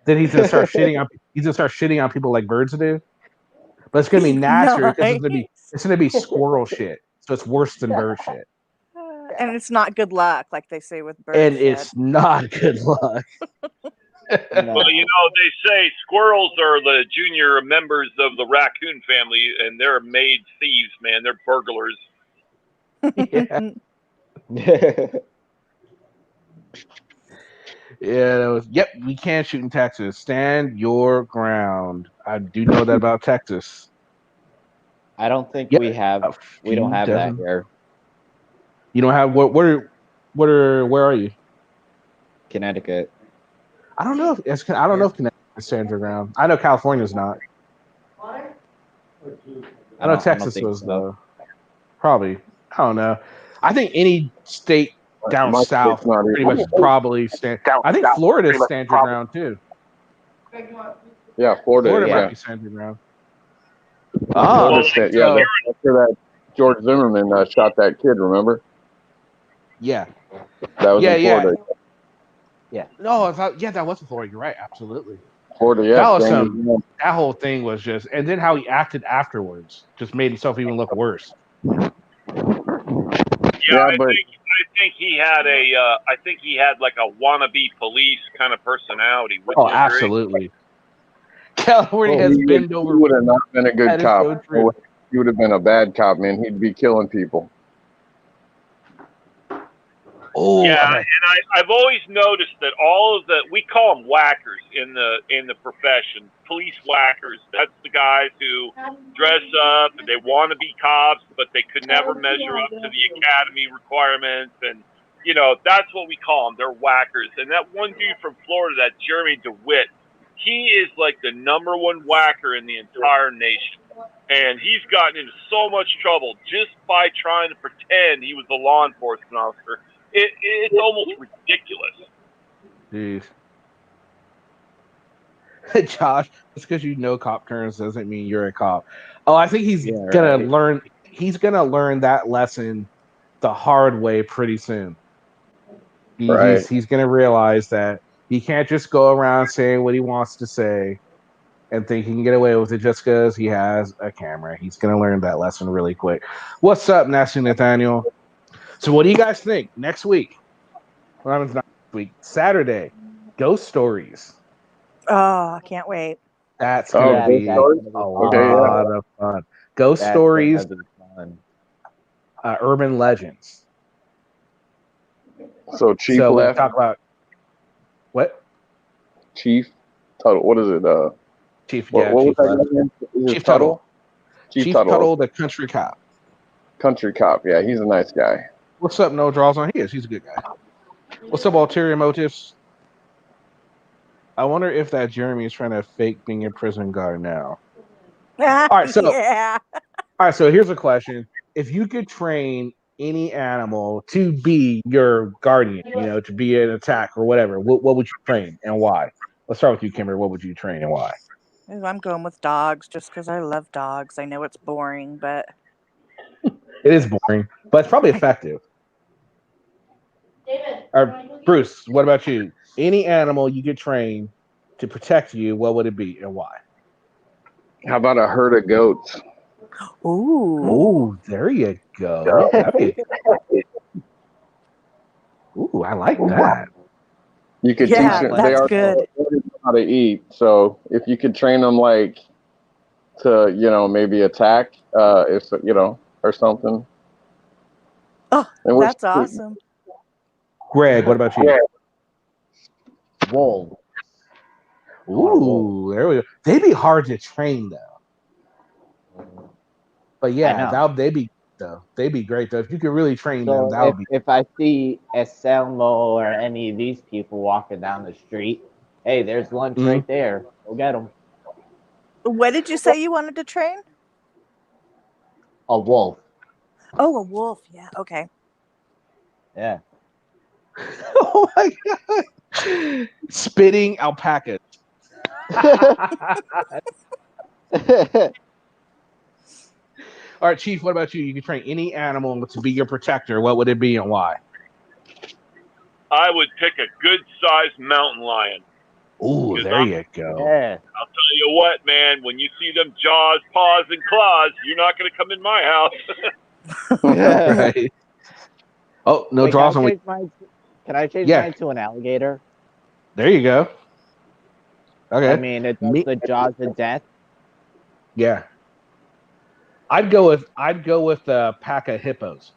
C: Then he's gonna start shitting on. He's gonna start shitting on people like birds do. But it's gonna be natural because it's gonna be squirrel shit. So it's worse than bird shit.
H: And it's not good luck, like they say with birds.
C: And it's not good luck.
I: Well, they say squirrels are the junior members of the raccoon family, and they're made thieves, man. They're burglars.
C: Yep, we can shoot in Texas. Stand your ground. I do know that about Texas.
F: I don't think we don't have that here.
C: You don't have where are you?
F: Connecticut.
C: I don't know if Connecticut stands your ground. I know California's not. I know Texas was though. Probably. I don't know. I think any state down south pretty much probably stand. I think Florida stands your ground too.
D: Yeah, Florida
C: might be stand your ground.
D: That's after that George Zimmerman shot that kid. Remember?
C: Yeah.
D: That was in Florida.
F: Yeah.
C: No, that was in Florida. You're right. Absolutely.
D: Florida, yeah.
C: That was that whole thing was just, and then how he acted afterwards just made himself even look worse.
I: I think he had like a wannabe police kind of personality.
C: Oh, absolutely. California has been over.
D: He would have not been a good cop. He would have been a bad cop, man. He'd be killing people.
C: Oh,
I: yeah, and I've always noticed that all of we call them whackers in the profession, police whackers. That's the guys who dress up and they want to be cops, but they could never measure up to the academy requirements, and that's what we call them. They're whackers. And that one dude from Florida, that Jeremy DeWitt, he is like the #1 whacker in the entire nation, and he's gotten into so much trouble just by trying to pretend he was a law enforcement officer. It's almost ridiculous.
C: Jeez. Josh, just because you know cop terms doesn't mean you're a cop. Oh, I think he's gonna learn. He's gonna learn that lesson the hard way pretty soon. He's gonna realize that he can't just go around saying what he wants to say and think he can get away with it just because he has a camera. He's gonna learn that lesson really quick. What's up, Nasty Nathaniel? So what do you guys think next week? What happens next week? Saturday, Ghost Stories.
H: Oh, I can't wait.
C: That's
D: Oh,
C: gonna
F: Yeah,
C: be
F: that's
C: a
F: gonna be
C: lot
F: fun.
C: of fun. Ghost
F: That's
C: Stories,
F: gonna be fun.
C: Urban Legends.
D: So Chief
C: So we
D: left.
C: talk about what?
D: Chief Tuttle. What is it?
C: Chief,
D: What
C: yeah,
D: was
C: Chief
D: that
C: left.
D: guy's name? Is it
C: Chief Tuttle.
D: Chief
C: Tuttle,
D: Tuttle.
C: the country cop.
D: Country cop. Yeah, he's a nice guy.
C: What's up, No Draws on? He's a good guy. What's up, Ulterior Motives? I wonder if that Jeremy is trying to fake being a prison guard now.
H: All
C: right, so-
H: yeah.
C: All right, so here's a question. If you could train any animal to be your guardian, to be an attack or whatever, what would you train and why? Let's start with you, Kimber. What would you train and why?
H: Ooh, I'm going with dogs just because I love dogs. I know it's boring, but
C: It is boring, but it's probably effective. Bruce, what about you? Any animal you could train to protect you, what would it be and why?
D: How about a herd of goats?
H: ooh,
C: Oh, there you go. Ooh, I like that.
D: You could
H: Yeah,
D: teach them.
H: that's
D: They
H: good.
D: already know how to eat. So if you could train them to maybe attack, or something.
H: Oh,
D: And we're-
H: that's awesome.
C: Greg, what about you?
F: Wolves.
C: Ooh, there we go. They'd be hard to train though. But yeah, they'd be great though. If you could really train them,
F: So
C: that would be.
F: if I see Anselmo or any of these people walking down the street, hey, there's lunch right there. Go get them.
H: What did you say you wanted to train?
F: A wolf.
H: Oh, a wolf. Yeah. Okay.
F: Yeah.
C: Oh my god! Spitting alpacas. All right, Chief. What about you? You can train any animal to be your protector. What would it be and why?
I: I would pick a good-sized mountain lion.
C: Ooh,
I: 'Cause
C: there you go.
F: Yeah.
I: I'll tell you what, man. When you see them jaws, paws, and claws, you're not going to come in my house.
C: Right. Oh, no
F: Wait,
C: draws on.
F: Can I change
C: Yeah.
F: mine to an alligator?
C: There you go. Okay.
F: I mean, it does the jaws of death.
C: Yeah. I'd go with a pack of hippos.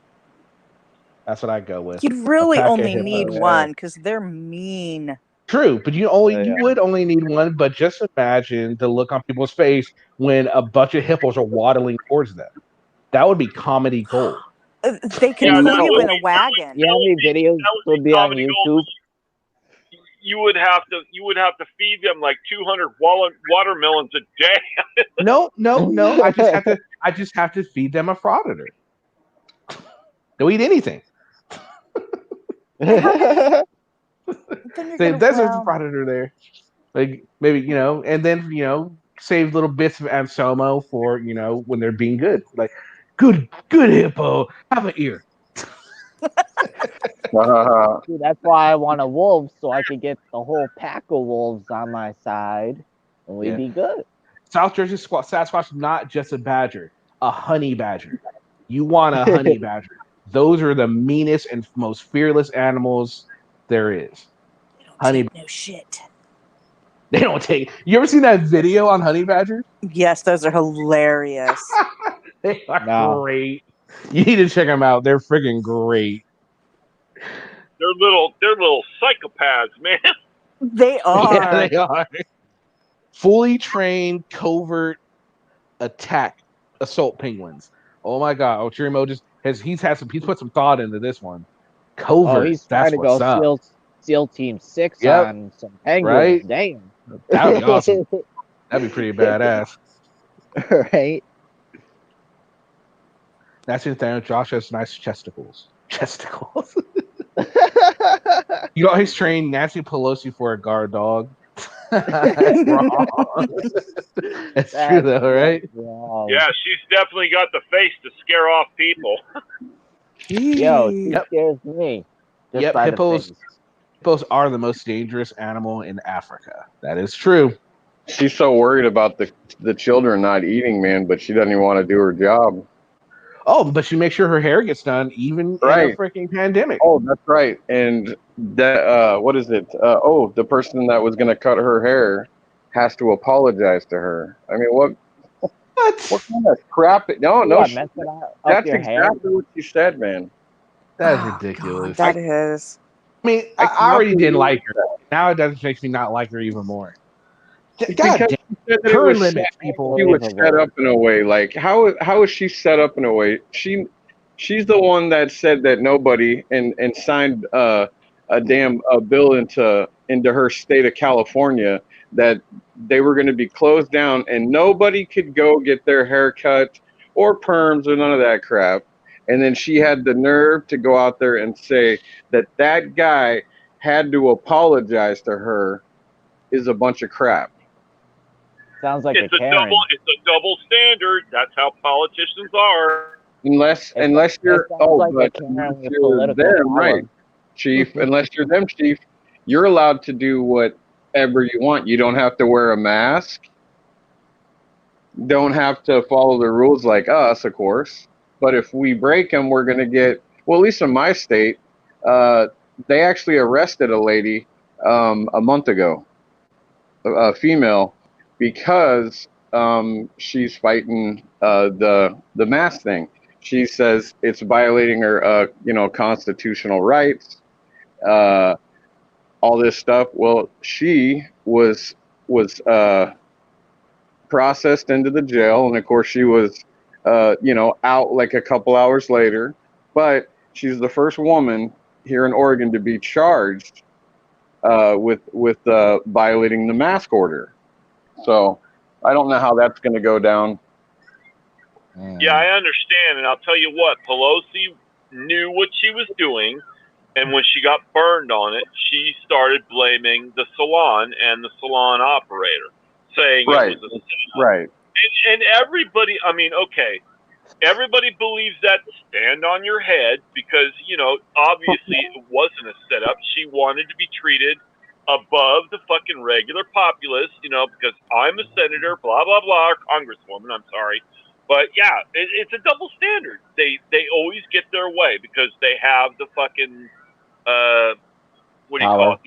C: That's what I'd go with.
H: You'd really
C: pack of
H: only
C: hippos.
H: need one because they're mean.
C: True, but you would only need one. But just imagine the look on people's face when a bunch of hippos are waddling towards them. That would be comedy gold.
H: They can
I: Yeah,
H: put
I: that
H: you
I: would
H: in a
I: be-
H: wagon.
F: You know how many videos would be on
I: comedy
F: YouTube?
I: gold. You would have to feed them like 200 watermelons a day.
C: No. I just have to feed them a frauditor. They'll eat anything. There's a predator there. Like maybe, and then, save little bits of Anselmo for, when they're being good. Like, good hippo, have an ear.
F: See, that's why I want a wolf, so I could get the whole pack of wolves on my side, and we'd be good.
C: South Jersey Sasquatch, not just a badger, a honey badger. You want a honey badger. Those are the meanest and most fearless animals there is. Honey,
H: no shit.
C: They don't take. You ever seen that video on honey badgers?
H: Yes, those are hilarious.
C: They are great. You need to check them out. They're freaking great.
I: They're little psychopaths, man.
H: They are.
C: Yeah, they are. Fully trained covert attack assault penguins. Oh my god! Ochirimo he's put some thought into this one. Covert.
F: Oh, he's trying
C: that's
F: to go
C: what's up.
F: SEAL Team 6
C: Yep.
F: on some penguins.
C: Right?
F: Damn.
C: That would be awesome. That'd be pretty badass.
F: Right?
C: That's the thing. Josh has nice chesticles. Chesticles. He's trained Nancy Pelosi for a guard dog. Wrong. That's true though, right?
F: Wrong.
I: Yeah, she's definitely got the face to scare off people.
F: Yo, she scares me. Just by the face.
C: Hippos are the most dangerous animal in Africa. That is true.
D: She's so worried about the children not eating, man, but she doesn't even want to do her job.
C: Oh, but she makes sure her hair gets done even in a
D: Right.
C: freaking pandemic.
D: Oh, that's right. And that what is it? The person that was gonna cut her hair has to apologize to her. I mean, what
C: What?
D: kind of crap? No, no,
F: What, messing up
D: that's
F: your hair?
D: exactly what she said, man.
C: That is
H: Oh,
C: ridiculous.
H: God, that is.
C: I mean, I already didn't like her. Now it does makes me not like her even more. God
D: Because
C: damn.
D: she said that
C: Her
D: it was
C: limits, people.
D: she was set up in a way. Like how is she set up in a way? She's the one that said that nobody and signed a damn bill into her state of California that they were going to be closed down and nobody could go get their hair cut or perms or none of that crap. And then she had the nerve to go out there and say that that guy had to apologize to her is a bunch of crap.
F: Sounds like
I: It's
F: a
I: a
F: Karen.
I: double standard. That's how politicians are.
D: Unless you're
F: like
D: but
F: a Karen with
D: you're
F: political
D: them,
F: power.
D: right, Chief. Unless you're them, Chief, you're allowed to do whatever you want. You don't have to wear a mask. Don't have to follow the rules like us, of course. But if we break them, we're going to get. Well, at least in my state, they actually arrested a lady a month ago, a female, because she's fighting the mask thing. She says it's violating her, constitutional rights, all this stuff. Well, she was processed into the jail, and of course she was, out like a couple hours later. But she's the first woman here in Oregon to be charged with violating the mask order. So I don't know how that's going to go down.
I: Yeah, I understand, and I'll tell you what, Pelosi knew what she was doing, and when she got burned on it, she started blaming the salon and the salon operator, saying
D: Right.
I: it was a setup.
D: Right.
I: And everybody, I mean, okay, everybody believes that stand on your head because, obviously it wasn't a setup. She wanted to be treated above the fucking regular populace, because I'm a senator, blah, blah, blah, or congresswoman, I'm sorry. But yeah, it's a double standard. They always get their way because they have the fucking what do you call it?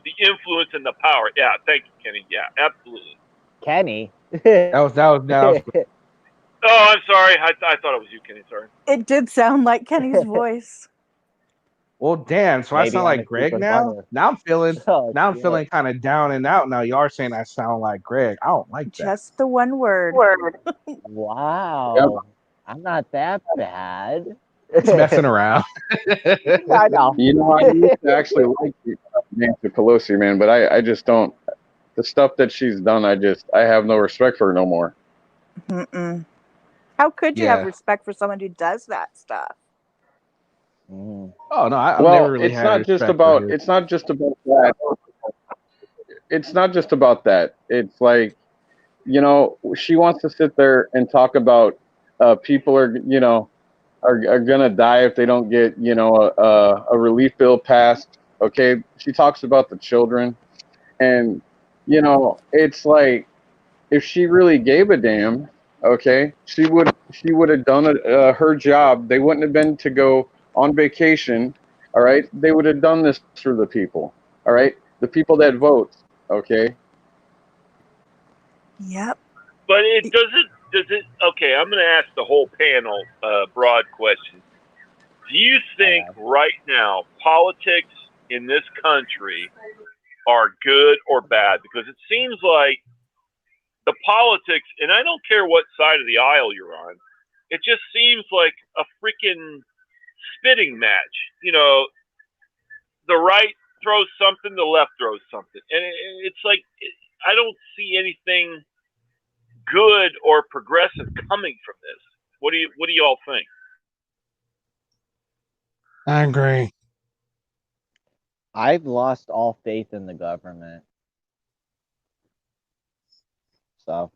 I: The influence and the power. Yeah, thank you, Kenny. Yeah, absolutely.
F: Kenny.
C: That was.
I: Oh, I'm sorry. I thought it was you, Kenny. Sorry.
H: It did sound like Kenny's voice.
C: Well, damn. So I
F: Maybe
C: sound
F: I'm
C: like
F: a
C: Greg
F: super
C: now.
F: butter.
C: Now I'm feeling.
F: Oh,
C: Now I'm
F: shit.
C: feeling kind of down and out. Now you are saying I sound like Greg. I don't like that.
H: Just the one word.
F: Wow. I'm not that bad.
C: Just messing around.
F: I know.
D: I used to actually like Nancy Pelosi, man, but I just don't. The stuff that she's done, I have no respect for her no more.
H: Mm-mm. How could you
C: Yeah.
H: have respect for someone who does that stuff?
F: Mm.
C: Oh no, I've
D: Well,
C: never really
D: it's
C: had
D: not just
C: respect
D: about.
C: for her.
D: It's not just about that. It's not just about that. It's like, she wants to sit there and talk about people are gonna die if they don't get a relief bill passed. Okay, she talks about the children, and it's like if she really gave a damn, okay, she would have done her job. They wouldn't have been to go on vacation. All right, they would have done this for the people. All right, the people that vote. Okay.
H: Yep.
I: But does it? Okay, I'm going to ask the whole panel broad question. Do you think right now politics in this country are good or bad? Because it seems like the politics, and I don't care what side of the aisle you're on, it just seems like a freaking spitting match. The right throws something, the left throws something. And it's like, I don't see anything good or progressive coming from this. What do y'all think?
C: I agree.
F: I've lost all faith in the government. So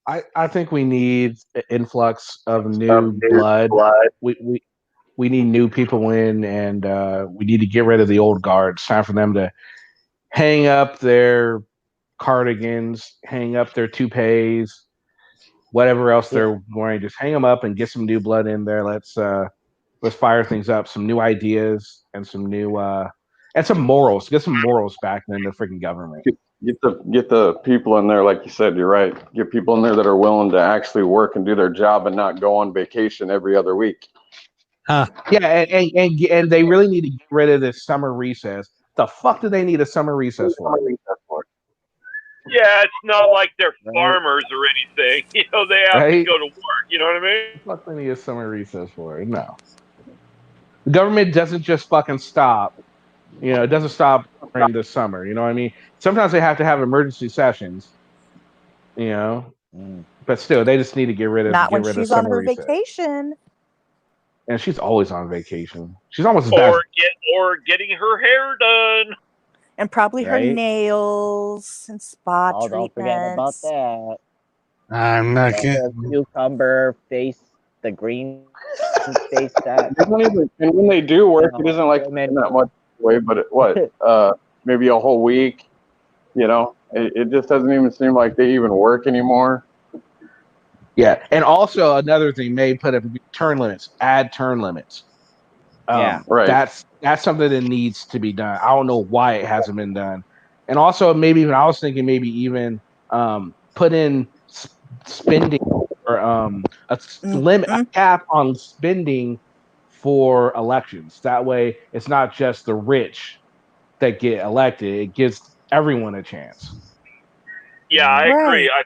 C: I think we need an influx of new blood. We need new people in, and we need to get rid of the old guard. It's time for them to hang up their cardigans, hang up their toupees, whatever else they're wearing. Just hang them up and get some new blood in there. Let's fire things up. Some new ideas and some new and some morals. Get some morals back in the freaking government.
D: Get the people in there, like you said. You're right. Get people in there that are willing to actually work and do their job and not go on vacation every other week.
C: Yeah, and they really need to get rid of this summer recess. The fuck do they need a summer recess for?
I: Yeah, it's not like they're farmers or anything. You know, they have to go to work. You know what I mean?
C: What they need a summer recess for? No. The government doesn't just fucking stop. You know, it doesn't stop during the summer. You know what I mean? Sometimes they have to have emergency sessions. You know, but still, they just need to get rid of.
H: Not when
C: rid
H: she's
C: of
H: on
C: summer
H: her
C: recess.
H: vacation.
C: And she's always on vacation. She's almost as bad.
I: Or getting her hair done.
H: And probably her
F: Right.
H: nails and spa
F: Oh, don't forget about
H: treatments.
F: that.
L: I'm not
F: The
L: kidding.
F: cucumber face, the green face that.
D: And when they do work, it isn't like that much way, but maybe a whole week. You know, it just doesn't even seem like they even work anymore.
C: Yeah, and also another thing, may put up turn limits. Add turn limits.
D: Right.
C: That's something that needs to be done. I don't know why it hasn't been done. And also, maybe even I was thinking maybe even put in spending or a limit, a cap on spending for elections. That way, it's not just the rich that get elected. It gives everyone a chance.
I: Yeah, I agree. I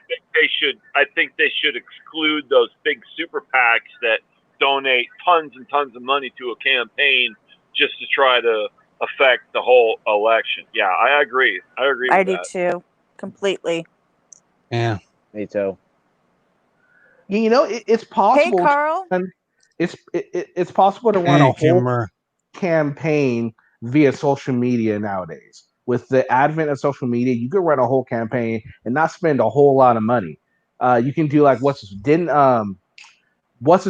I: think they should exclude those big super PACs that donate tons and tons of money to a campaign just to try to affect the whole election. Yeah, I agree. I agree.
H: I
I: with
H: do
I: that.
H: too, completely.
L: Yeah,
F: me too.
C: You know, it's possible.
H: Hey, Carl.
C: It's possible to run
L: Hey,
C: a whole
L: Kimber.
C: campaign via social media nowadays. With the advent of social media, you could run a whole campaign and not spend a whole lot of money. You can do like what's his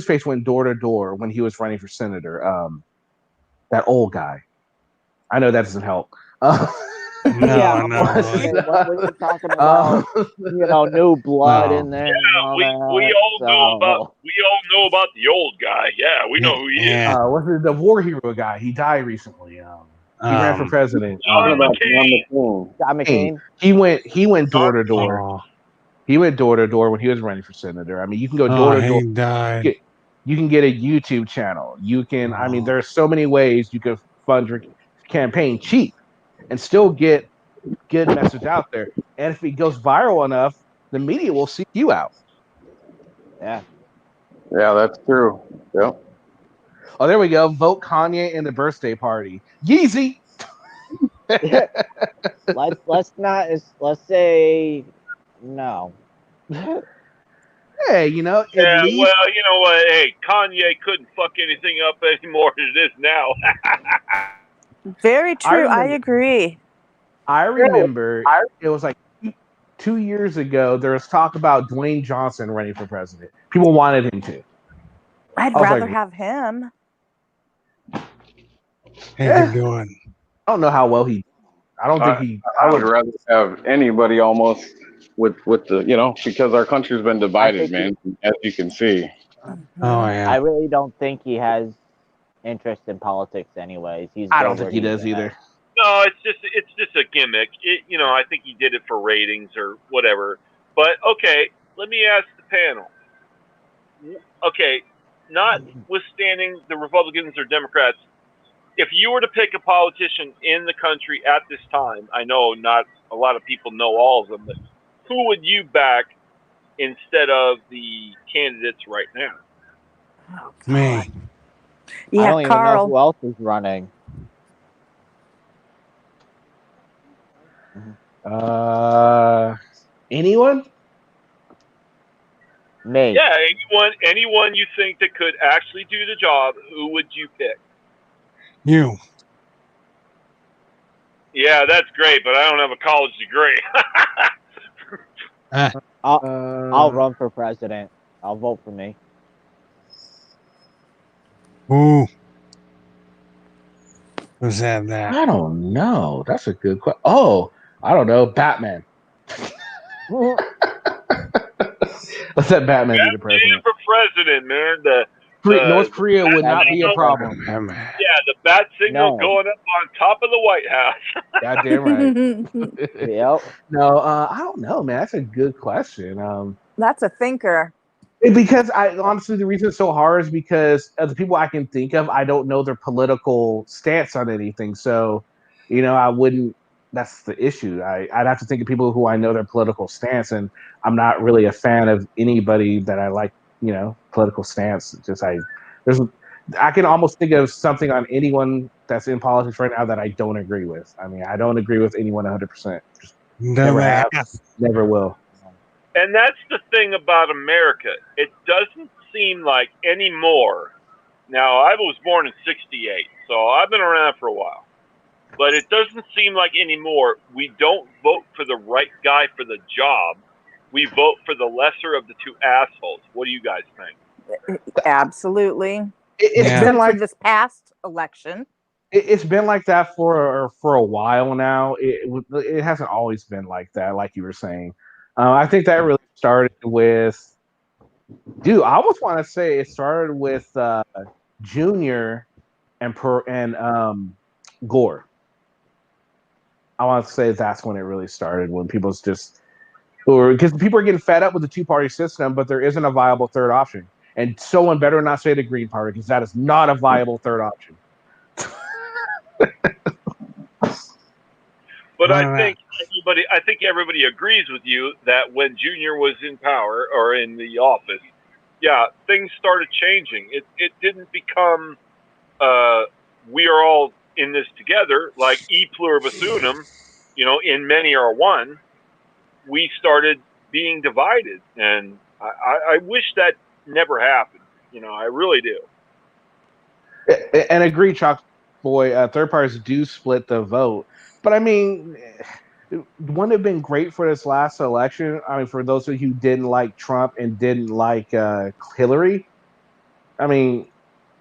C: face went door to door when he was running for senator. That old guy. I know that doesn't help.
F: Yeah, what were you talking about? You know, new blood in there.
I: Yeah, we all know about the old guy. Yeah, we know who he is.
C: What's the war hero guy? He died recently. He ran for president.
I: John McCain.
F: John McCain.
C: He went door to door. He went door to door when he was running for senator. I mean, you can go door to door.
L: He died.
C: You can get a YouTube channel. You can. I mean, there are so many ways you can fund your campaign cheap and still get good message out there. And if it goes viral enough, the media will seek you out.
F: Yeah.
D: Yeah, that's true. Yep.
C: Oh, there we go. Vote Kanye in the birthday party. Yeezy.
F: let's say no.
C: Hey, you know.
I: Yeah, well, you know what? Hey, Kanye couldn't fuck anything up any more than it is now.
H: Very true. I agree.
C: I remember it was like 2 years ago. There was talk about Dwayne Johnson running for president. People wanted him to.
H: I'd rather have him.
L: How you doing?
C: I don't know how well he. I don't think he.
D: I would rather have anybody almost with the, you know, because our country's been divided, man, as you can see.
L: Oh yeah.
F: I really don't think he has interest in politics, anyways.
C: I don't think he does either.
I: No, it's just a gimmick. You know, I think he did it for ratings or whatever. But okay, let me ask the panel. Okay, notwithstanding the Republicans or Democrats, if you were to pick a politician in the country at this time, I know not a lot of people know all of them, but who would you back instead of the candidates right now?
L: Me.
F: I don't even know who else is running.
C: Anyone?
F: Me.
I: Yeah, anyone you think that could actually do the job, who would you pick?
L: You.
I: Yeah, that's great, but I don't have a college degree.
F: I'll run for president. I'll vote for me.
L: Ooh. Who's that?
C: I don't know. That's a good question. Oh, I don't know. Batman. Let's let Batman be the
I: Batman
C: president.
I: for president, man.
C: North Korea would not be a
I: signal-
C: problem.
I: Yeah, the bat signal
F: No.
I: going up on top of the White House.
C: Goddamn right.
F: Yep.
C: No, I don't know, man. That's a good question.
H: That's a thinker.
C: Because I honestly, the reason it's so hard is because of the people I can think of, I don't know their political stance on anything. So, I wouldn't. That's the issue. I'd have to think of people who I know their political stance, and I'm not really a fan of anybody that I like. Political stance. I can almost think of something on anyone that's in politics right now that I don't agree with. I mean, I don't agree with anyone 100%. Just never have, never will.
I: And that's the thing about America. It doesn't seem like anymore. Now, I was born in '68, so I've been around for a while. But it doesn't seem like anymore we don't vote for the right guy for the job. We vote for the lesser of the two assholes. What do you guys think?
H: Absolutely.
C: It's been like
H: this past election.
C: It's been like that for a while now. It hasn't always been like that, like you were saying. I think that really started with, I almost want to say it started with Junior and Gore. I want to say that's when it really started, when because people are getting fed up with the two-party system, but there isn't a viable third option. And someone better not say the Green Party, because that is not a viable third option.
I: But I think everybody agrees with you that when Junior was in power or in the office, yeah, things started changing. It didn't become we are all in this together, like e pluribus unum, in many are one. We started being divided, and I wish that never happened. I really do.
C: And agree, Chalk Boy. Third parties do split the vote. But I mean, wouldn't it have been great for this last election? I mean, for those of you who didn't like Trump and didn't like Hillary, I mean,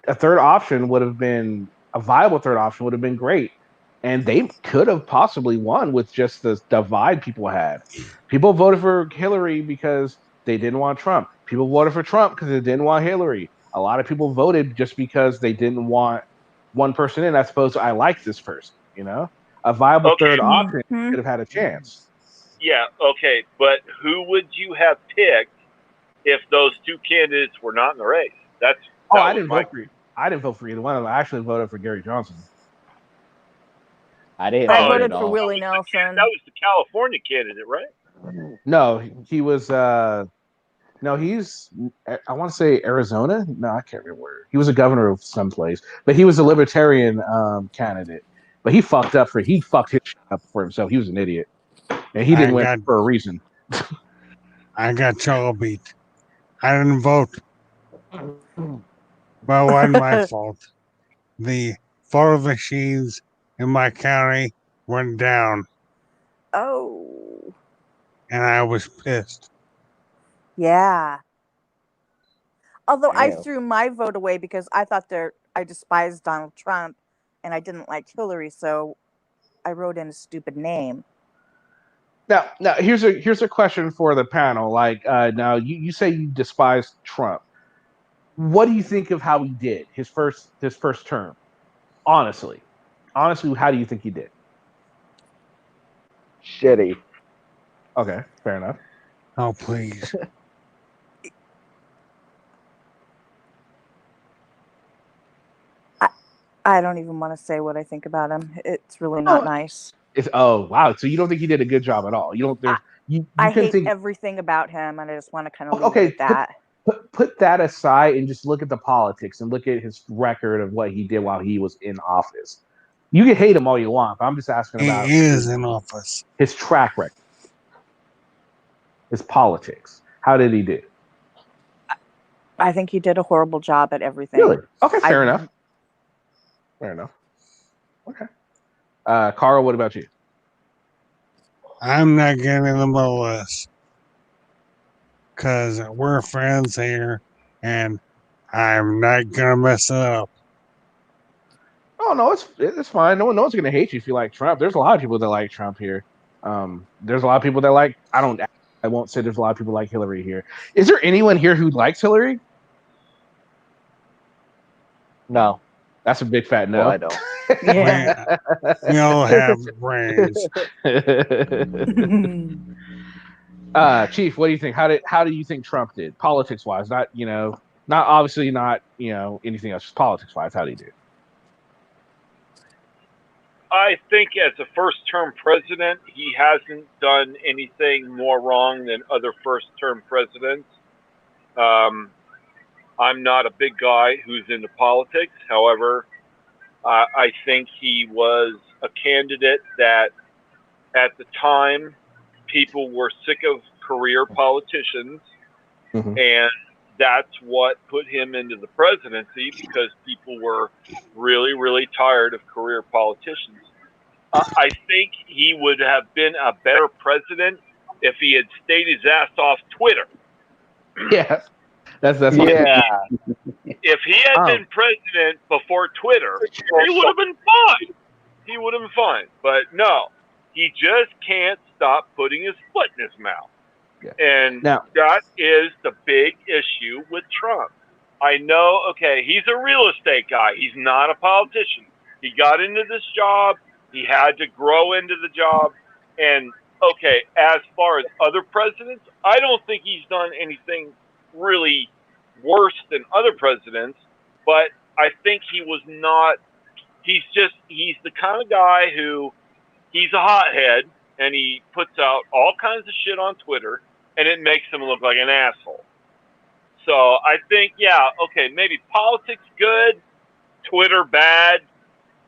C: a viable third option would have been great. And they could have possibly won with just the divide people had. People voted for Hillary because they didn't want Trump. People voted for Trump because they didn't want Hillary. A lot of people voted just because they didn't want one person in as opposed to, I like this person, A viable third option could have had a chance.
I: Yeah, okay, but who would you have picked if those two candidates were not in the race?
C: I didn't vote for you. I didn't vote for either one of them. I actually voted for Gary Johnson.
F: I didn't.
H: I voted for Willie Nelson.
I: That was the California candidate, right?
C: No, he was. He's. I want to say Arizona. No, I can't remember where. He was a governor of someplace, but he was a libertarian candidate. But he fucked his shit up for himself. He was an idiot, and he didn't win for a reason.
L: I got y'all beat. I didn't vote. But it wasn't my fault. The photo machines in my county went down.
H: Oh.
L: And I was pissed.
H: Yeah. Although I threw my vote away because I thought I despised Donald Trump and I didn't like Hillary, so I wrote in a stupid name.
C: Now here's a question for the panel. Like, now you say you despise Trump. What do you think of how he did his first term? Honestly, how do you think he did?
D: Shitty.
C: Okay, fair enough.
L: Oh, please.
H: I don't even want to say what I think about him. It's really not nice.
C: Wow. So you don't think he did a good job at all? You don't.
H: I hate everything about him, and I just want to kind of leave it at that.
C: Put that aside and just look at the politics and look at his record of what he did while he was in office. You can hate him all you want, but I'm just asking about
L: he is in office.
C: His track record, his politics. How did he do?
H: I think he did a horrible job at everything.
C: Really? Okay, fair enough. Fair enough. Okay. Carl, what about you?
L: I'm not getting in the middle of this. Because we're friends here, and I'm not going to mess it up.
C: Oh, no, it's fine. No one's going to hate you if you like Trump. There's a lot of people that like Trump here. There's a lot of people that like, I don't I won't say there's a lot of people like Hillary here. Is there anyone here who likes Hillary?
M: No.
C: That's a big fat no.
M: Well, I don't.
H: Yeah.
L: We all have brains.
C: Chief, what do you think? How do you think Trump did, politics wise? Not obviously not anything else, just politics wise. How do you do?
I: I think as a first-term president, he hasn't done anything more wrong than other first-term presidents. I'm not a big guy who's into politics. However, I think he was a candidate that at the time people were sick of career politicians, and that's what put him into the presidency, because people were really, really tired of career politicians. I think he would have been a better president if he had stayed his ass off Twitter.
C: Yeah, that's
M: Yeah.
I: If he had been president before Twitter, he would have been fine. He would have been fine. But no, he just can't stop putting his foot in his mouth.
C: Yeah.
I: And
C: Now-
I: that is the big issue with Trump. I know, okay, he's a real estate guy. He's not a politician. He got into this job. He had to grow into the job. And, okay, as far as other presidents, I don't think he's done anything really worse than other presidents, but I think he was not, he's the kind of guy who, he's a hothead, and he puts out all kinds of shit on Twitter, and it makes him look like an asshole. So I think, yeah, okay, maybe politics good, Twitter bad.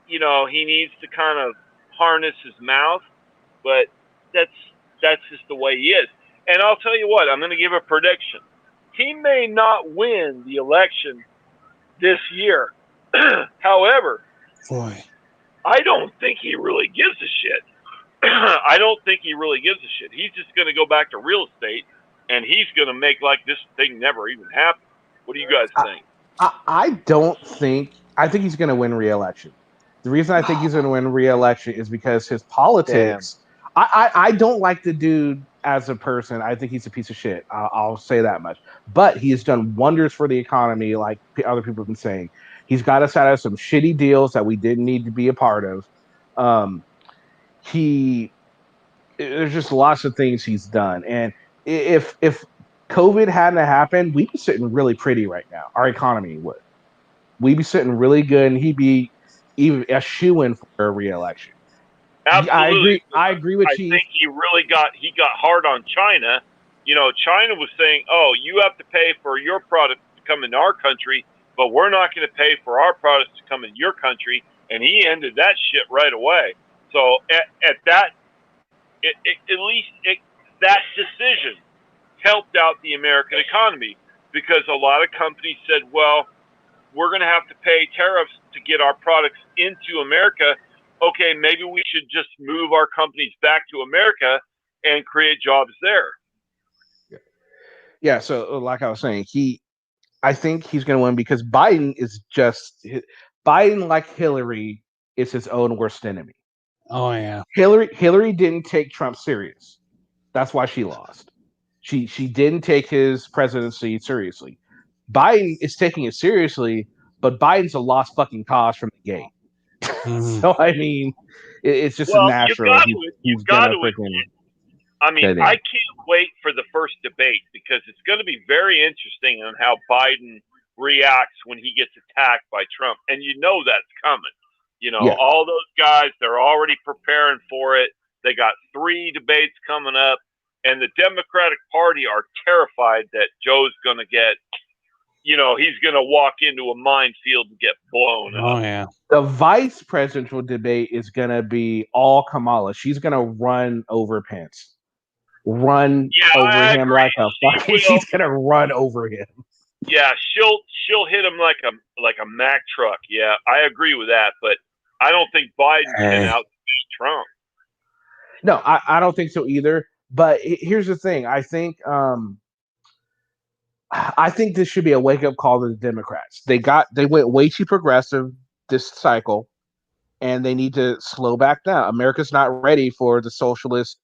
I: You know, he needs to kind of harness his mouth, but that's just the way he is. And I'll tell you what, I'm going to give a prediction. He may not win the election this year. However,
L: Boy.
I: I don't think he really gives a shit. I don't think he really gives a shit. He's just going to go back to real estate, and he's going to make like this thing never even happened. What do you guys think?
C: I think he's going to win re-election. The reason I think he's going to win re-election is because his politics. I don't like the dude as a person. I think he's a piece of shit. I'll say that much. But he has done wonders for the economy, like other people have been saying. He's got us out of some shitty deals that we didn't need to be a part of. There's just lots of things he's done. And if COVID hadn't happened, we'd be sitting really pretty right now. Our economy would. We'd be sitting really good, and he'd be even a shoo-in for a re-election.
I: Absolutely.
C: I agree with
I: you.
C: Chief.
I: I think he got hard on China. You know, China was saying, "Oh, you have to pay for your product to come into our country, but we're not going to pay for our products to come in your country." And he ended that shit right away. So at that, at least that decision helped out the American economy, because a lot of companies said, "Well, we're going to have to pay tariffs to get our products into America. Okay, maybe we should just move our companies back to America and create jobs there."
C: Yeah, so like I was saying, I think he's going to win because Biden, like Hillary, is his own worst enemy.
L: Oh yeah.
C: Hillary didn't take Trump serious. That's why she lost. She didn't take his presidency seriously. Biden is taking it seriously, but Biden's a lost fucking cause from the gate. So I mean, it's just natural. He's gonna freaking.
I: I mean, I can't wait for the first debate, because it's going to be very interesting on how Biden reacts when he gets attacked by Trump, and you know that's coming. You know, all those guys, they're already preparing for it. They got 3 debates coming up, and the Democratic Party are terrified that Joe's going to get. You know, he's going to walk into a minefield and get blown up.
L: Oh yeah.
C: The vice presidential debate is going to be all Kamala. She's going to run over Pence. Run over him like a fucking. She's going to run over him.
I: Yeah, she'll hit him like a Mack truck. Yeah, I agree with that, but I don't think Biden can outbeat Trump.
C: No, I don't think so either. But here's the thing. I think this should be a wake-up call to the Democrats. They went way too progressive this cycle, and they need to slow back down. America's not ready for the socialist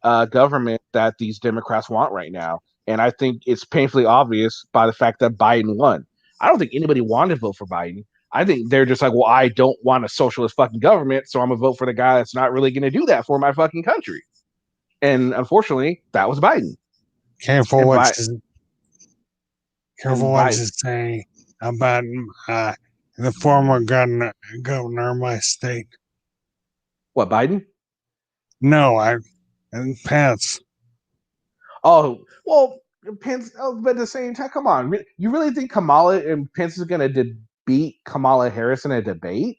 C: government that these Democrats want right now. And I think it's painfully obvious by the fact that Biden won. I don't think anybody wanted to vote for Biden. I think they're just like, well, I don't want a socialist fucking government, so I'm gonna vote for the guy that's not really gonna do that for my fucking country. And unfortunately, that was Biden.
L: Careful
C: And
L: what
C: Bi-
L: you, careful
C: and
L: what
C: Biden-
L: you say about the former governor of my state.
C: What, Biden?
L: No, Pence.
C: Oh, well, Pence. Oh, but at the same time, come on, you really think Kamala and Pence is gonna beat Kamala Harris in a debate?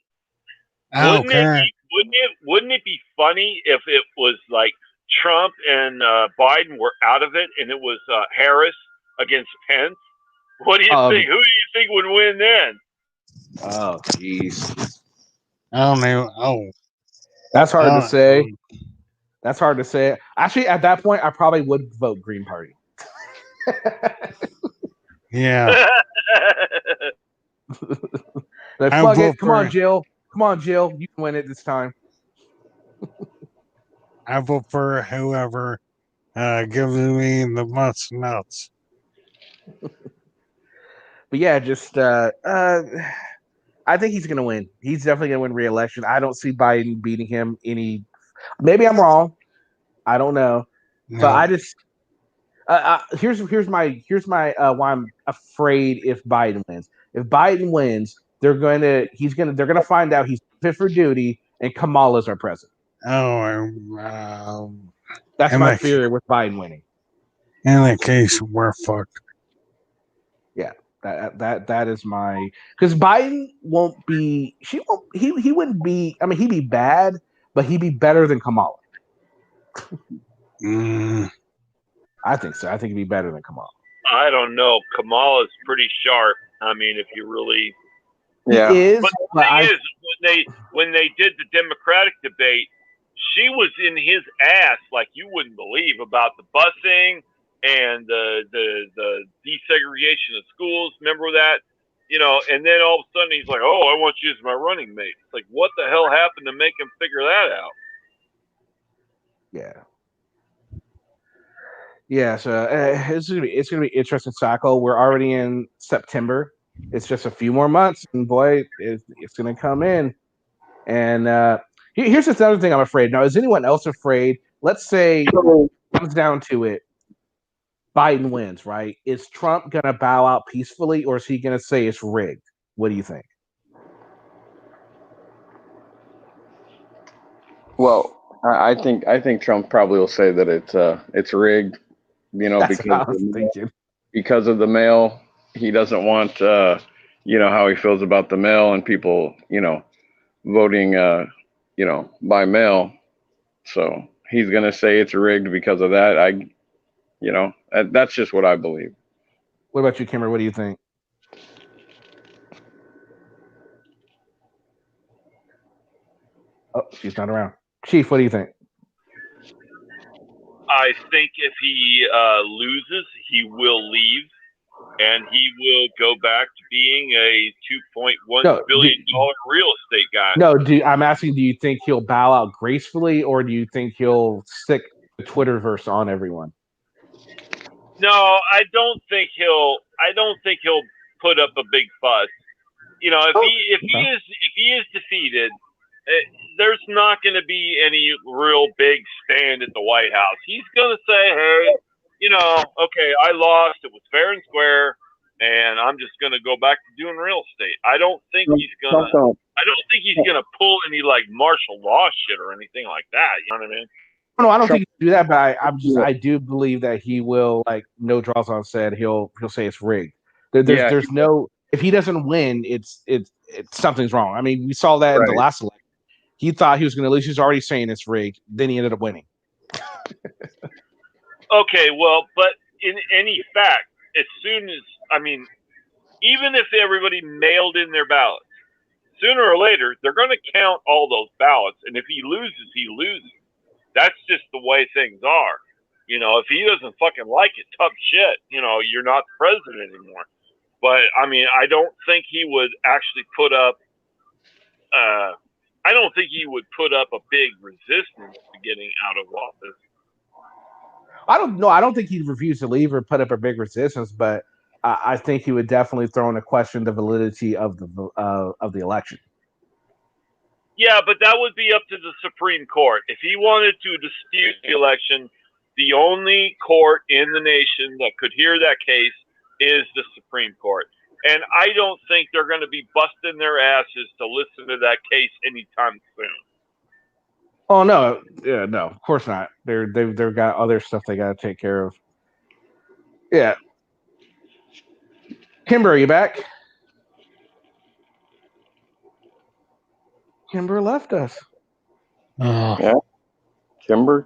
I: Wouldn't it be funny if it was like Trump and Biden were out of it, and it was Harris against Pence? What do you think? Who do you think would win then?
C: Oh, jeez.
L: I don't know. Oh,
C: that's hard to say. That's hard to say. Actually, at that point, I probably would vote Green Party.
L: Yeah.
C: Like, fuck it. Come on, Jill. Come on, Jill. You can win it this time.
L: I vote for whoever gives me the most nuts.
C: But yeah, just I think he's gonna win. He's definitely gonna win re-election. I don't see Biden beating him any. Maybe I'm wrong. I don't know.
L: No.
C: But I just here's my why I'm afraid if Biden wins. If Biden wins, they're gonna find out he's fit for duty and Kamala's our president.
L: Oh,
C: that's my fear with Biden winning.
L: In that case, we're fucked.
C: Yeah, that is my, because Biden won't be. He wouldn't be. I mean, he'd be bad, but he'd be better than Kamala. I think so. I think he'd be better than Kamala.
I: I don't know. Kamala's pretty sharp. I mean, if you really,
C: yeah.
I: But the thing is, when they did the Democratic debate, she was in his ass like you wouldn't believe about the busing and the desegregation of schools. Remember that? You know, and then all of a sudden he's like, "Oh, I want you as my running mate." It's like, what the hell happened to make him figure that out?
C: Yeah. Yeah, so it's gonna be interesting cycle. We're already in September. It's just a few more months, and boy, it's gonna come in. And here's this other thing I'm afraid. Now, is anyone else afraid? Let's say it comes down to it. Biden wins, right? Is Trump gonna bow out peacefully, or is he gonna say it's rigged? What do you think?
D: Well, I think Trump probably will say that it's rigged. You know, because of the mail. He doesn't want you know, how he feels about the mail and people, you know, voting you know, by mail. So he's gonna say it's rigged because of that. You know, that's just what I believe.
C: What about you, Kimber? What do you think? Oh, she's not around. Chief, what do you think?
I: I think if he loses, he will leave, and he will go back to being a $2.1 billion real estate guy.
C: No, I'm asking, do you think he'll bow out gracefully, or do you think he'll stick the Twitterverse on everyone?
I: No, I don't think he'll put up a big fuss. You know, if he is defeated, there's not going to be any real big stand at the White House. He's going to say, hey, you know, okay, I lost. It was fair and square, and I'm just going to go back to doing real estate. I don't think he's going to pull any like martial law shit or anything like that. You know what I mean?
C: No, I don't think he'll do that, but I do believe that he will, like, no draws on said. He'll say it's rigged. There's no, if he doesn't win, it's something's wrong. I mean, we saw that in the last election. He thought he was going to lose. He's already saying it's rigged. Then he ended up winning.
I: Okay, well, but in any fact, as soon as, I mean, even if everybody mailed in their ballots, sooner or later, they're going to count all those ballots. And if he loses, he loses. That's just the way things are. You know, if he doesn't fucking like it, tough shit. You know, you're not the president anymore. But, I mean, I don't think he would actually put up I don't think he would put up a big resistance to getting out of office.
C: I don't know. I don't think he'd refuse to leave or put up a big resistance, but I think he would definitely throw into question the validity of the election.
I: Yeah, but that would be up to the Supreme Court. If he wanted to dispute the election, the only court in the nation that could hear that case is the Supreme Court. And I don't think they're going to be busting their asses to listen to that case anytime soon.
C: Oh no, yeah, no, of course not. They've got other stuff they got to take care of. Yeah, Kimber, are you back? Kimber left us.
L: Oh,
D: Yeah. Kimber.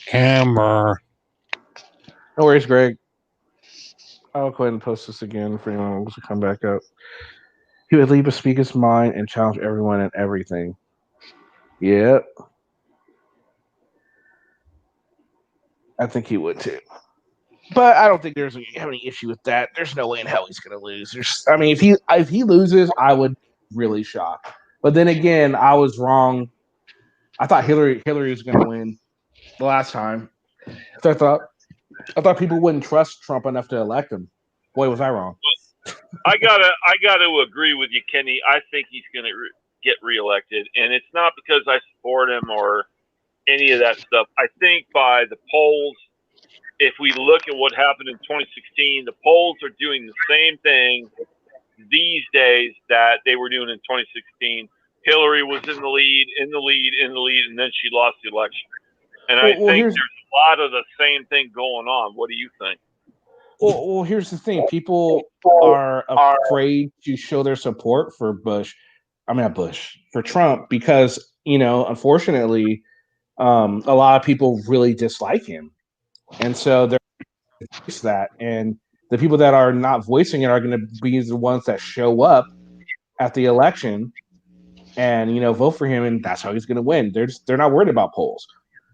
L: Camber.
C: No worries, Greg. I'll go ahead and post this again for anyone who wants to come back up. He would leave a speak his mind and challenge everyone and everything. Yep. I think he would too. But I don't think there's any issue with that. There's no way in hell he's going to lose. If he loses, I would really shock. But then again, I was wrong. I thought Hillary was going to win the last time. So I thought people wouldn't trust Trump enough to elect him. Boy, was I wrong.
I: I gotta agree with you, Kenny. I think he's going to get reelected, and it's not because I support him or any of that stuff. I think by the polls, if we look at what happened in 2016, the polls are doing the same thing these days that they were doing in 2016. Hillary was in the lead, and then she lost the election. And I think there's a lot of the same thing going on. What do you think?
C: Well, here's the thing. People are afraid to show their support for for Trump because, unfortunately, a lot of people really dislike him. And so they're that. And the people that are not voicing it are going to be the ones that show up at the election and, vote for him. And that's how he's going to win. They're not worried about polls.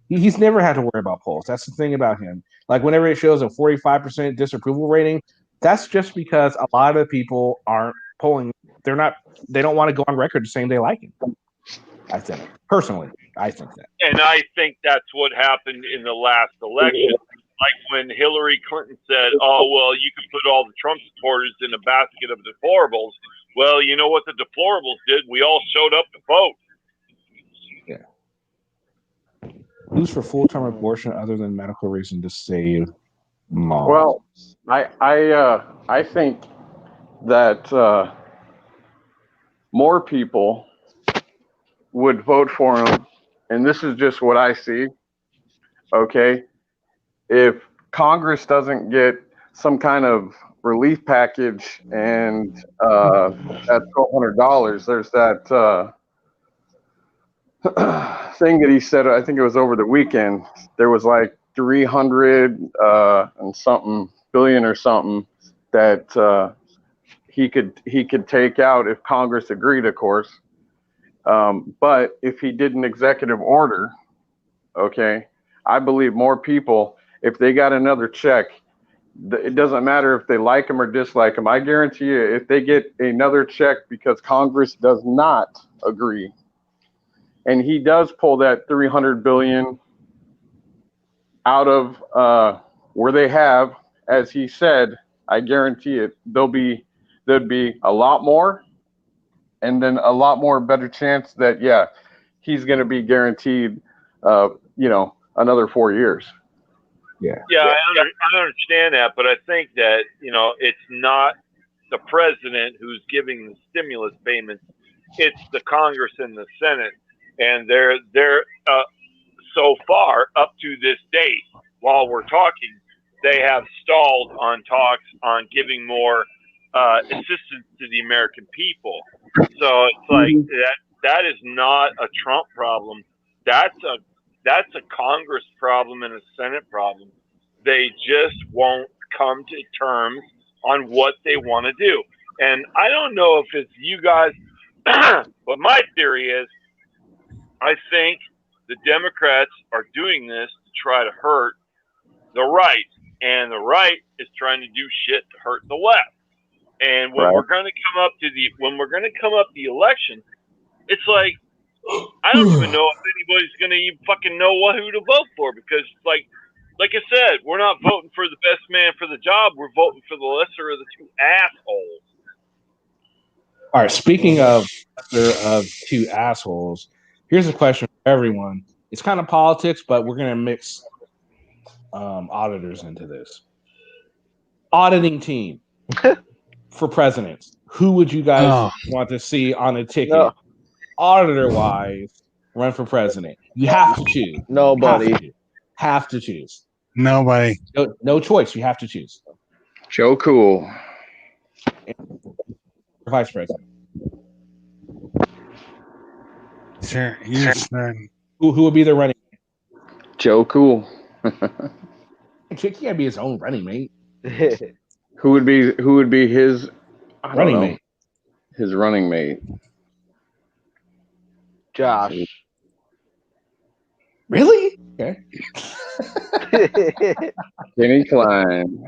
C: He's never had to worry about polls. That's the thing about him. Like whenever it shows a 45% disapproval rating, that's just because a lot of people aren't polling. They don't want to go on record saying they like him. I think that.
I: And I think that's what happened in the last election. Like when Hillary Clinton said, "Oh, well, you can put all the Trump supporters in a basket of deplorables." Well, you know what the deplorables did? We all showed up to vote.
C: Yeah. Who's for full-term abortion other than medical reason to save mom?
D: Well, I think that more people would vote for him, and this is just what I see. Okay, if Congress doesn't get some kind of relief package and at $1,200, there's that thing that he said, I think it was over the weekend, there was like 300 and something billion or something that he could take out if Congress agreed, of course. But if he did an executive order, okay, I believe more people, if they got another check, it doesn't matter if they like him or dislike him. I guarantee you, if they get another check because Congress does not agree, and he does pull that 300 billion out of where they have, as he said, I guarantee it, there'd be a lot more, and then a lot more better chance that, yeah, he's going to be guaranteed, another 4 years.
C: Yeah.
I: Yeah, I understand that, but I think that, it's not the president who's giving the stimulus payments. It's the Congress and the Senate. And they're so far up to this date, while we're talking, they have stalled on talks on giving more assistance to the American people. So it's like that is not a Trump problem. That's a Congress problem and a Senate problem. They just won't come to terms on what they want to do. And I don't know if it's you guys, but my theory is, I think the Democrats are doing this to try to hurt the right, and the right is trying to do shit to hurt the left. And when we're going to come up the election, it's like, I don't even know if anybody's going to even fucking know who to vote for because, like I said, we're not voting for the best man for the job. We're voting for the lesser of the two assholes.
C: All right. Speaking of two assholes, here's a question for everyone. It's kind of politics, but we're gonna mix auditors into this. Auditing team for presidents. Who would you guys want to see on a ticket,
D: No.
C: auditor-wise, run for president? You have to choose.
D: Nobody.
C: Have to choose.
L: Nobody.
C: No choice. You have to choose.
D: Joe Cool.
C: Vice president.
L: Sure. You said
C: Who would be the running?
D: Joe Cool.
C: He can't be his own running mate.
D: Who would be his
C: Running mate.
D: His running mate.
M: Josh.
C: Really? Okay.
D: Kenny Klein.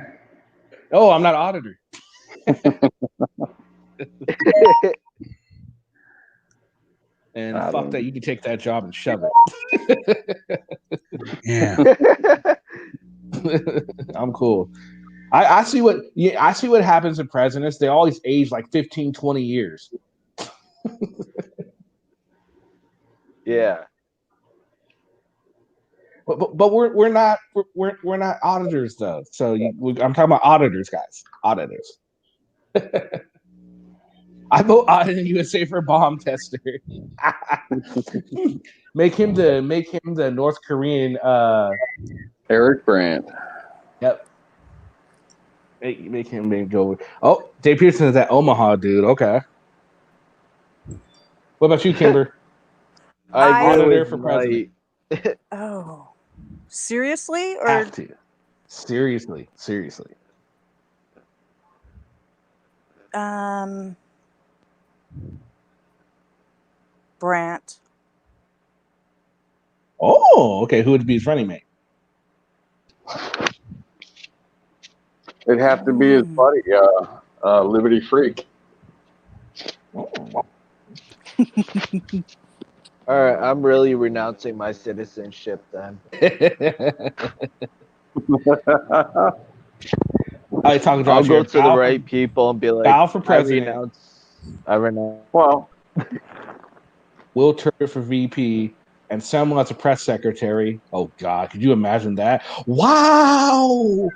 C: Oh, I'm not auditor. And fuck that, you can take that job and shove it.
L: Yeah.
C: I'm cool. I see what happens in presidents. They always age like 15, 20 years.
M: Yeah.
C: But we're not auditors though. So I'm talking about auditors, guys. Auditors. I vote Audit USA for bomb tester. make him the North Korean
D: Eric Brandt.
C: Yep. Make him go. Oh, Dave Pearson is that Omaha dude. Okay. What about you, Kimber? Auditor for president.
H: Oh, seriously? Or
C: Have to. Seriously.
H: Brandt.
C: Oh, okay. Who would be his running mate?
D: It'd have to be his buddy, Liberty Freak.
C: Oh.
M: All right, I'm really renouncing my citizenship then.
C: I'll
M: go to the right people and be like,
C: Val for president.
M: I renounce.
D: Well,
C: Will Turner for VP, and Selma as a press secretary. Oh God, could you imagine that? Wow,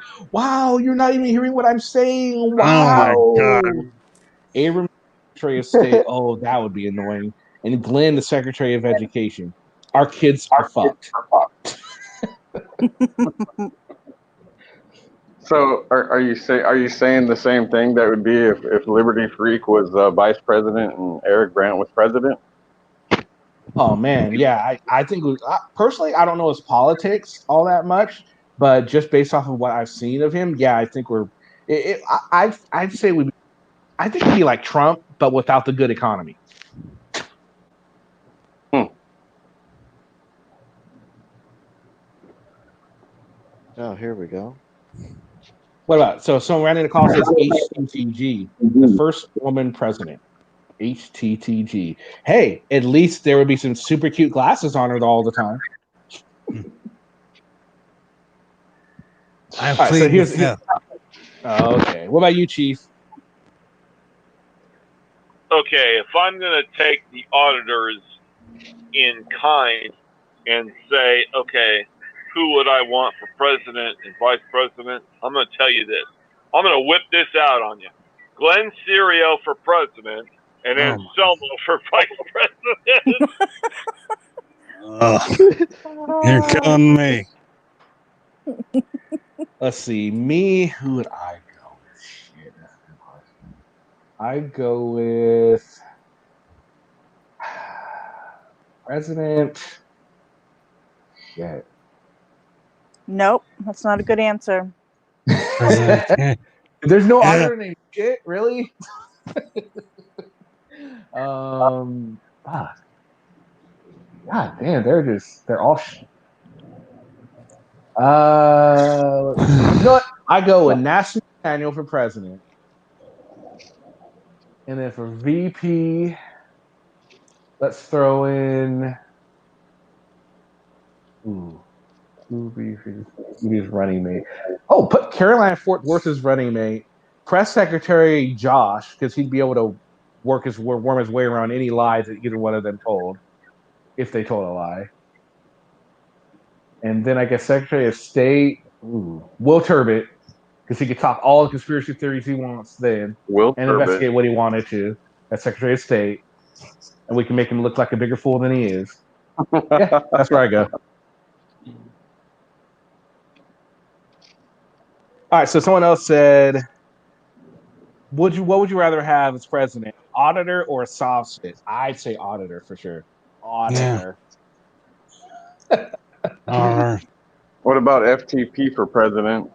C: you're not even hearing what I'm saying. Wow.
L: Oh my God.
C: Abram, Secretary of State. Oh, that would be annoying. And Glenn, the Secretary of Education. Our kids are fucked.
D: So are you saying the same thing that would be if Liberty Freak was vice president and Eric Brandt was president?
C: Oh man, yeah. I think personally, I don't know his politics all that much, but just based off of what I've seen of him, yeah, I think I'd say I think we'd be like Trump, but without the good economy.
M: Oh, here we go.
C: What about someone ran in the call says HTTG, the first woman president. HTTG. Hey, at least there would be some super cute glasses on her all the time.
L: I
C: All right,
L: plead
C: so here's
L: the fifth.
C: okay. What about you, Chief?
I: Okay, if I'm going to take the auditors in kind and say, okay, who would I want for president and vice president? I'm going to tell you this. I'm going to whip this out on you. Glenn Serio for president, and then Selma for vice president.
L: You're killing me.
C: Let's see. Me, who would I go with? Shit, that's a good question. I'd go with president. Shit.
H: Nope, that's not a good answer.
C: There's no auditor named Shit, really? Fuck. God damn, they're all you know what? I go with National Manual for president. And then for VP, Let's throw in. Ooh. Who's running mate? Oh, put Caroline Fort Worth as running mate. Press Secretary Josh, because he'd be able to worm his way around any lies that either one of them told, if they told a lie. And then I guess Secretary of State, Will Turbot, because he could talk all the conspiracy theories he wants then, and investigate what he wanted to as Secretary of State, and we can make him look like a bigger fool than he is. Yeah, that's where I go. All right, so someone else said, what would you rather have as president, auditor or a soft spit? I'd say auditor for sure.
F: Auditor.
D: What about FTP for president?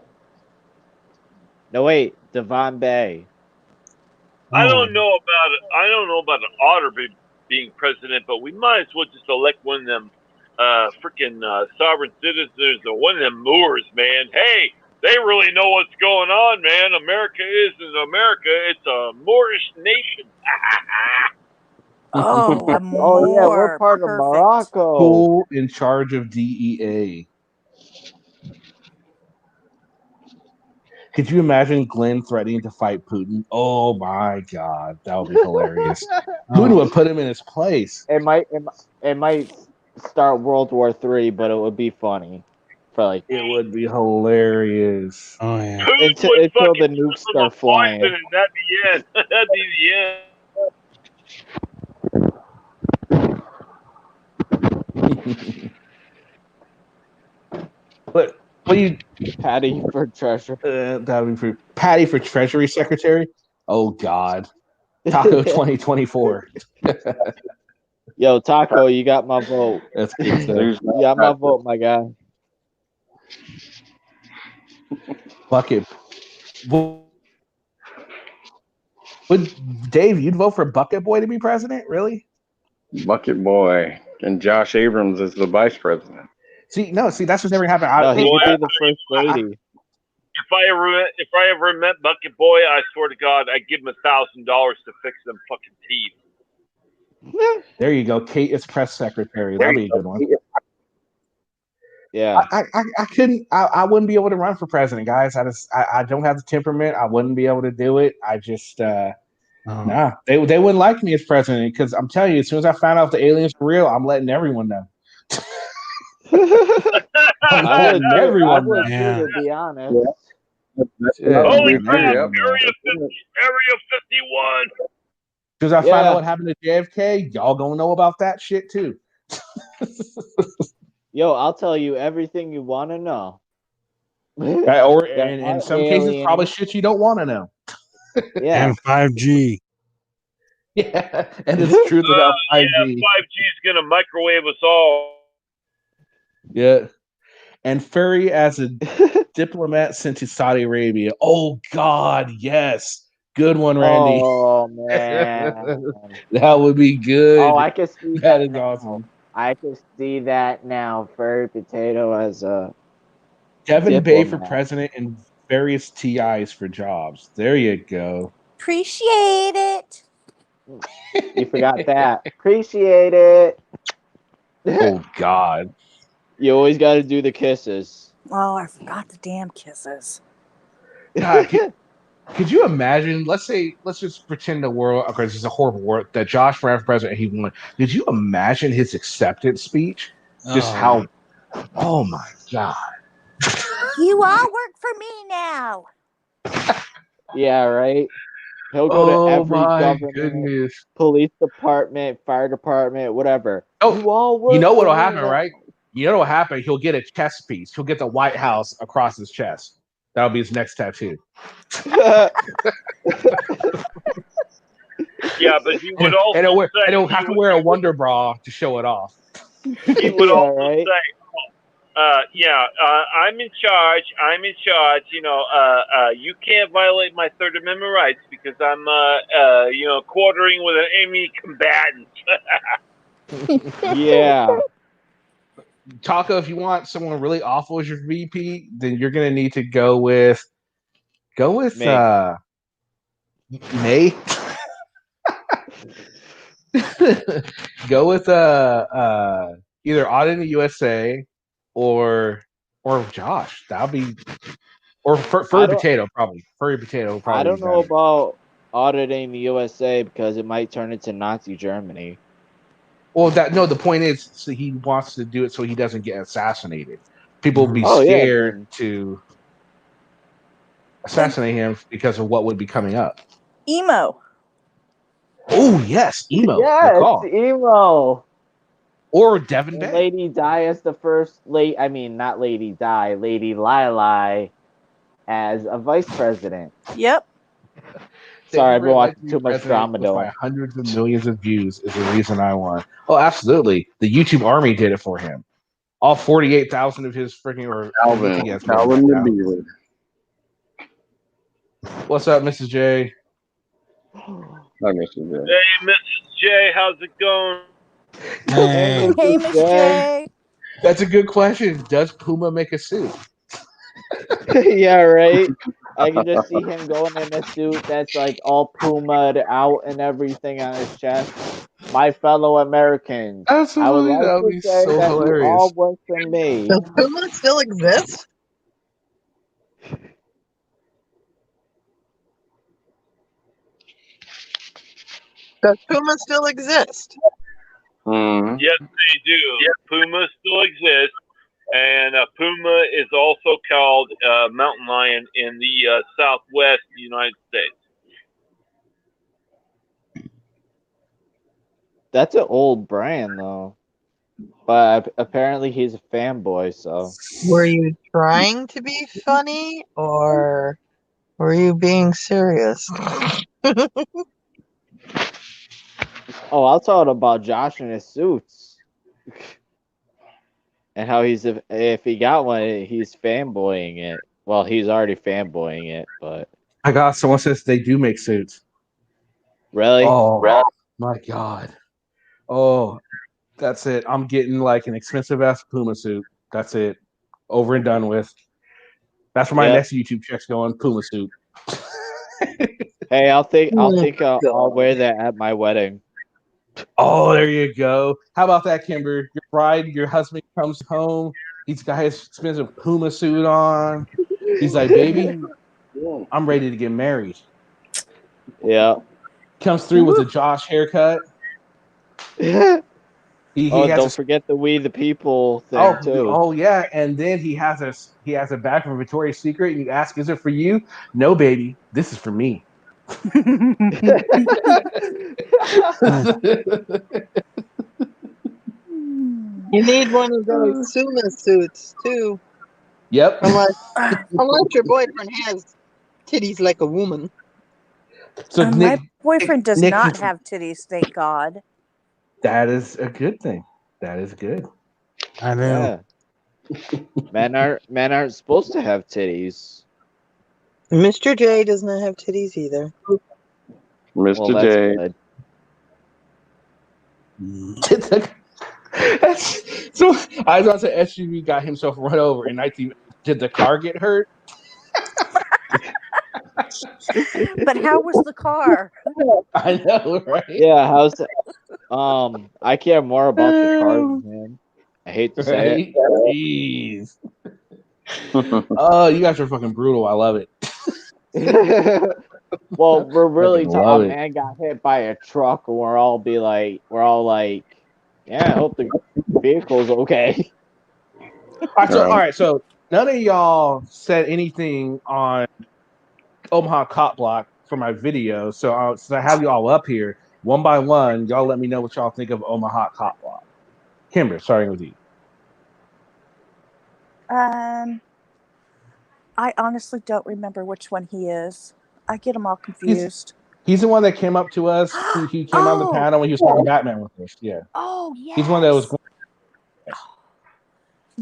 F: No, wait, Devon Bay.
I: I don't know about it. I don't know about an auditor being president, but we might as well just elect one of them freaking sovereign citizens or one of them Moors, man. Hey, they really know what's going on, man. America isn't America. It's a Moorish nation.
H: Oh, a
F: Oh yeah, we're part of Morocco.
C: Who in charge of DEA? Could you imagine Glenn threatening to fight Putin? Oh my God, that would be hilarious. Putin would put him in his place.
F: It might start World War III, but it would be funny. For like,
C: it would be hilarious.
L: Oh yeah.
F: Until the nukes start flying.
I: And that'd be the end. That'd be the end.
C: But what do you
F: Patty for treasurer?
C: That would be for Patty for Treasury Secretary. Oh God, Taco 2024.
F: Yo, Taco, you got my vote.
C: That's good stuff.
F: You got my vote, my guy.
C: Bucket. Would Dave? You'd vote for Bucket Boy to be president? Really?
D: Bucket Boy and Josh Abrams is the vice president.
C: See, that's just never happened.
F: No, he would be the first lady.
I: If I ever met Bucket Boy, I swear to God, I'd give him $1,000 to fix them fucking teeth.
C: There you go. Kate is press secretary. That'd be a good one.
F: Yeah.
C: I couldn't. I wouldn't be able to run for president, guys. I don't have the temperament. I wouldn't be able to do it. I just nah. They wouldn't like me as president because I'm telling you, as soon as I found out the aliens were real, I'm letting everyone know.
F: I would
C: everyone
F: too, to be honest.
I: Holy crap! Area 51.
C: As soon as I find out what happened to JFK, y'all gonna know about that shit too.
F: Yo, I'll tell you everything you want to know.
C: Or in some cases, probably shit you don't want to know.
F: Yeah.
L: And 5G.
C: Yeah, and it's truth about 5G.
I: Yeah, 5G is gonna microwave us all.
C: Yeah. And Furry as a diplomat sent to Saudi Arabia. Oh God, yes. Good one, Randy.
F: Oh man.
C: That would be good.
F: Oh, I can see
C: that is awesome.
F: I can see that now. Furry Potato as a
C: Devin Bay for president and various TIs for jobs. There you go.
H: Appreciate it.
F: You forgot that. Appreciate it.
C: Oh God.
F: You always got to do the kisses.
H: Oh, I forgot the damn kisses.
C: God, could you imagine? Let's just pretend the world. Okay, this is a horrible world that Josh ran for president. And he won. Could you imagine his acceptance speech? Just how? Oh my God!
H: You all work for me now.
F: Yeah, right. He'll go to every government,
C: goodness.
F: police department, fire department, whatever.
C: Oh,
F: you all work.
C: You know what'll
F: for me
C: happen,
F: now.
C: right? You know what'll happen? He'll get a chest piece. He'll get the White House across his chest. That'll be his next tattoo.
I: Yeah, but he would also
C: and
I: say
C: he'll have to wear a Wonder Bra to show it off.
I: He would also say, I'm in charge. You know, you can't violate my Third Amendment rights because I'm, quartering with an enemy combatant.
F: Yeah.
C: Taco, if you want someone really awful as your VP, then you're gonna need to go with May. Go with either Auden in the USA or Josh. That'll be or Furry Potato probably. Furry Potato will probably.
M: I don't
C: be
M: know
C: better.
M: about auditing the USA because it might turn into Nazi Germany.
C: Well, the point is, so he wants to do it so he doesn't get assassinated. People will be
M: Oh, yeah,
C: scared to assassinate him because of what would be coming up.
H: Emo.
C: Oh yes, Emo.
M: Yes,
C: Good call.
M: Emo.
C: Or Devin
M: And
C: Bay.
M: Lady Di as the first not Lady Di, Lady Lai as a vice president.
H: Yep.
M: Sorry, I've been
C: Favorite
M: watching
C: Legacy
M: too much
C: president
M: drama
C: was by
M: though.
C: hundreds of millions of views is the reason I won. Oh, absolutely. The YouTube Army did it for him. All 48,000 of his freaking
D: Calvin the Beaver.
C: What's up, Mrs. J?
D: Hi, Mrs. J.
I: Hey, Mrs. J, how's it going?
H: Hey, Miss J.
C: That's a good question. Does Puma make a suit?
M: Yeah, right. I can just see him going in a suit that's like all Puma'd out and everything on his chest. My fellow Americans,
C: Absolutely,
M: I would
C: that
M: like
C: would
M: to
C: be
M: say
C: so
M: that
C: hilarious.
M: you all work for me.
N: Does Puma still exist? Does Puma still exist?
I: Yes, they do. Puma still exists, and Puma is also called mountain lion in the Southwest United States.
M: That's an old brand though, but apparently he's a fanboy. So
N: Were you trying to be funny or were you being serious?
M: oh, I'll talk about Josh and his suits. And how if he got one, he's fanboying it. Well, he's already fanboying it, but
C: I got someone says they do make suits.
M: really?
C: Oh my god. Oh, that's it. I'm getting like an expensive ass Puma suit. That's it. Over and done with. That's where my next YouTube check's going. Puma suit.
M: Hey, I'll I'll wear that at my wedding.
C: Oh, there you go. How about that, Kimber? Your husband comes home. He's got his expensive Puma suit on. He's like, baby, I'm ready to get married.
M: Yeah.
C: Comes through with a Josh haircut.
M: Don't forget the We the People thing too.
C: Oh yeah, and then he has a bag from Victoria's Secret, and you ask, "Is it for you?" No, baby, this is for me.
N: You need one of those Suma suits too.
C: Yep.
N: Unless your boyfriend has titties like a woman.
C: So
H: my boyfriend does
C: Nick-
H: not have titties, thank God.
C: That is a good thing. That is good.
L: I know.
M: Yeah. Men aren't supposed to have titties.
N: Mr. J does not have titties either.
D: Mr.
M: Well,
D: J.
C: So I was on to SUV got himself run over in 19. Did the car get hurt?
H: But how was the car?
C: I know, right?
M: Yeah, how's that? I care more about the cars, man. I hate to say
C: Right? Jeez. Oh, you guys are fucking brutal. I love it.
M: it. Well, we're really
C: Fucking love
M: talking.
C: it.
M: Man got hit by a truck, and we're all like, yeah, I hope the vehicle's okay.
C: All right, so none of y'all said anything on Omaha Cop Block for my video, so I have you all up here one by one. Y'all let me know what y'all think of Omaha Cop Block. Kimber, starting with you.
H: I honestly don't remember which one he is. I get them all confused.
C: He's the one that came up to us. He came on the panel when he was talking Batman with us. Yeah.
H: Oh, yeah.
C: He's one that was.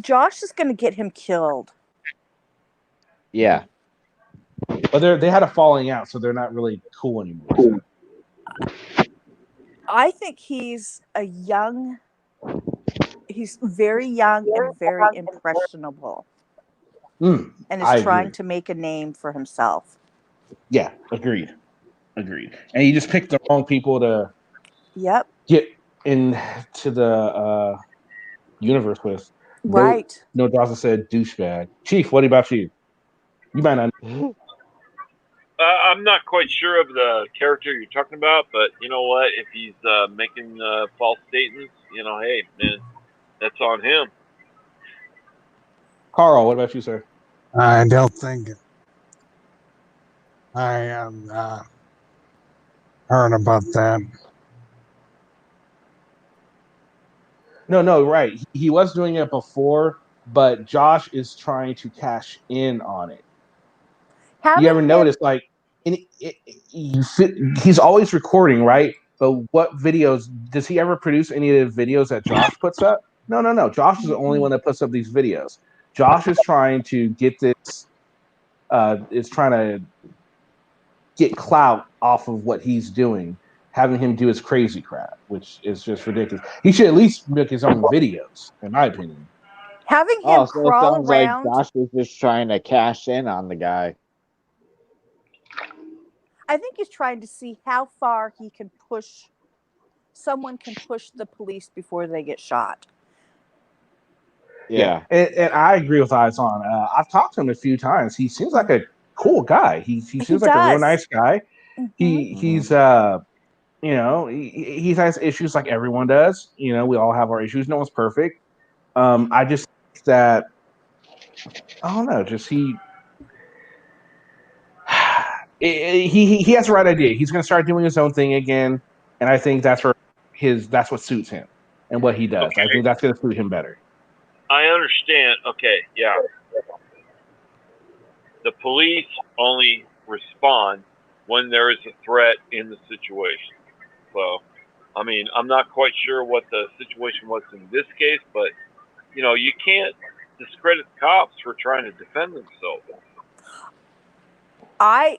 H: Josh is going to get him killed.
M: Yeah.
C: But they had a falling out, so they're not really cool anymore.
H: I think he's very young and very impressionable. And is trying to make a name for himself.
C: Yeah, agreed. And you just picked the wrong people to get into the universe with.
H: Right.
C: No, Dawson said douchebag. Chief, what about you? You might not.
I: I'm not quite sure of the character you're talking about, but you know what? If he's making false statements, hey, man, that's on him.
C: Carl, what about you, sir?
L: I don't think I heard about that.
C: No, right. He was doing it before, but Josh is trying to cash in on it. You ever notice, like, he's always recording, right? But what videos does he ever produce? Any of the videos that Josh puts up? No. Josh is the only one that puts up these videos. Josh is trying to get this. Is trying to get clout off of what he's doing, having him do his crazy crap, which is just ridiculous. He should at least make his own videos, in my opinion.
H: Having him
M: Oh, so it
H: crawl
M: sounds
H: around.
M: like Josh is just trying to cash in on the guy.
H: I think he's trying to see how far he can push. Someone can push the police before they get shot.
M: Yeah.
C: And I agree with Eyes On. I've talked to him a few times. He seems like a cool guy. He seems like a real nice guy. He's he has issues like everyone does. We all have our issues. No one's perfect. I just think that I don't know. Just he has the right idea. He's going to start doing his own thing again, and I think that's what suits him and what he does.
I: Okay.
C: I think that's going to suit him better.
I: I understand. Okay, yeah. The police only respond when there is a threat in the situation. So, I mean, I'm not quite sure what the situation was in this case, but, you can't discredit the cops for trying to defend themselves.
H: I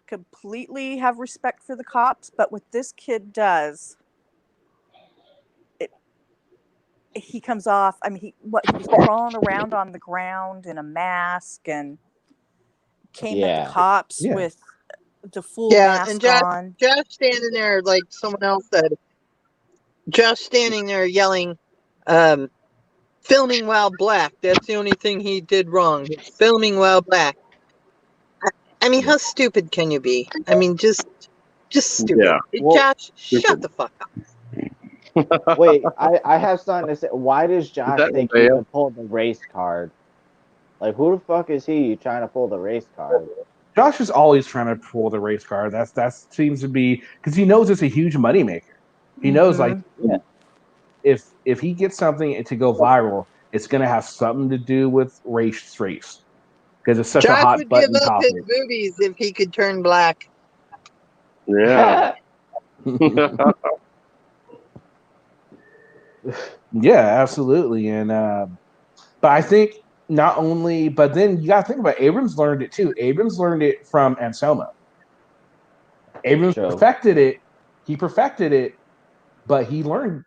H: completely have respect for the cops, but what this kid does, he comes off. I mean, he was crawling around on the ground in a mask and came at the cops with the full mask
N: and
H: on.
N: Josh standing there like someone else said. Josh standing there yelling, filming while black. That's the only thing he did wrong. Filming while black. I mean, how stupid can you be? I mean, just stupid.
D: Yeah.
M: Well,
N: Josh, shut the fuck up.
M: Wait, I have something to say. Why does Josh think he can pull the race card? Like, who the fuck is he trying to pull the race card?
C: Josh is always trying to pull the race card. That seems to be because he knows it's a huge moneymaker. He knows if he gets something to go viral, it's going to have something to do with race because it's such a
N: Josh
C: hot
N: would
C: button
N: give up
C: topic.
N: his boobies if he could turn black.
D: Yeah.
C: Yeah, absolutely. And but I think not only, but then you got to think about Abrams learned it too. Abrams learned it from Anselmo. Abrams perfected it. He perfected it, but he learned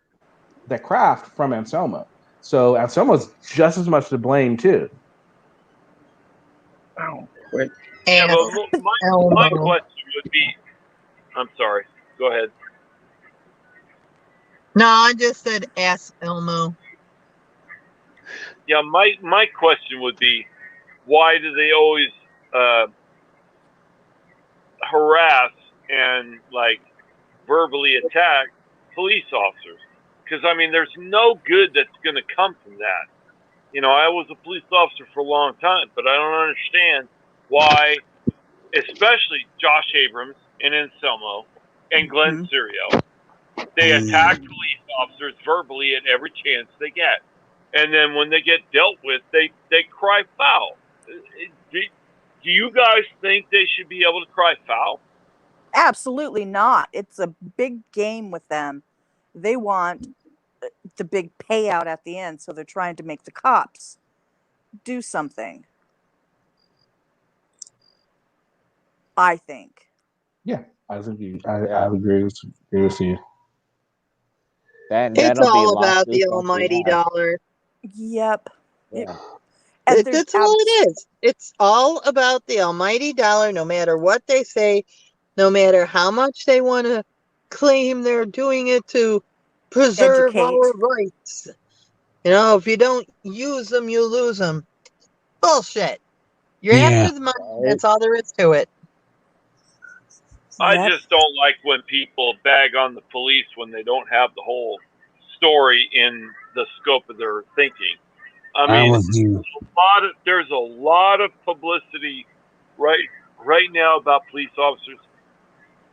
C: that craft from Anselmo. So Anselmo's just as much to blame too.
D: Oh, wait.
I: Yeah, but my question would be, I'm sorry. Go ahead.
N: No, I just said ask Elmo.
I: Yeah, my question would be, why do they always harass and verbally attack police officers? Because I mean, there's no good that's going to come from that. I was a police officer for a long time, but I don't understand why, especially Josh Abrams and Anselmo and Glenn Serio, they attack police officers verbally at every chance they get. And then when they get dealt with, they cry foul. Do you guys think they should be able to cry foul?
H: Absolutely not. It's a big game with them. They want the big payout at the end, so they're trying to make the cops do something. I think.
C: Yeah, I agree. I agree with you.
N: It's all about the almighty dollar.
H: Yep.
N: Yeah. That's all it is. It's all about the almighty dollar, no matter what they say, no matter how much they want to claim they're doing it to preserve
H: Educate.
N: our rights. You know, if you don't use them, you lose them. Bullshit. You're
L: Yeah.
N: after the money. That's all there is to it.
I: I just don't like when people bag on the police when they don't have the whole story in the scope of their thinking. I
L: I'm
I: mean,
L: with you.
I: there's a lot of publicity right now about police officers,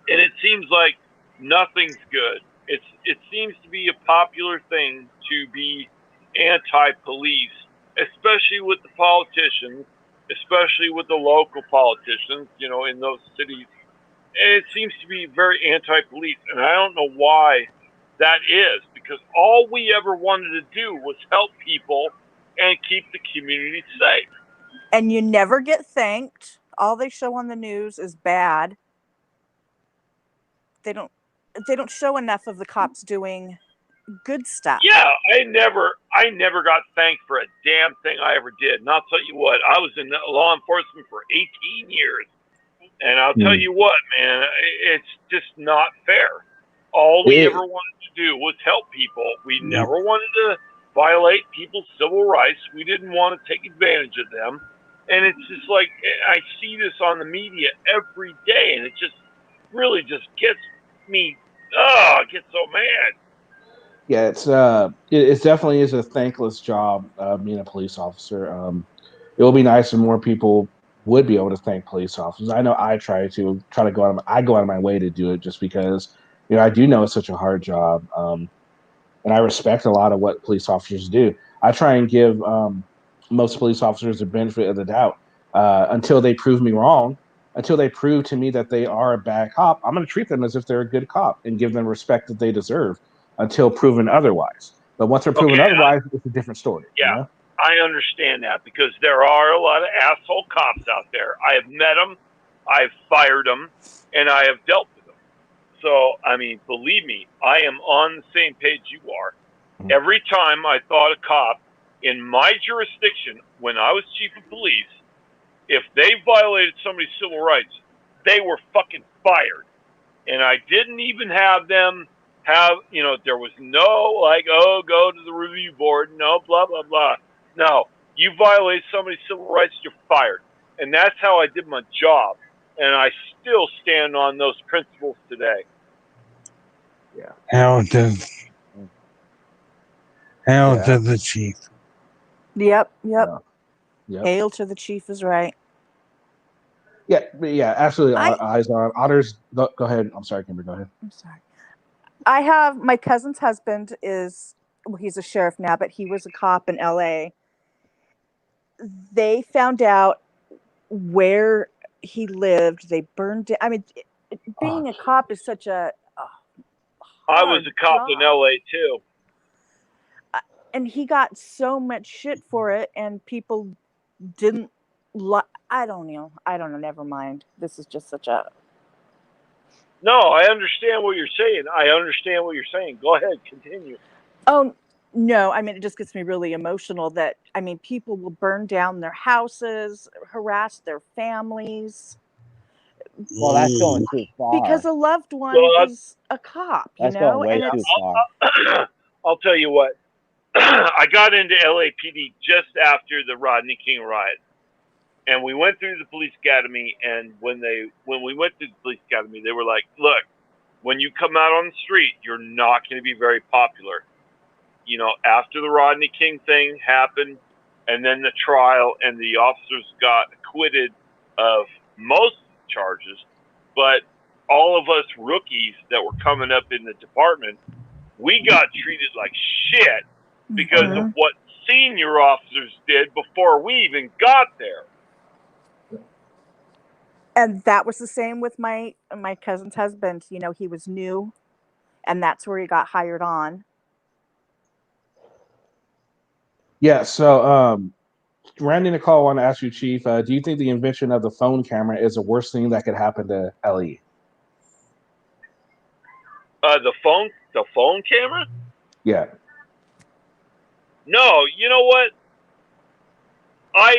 I: and it seems like nothing's good. It seems to be a popular thing to be anti-police, especially with the politicians, especially with the local politicians, you know, in those cities. And it seems to be very anti-police, and I don't know why that is, because all we ever wanted to do was help people and keep the community safe.
H: And you never get thanked. All they show on the news is bad. They don't show enough of the cops doing good stuff.
I: Yeah, I never got thanked for a damn thing I ever did. And I'll tell you what, I was in law enforcement for 18 years. And I'll tell you what, man, it's just not fair. All we ever wanted to do was help people. We never wanted to violate people's civil rights. We didn't want to take advantage of them. And it's just like, I see this on the media every day, and it just really just gets me, I get so mad.
C: Yeah, it definitely is a thankless job being a police officer. It will be nice if more people would be able to thank police officers. I know I try to go out of my way to do it just because I do know it's such a hard job, and I respect a lot of what police officers do. I try and give most police officers the benefit of the doubt until they prove me wrong. Until they prove to me that they are a bad cop, I'm going to treat them as if they're a good cop and give them respect that they deserve until proven otherwise. But once they're proven otherwise, it's a different story.
I: Yeah,
C: You know?
I: I understand that because there are a lot of asshole cops out there. I have met them, I've fired them, and I have dealt with them. So, I mean, believe me, I am on the same page you are. Every time I thought a cop in my jurisdiction, when I was chief of police, if they violated somebody's civil rights, they were fucking fired. And I didn't even have them have, there was no like, oh, go to the review board, no, blah, blah, blah. No, you violate somebody's civil rights, you're fired. And that's how I did my job. And I still stand on those principles today.
C: Yeah.
L: Hail to the chief.
H: Yep.
C: Yep.
H: Hail to the chief is right.
C: Yeah, absolutely. Eyes on Otters. Go ahead. I'm sorry, Kimber. Go ahead.
H: I'm sorry. I have my cousin's husband he's a sheriff now, but he was a cop in LA. They found out where he lived. They burned it. I mean, being a cop is such a
I: I was a cop in LA too.
H: And he got so much shit for it, and people didn't I don't know. Never mind. This is just such a.
I: No, I understand what you're saying. Go ahead, continue.
H: Oh, no. I mean, it just gets me really emotional that, people will burn down their houses, harass their families.
M: Well, that's going too far.
H: Because a loved one is a cop,
M: That's going way too far.
I: I'll tell you what. I got into LAPD just after the Rodney King riot. And we went through the police academy, and when we went through the police academy, they were like, look, when you come out on the street, you're not going to be very popular. After the Rodney King thing happened, and then the trial, and the officers got acquitted of most charges, but all of us rookies that were coming up in the department, we got treated like shit because of what senior officers did before we even got there.
H: And that was the same with my cousin's husband. He was new, and that's where he got hired on.
C: Yeah. So, rounding the call, I want to ask you, Chief. Do you think the invention of the phone camera is the worst thing that could happen to LE?
I: The phone camera?
C: Yeah.
I: No, you know what? I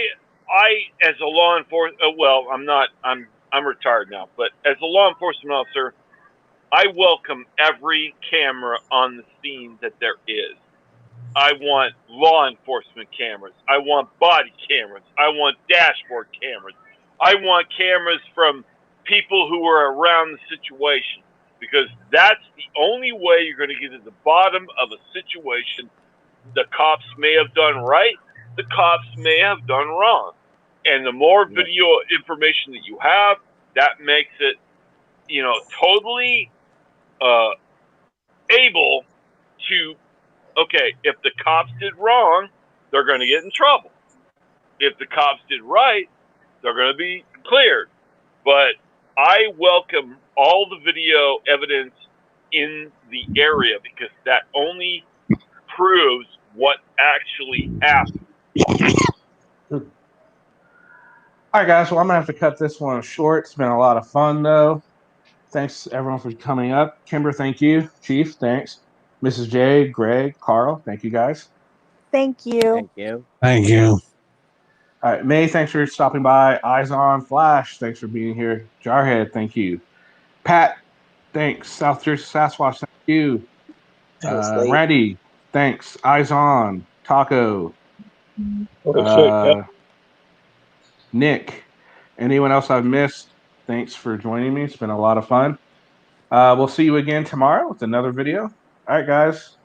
I: as a law enforcement, I'm retired now, but as a law enforcement officer, I welcome every camera on the scene that there is. I want law enforcement cameras. I want body cameras. I want dashboard cameras. I want cameras from people who are around the situation, because that's the only way you're going to get to the bottom of a situation. The cops may have done right. The cops may have done wrong. And the more video information that you have, that makes it, totally able to, okay, if the cops did wrong, they're going to get in trouble. If the cops did right, they're going to be cleared. But I welcome all the video evidence in the area, because that only proves what actually happened.
C: All right, guys. Well, I'm gonna have to cut this one short. It's been a lot of fun, though. Thanks everyone for coming up. Kimber, thank you. Chief, thanks. Mrs. J, Greg, Carl, thank you guys.
H: Thank you.
F: Thank you.
L: Thank you.
C: All right, May, thanks for stopping by. Eyes on Flash, thanks for being here. Jarhead, thank you. Pat, thanks. South Jersey Sasquatch, thank you. Randy, thanks. Eyes on. Taco. Nick. Anyone else I've missed? Thanks for joining me. It's been a lot of fun. We'll see you again tomorrow with another video. All right, guys.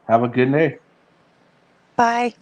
C: Have a good day.
H: Bye.